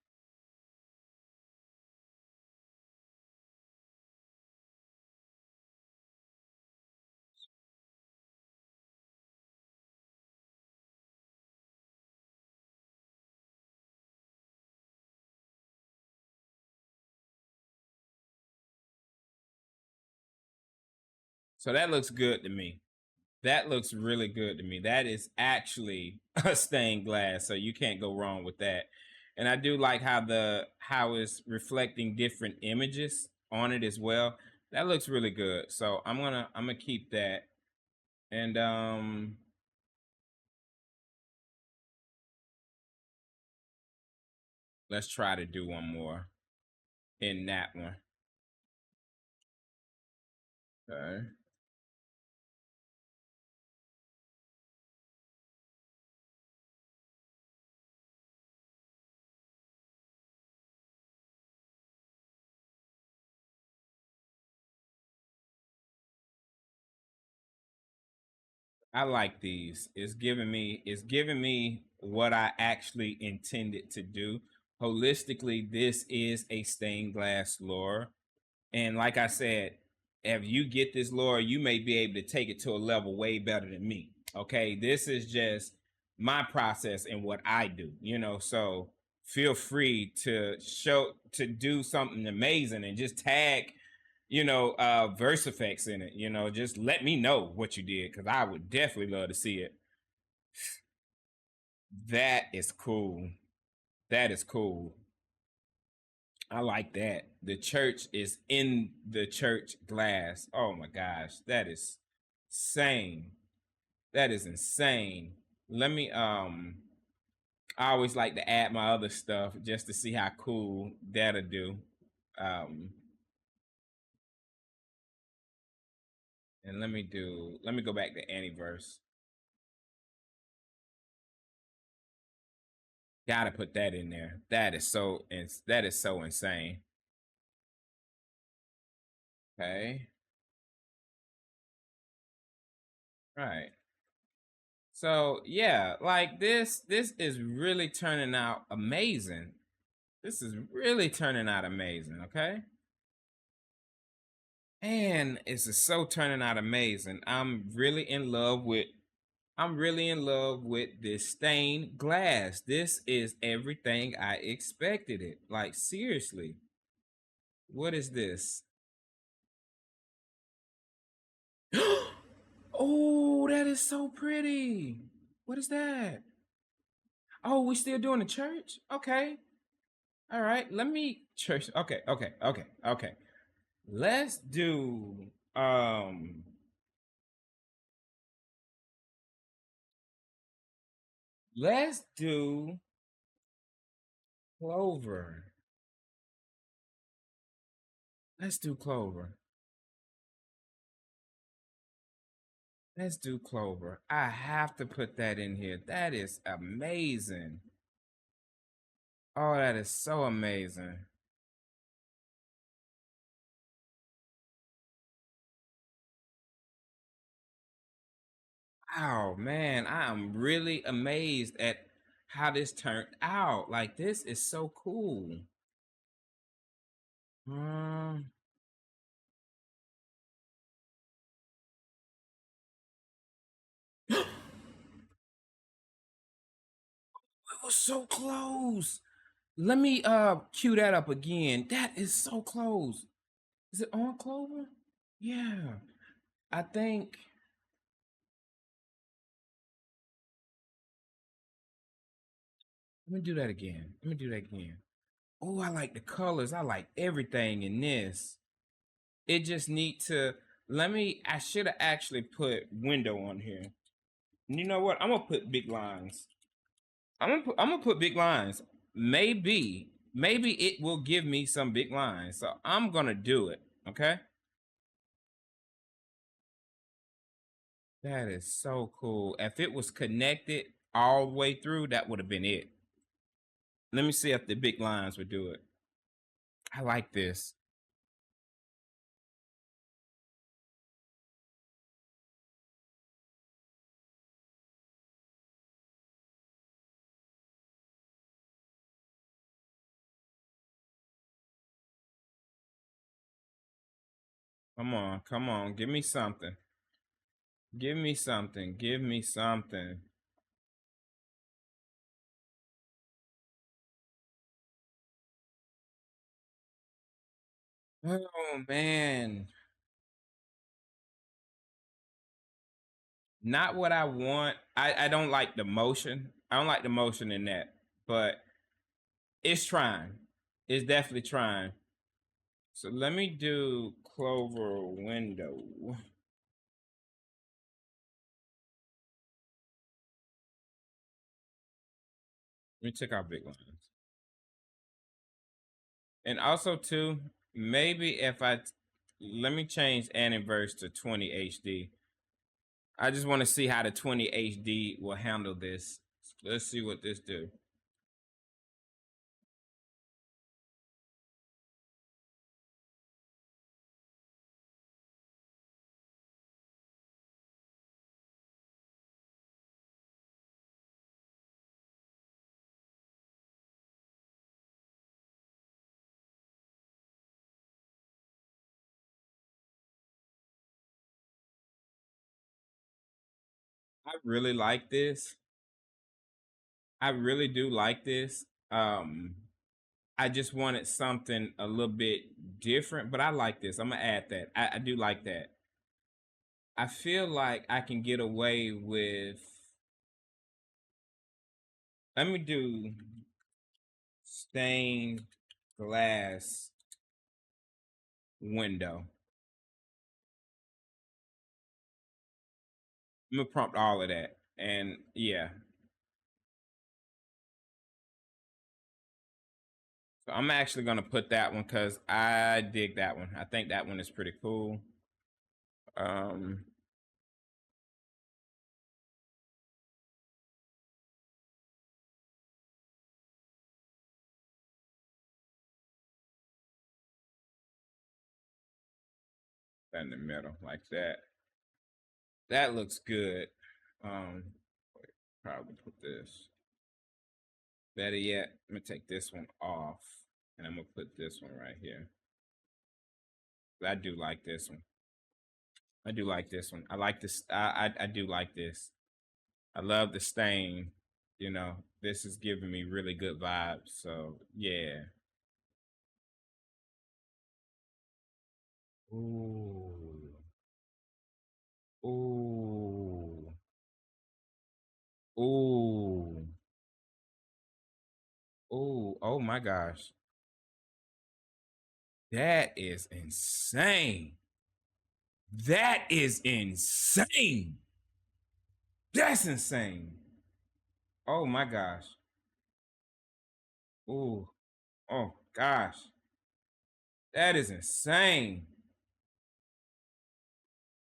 So that looks good to me. That looks really good to me. That is actually a stained glass, so you can't go wrong with that. And I do like how it's reflecting different images on it as well. That looks really good. So I'm gonna keep that. And let's try to do one more in that one. Okay. I like these. It's giving me what I actually intended to do. Holistically, this is a stained glass Lora. And like I said, if you get this Lora, you may be able to take it to a level way better than me. Okay. This is just my process and what I do, you know. So feel free to do something amazing and just tag VerseFX in it. Just let me know what you did because I would definitely love to see it. That is cool. That is cool. I like that. The church is in the church glass. Oh my gosh, that is insane. That is insane. Let me I always like to add my other stuff just to see how cool that'll do. And let me go back to Anniverse. Gotta put that in there. That is so insane. Okay. Right. So yeah, like this is really turning out amazing. This is really turning out amazing, okay? And it's so turning out amazing. I'm really in love with this stained glass. This is everything I expected it. Like seriously. What is this? Oh, that is so pretty. What is that? Oh, we still doing the church? Okay. All right. Let me church. Okay. Let's do let's do Clover. Let's do Clover. Let's do Clover. I have to put that in here. That is amazing. Oh, that is so amazing. Wow, man, I am really amazed at how this turned out. Like, this is so cool. Um, it was so close. Let me cue that up again. That is so close. Is it on Clover? Yeah. I think let me do that again. Oh, I like the colors. I like everything in this. It just need to I should have actually put window on here. And you know what? I'm gonna put big lines. I'm gonna put big lines. Maybe it will give me some big lines. So I'm gonna do it. Okay. That is so cool. If it was connected all the way through, that would have been it. Let me see if the big lines would do it. I like this. Come on. Give me something. Give me something. Give me something. Oh man. Not what I want. I don't like the motion. I don't like the motion in that. But it's trying. It's definitely trying. So let me do Clover window. Let me check out big lines. And also too, maybe if let me change Anniverse to 20 HD. I just want to see how the 20 HD will handle this. Let's see what this do. I really like this. I really do like this. I just wanted something a little bit different, but I like this. I'm gonna add that. I do like that. I feel like I can get away with. Let me do stained glass window. I'm gonna prompt all of that, and yeah. So I'm actually gonna put that one because I dig that one. I think that one is pretty cool. In the middle like that. That looks good. Probably put this. Better yet, I'm gonna take this one off, and I'm gonna put this one right here. I do like this one. I do like this one. I like this. I do like this. I love the stain. You know, this is giving me really good vibes. So yeah. Ooh. Ooh. Ooh. Ooh. Oh my gosh. That is insane. That is insane. That's insane. Oh my gosh. Ooh. Oh gosh. That is insane.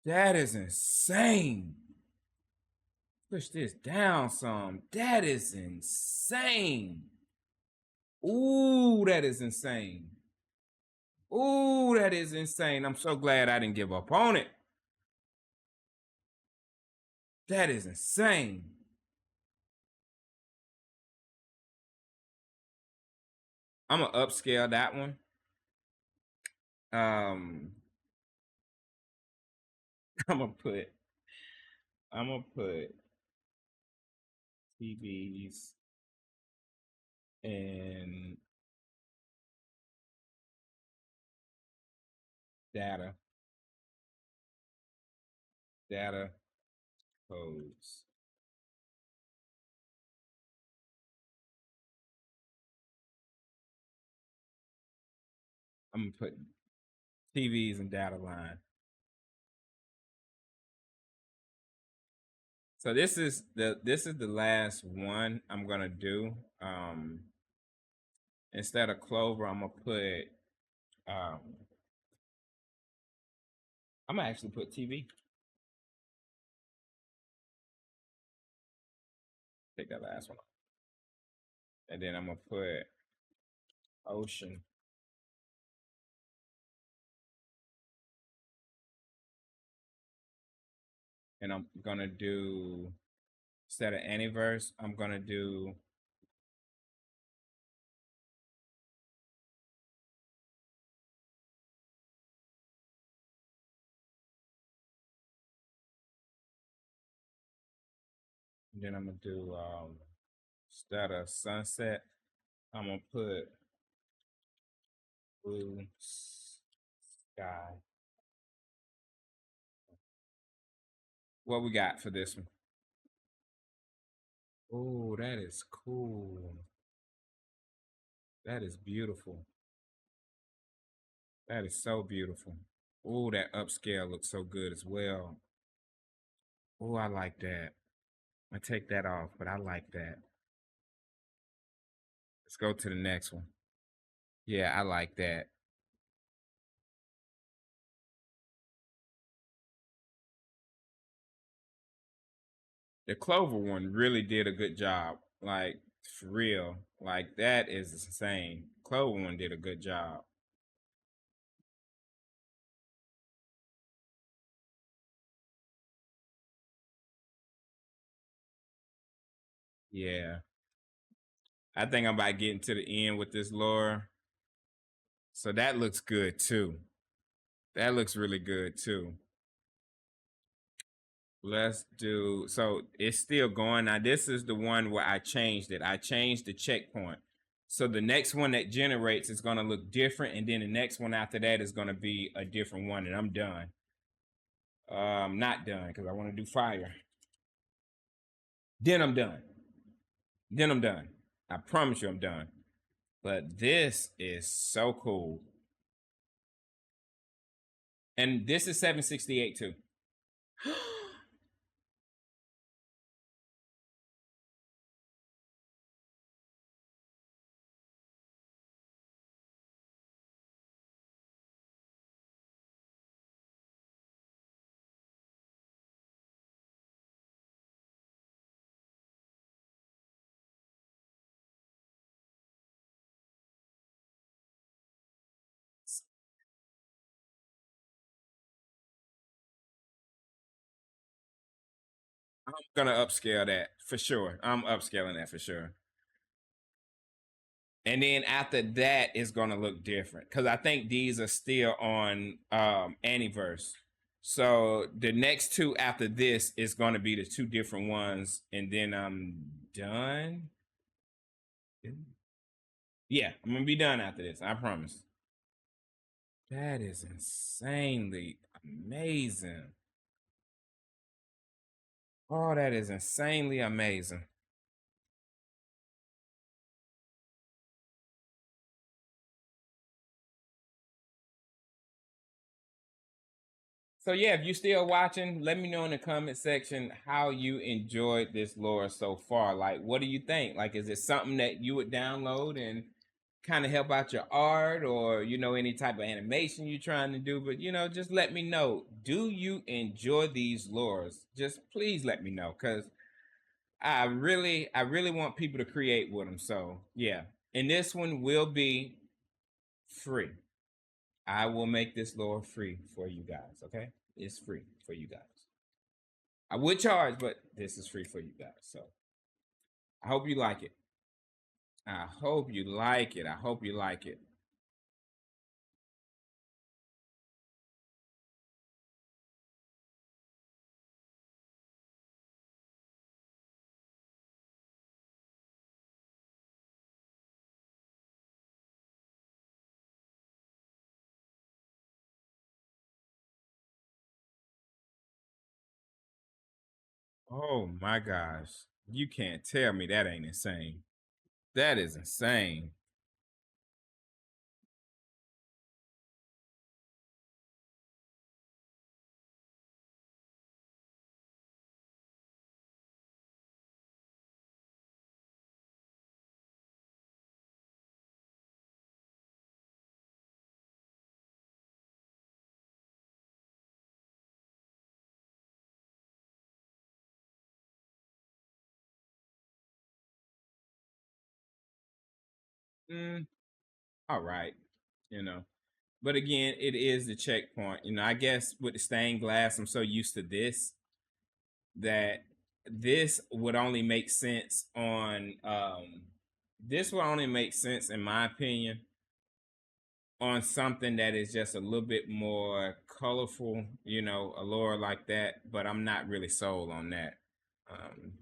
That is insane. Push this down some. That is insane. Ooh, that is insane. Ooh, that is insane. I'm so glad I didn't give up on it. That is insane. I'm gonna upscale that one. I'm gonna put TVs and data codes. I'm gonna put TVs and data line. So this is the last one I'm gonna do. Instead of Clover, I'm gonna put I'm gonna actually put TV. Take that last one off. And then I'm gonna put ocean. And I'm gonna do, instead of Anyverse, I'm gonna do and then I'm gonna do instead of sunset, I'm gonna put blue sky. What we got for this one? Oh, that is cool. That is beautiful. That is so beautiful. Oh, that upscale looks so good as well. Oh, I like that. I take that off, but I like that. Let's go to the next one. Yeah, I like that. The Clover one really did a good job. Like, for real. Like, that is insane. Clover one did a good job. Yeah. I think I'm about getting to the end with this Lora. So that looks good too. That looks really good too. Let's do, so it's still going. Now, this is the one where I changed it. I changed the checkpoint. So the next one that generates is going to look different, and then the next one after that is going to be a different one, and I'm done. Not done because I want to do fire. Then I'm done. Then I'm done. I promise you I'm done. But this is so cool. And this is 768 too. I'm gonna upscale that for sure. I'm upscaling that for sure. And then after that, it's gonna look different because I think these are still on Aniverse. So the next two after this is gonna be the two different ones, and then I'm done. Yeah, I'm gonna be done after this. I promise. That is insanely amazing. Oh, that is insanely amazing. So yeah, if you're still watching, let me know in the comment section how you enjoyed this Lora so far. Like, what do you think? Like, is it something that you would download and kind of help out your art, or any type of animation you're trying to do? But just let me know. Do you enjoy these Loras? Just please let me know, because I really want people to create with them. So yeah, and this one will be free. I will make this Lora free for you guys. Okay, it's free for you guys. I would charge, but this is free for you guys. So I hope you like it. I hope you like it. I hope you like it. Oh my gosh. You can't tell me that ain't insane. That is insane. Mm, all right. You know. But again, it is the checkpoint. I guess with the stained glass, I'm so used to this that this would only make sense on this would only make sense in my opinion on something that is just a little bit more colorful, a lore like that, but I'm not really sold on that. Um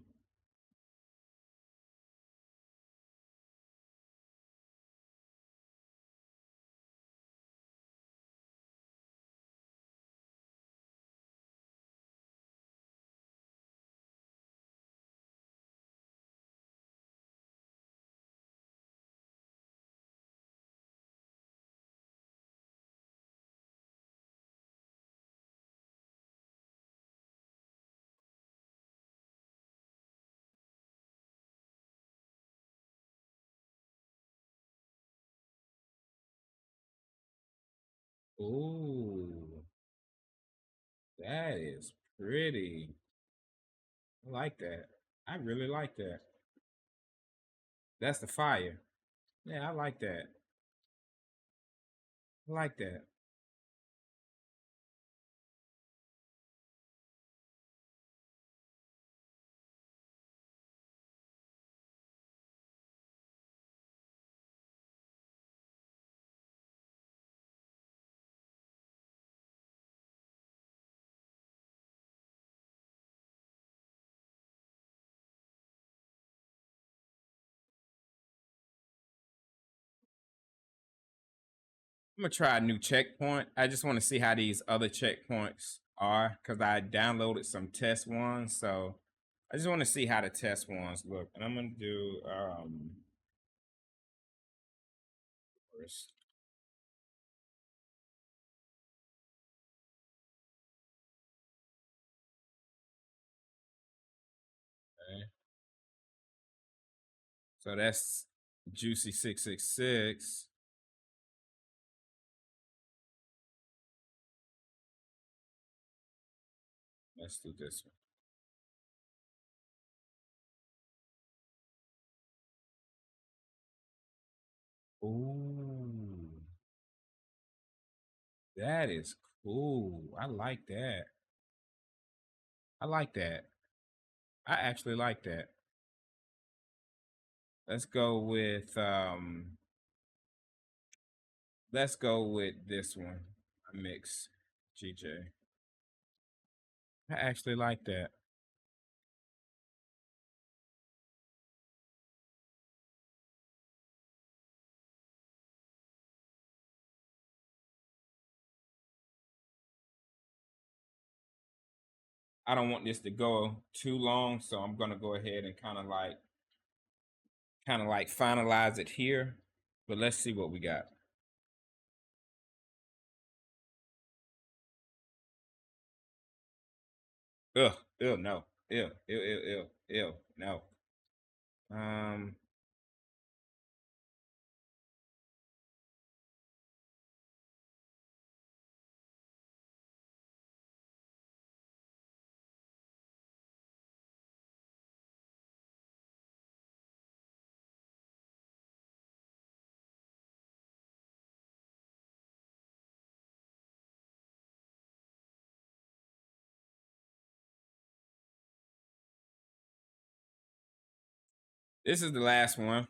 Ooh, that is pretty. I like that. I really like that. That's the fire. Yeah, I like that. I like that. I'm gonna try a new checkpoint. I just want to see how these other checkpoints are because I downloaded some test ones. So I just want to see how the test ones look. And I'm gonna do first. Okay. So that's Juicy 666. Let's do this one. Ooh, that is cool. I like that. I like that. I actually like that. Let's go with this one. A mix GJ. I actually like that. I don't want this to go too long, so I'm gonna go ahead and kind of like finalize it here. But let's see what we got. Ugh, ew, no, ew, ew, ew, ew, ew, no. Um, this is the last one.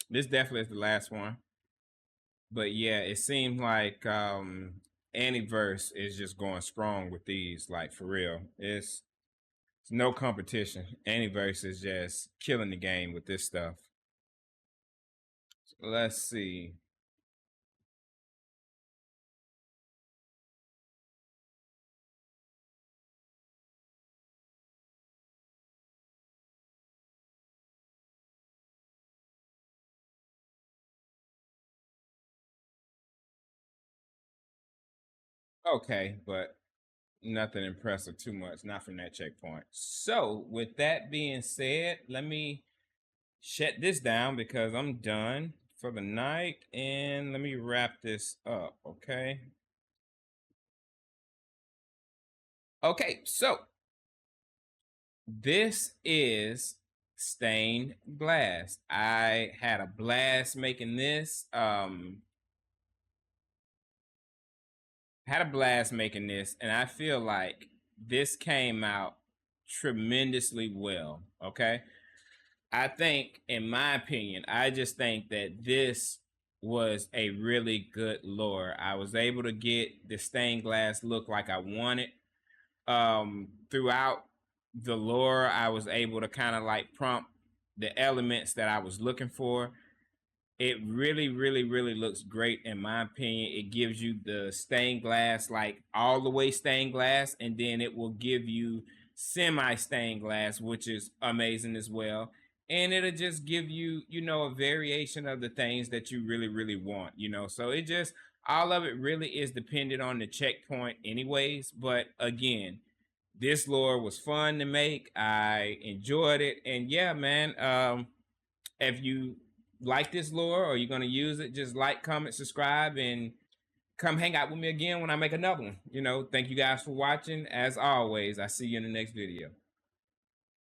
This definitely is the last one. But yeah, it seems like Antiverse is just going strong with these, like for real. It's no competition. Antiverse is just killing the game with this stuff. So let's see. Okay, but nothing impressive too much, not from that checkpoint. So with that being said, let me shut this down because I'm done for the night, and let me wrap this up. Okay, so this is stained glass. I had a blast making this. Had a blast making this, and I feel like this came out tremendously well. Okay. I think, in my opinion, I just think that this was a really good lure. I was able to get the stained glass look like I wanted. Throughout the lore, I was able to kind of like prompt the elements that I was looking for. It really, really, really looks great in my opinion. It gives you the stained glass, like all the way stained glass, and then it will give you semi stained glass, which is amazing as well. And it'll just give you, a variation of the things that you really, really want, So it just, all of it really is dependent on the checkpoint, anyways. But again, this lore was fun to make. I enjoyed it. And yeah, man, if you like this lore or you're going to use it, just like, comment, subscribe, and come hang out with me again when I make another one. Thank you guys for watching. As always, I see you in the next video.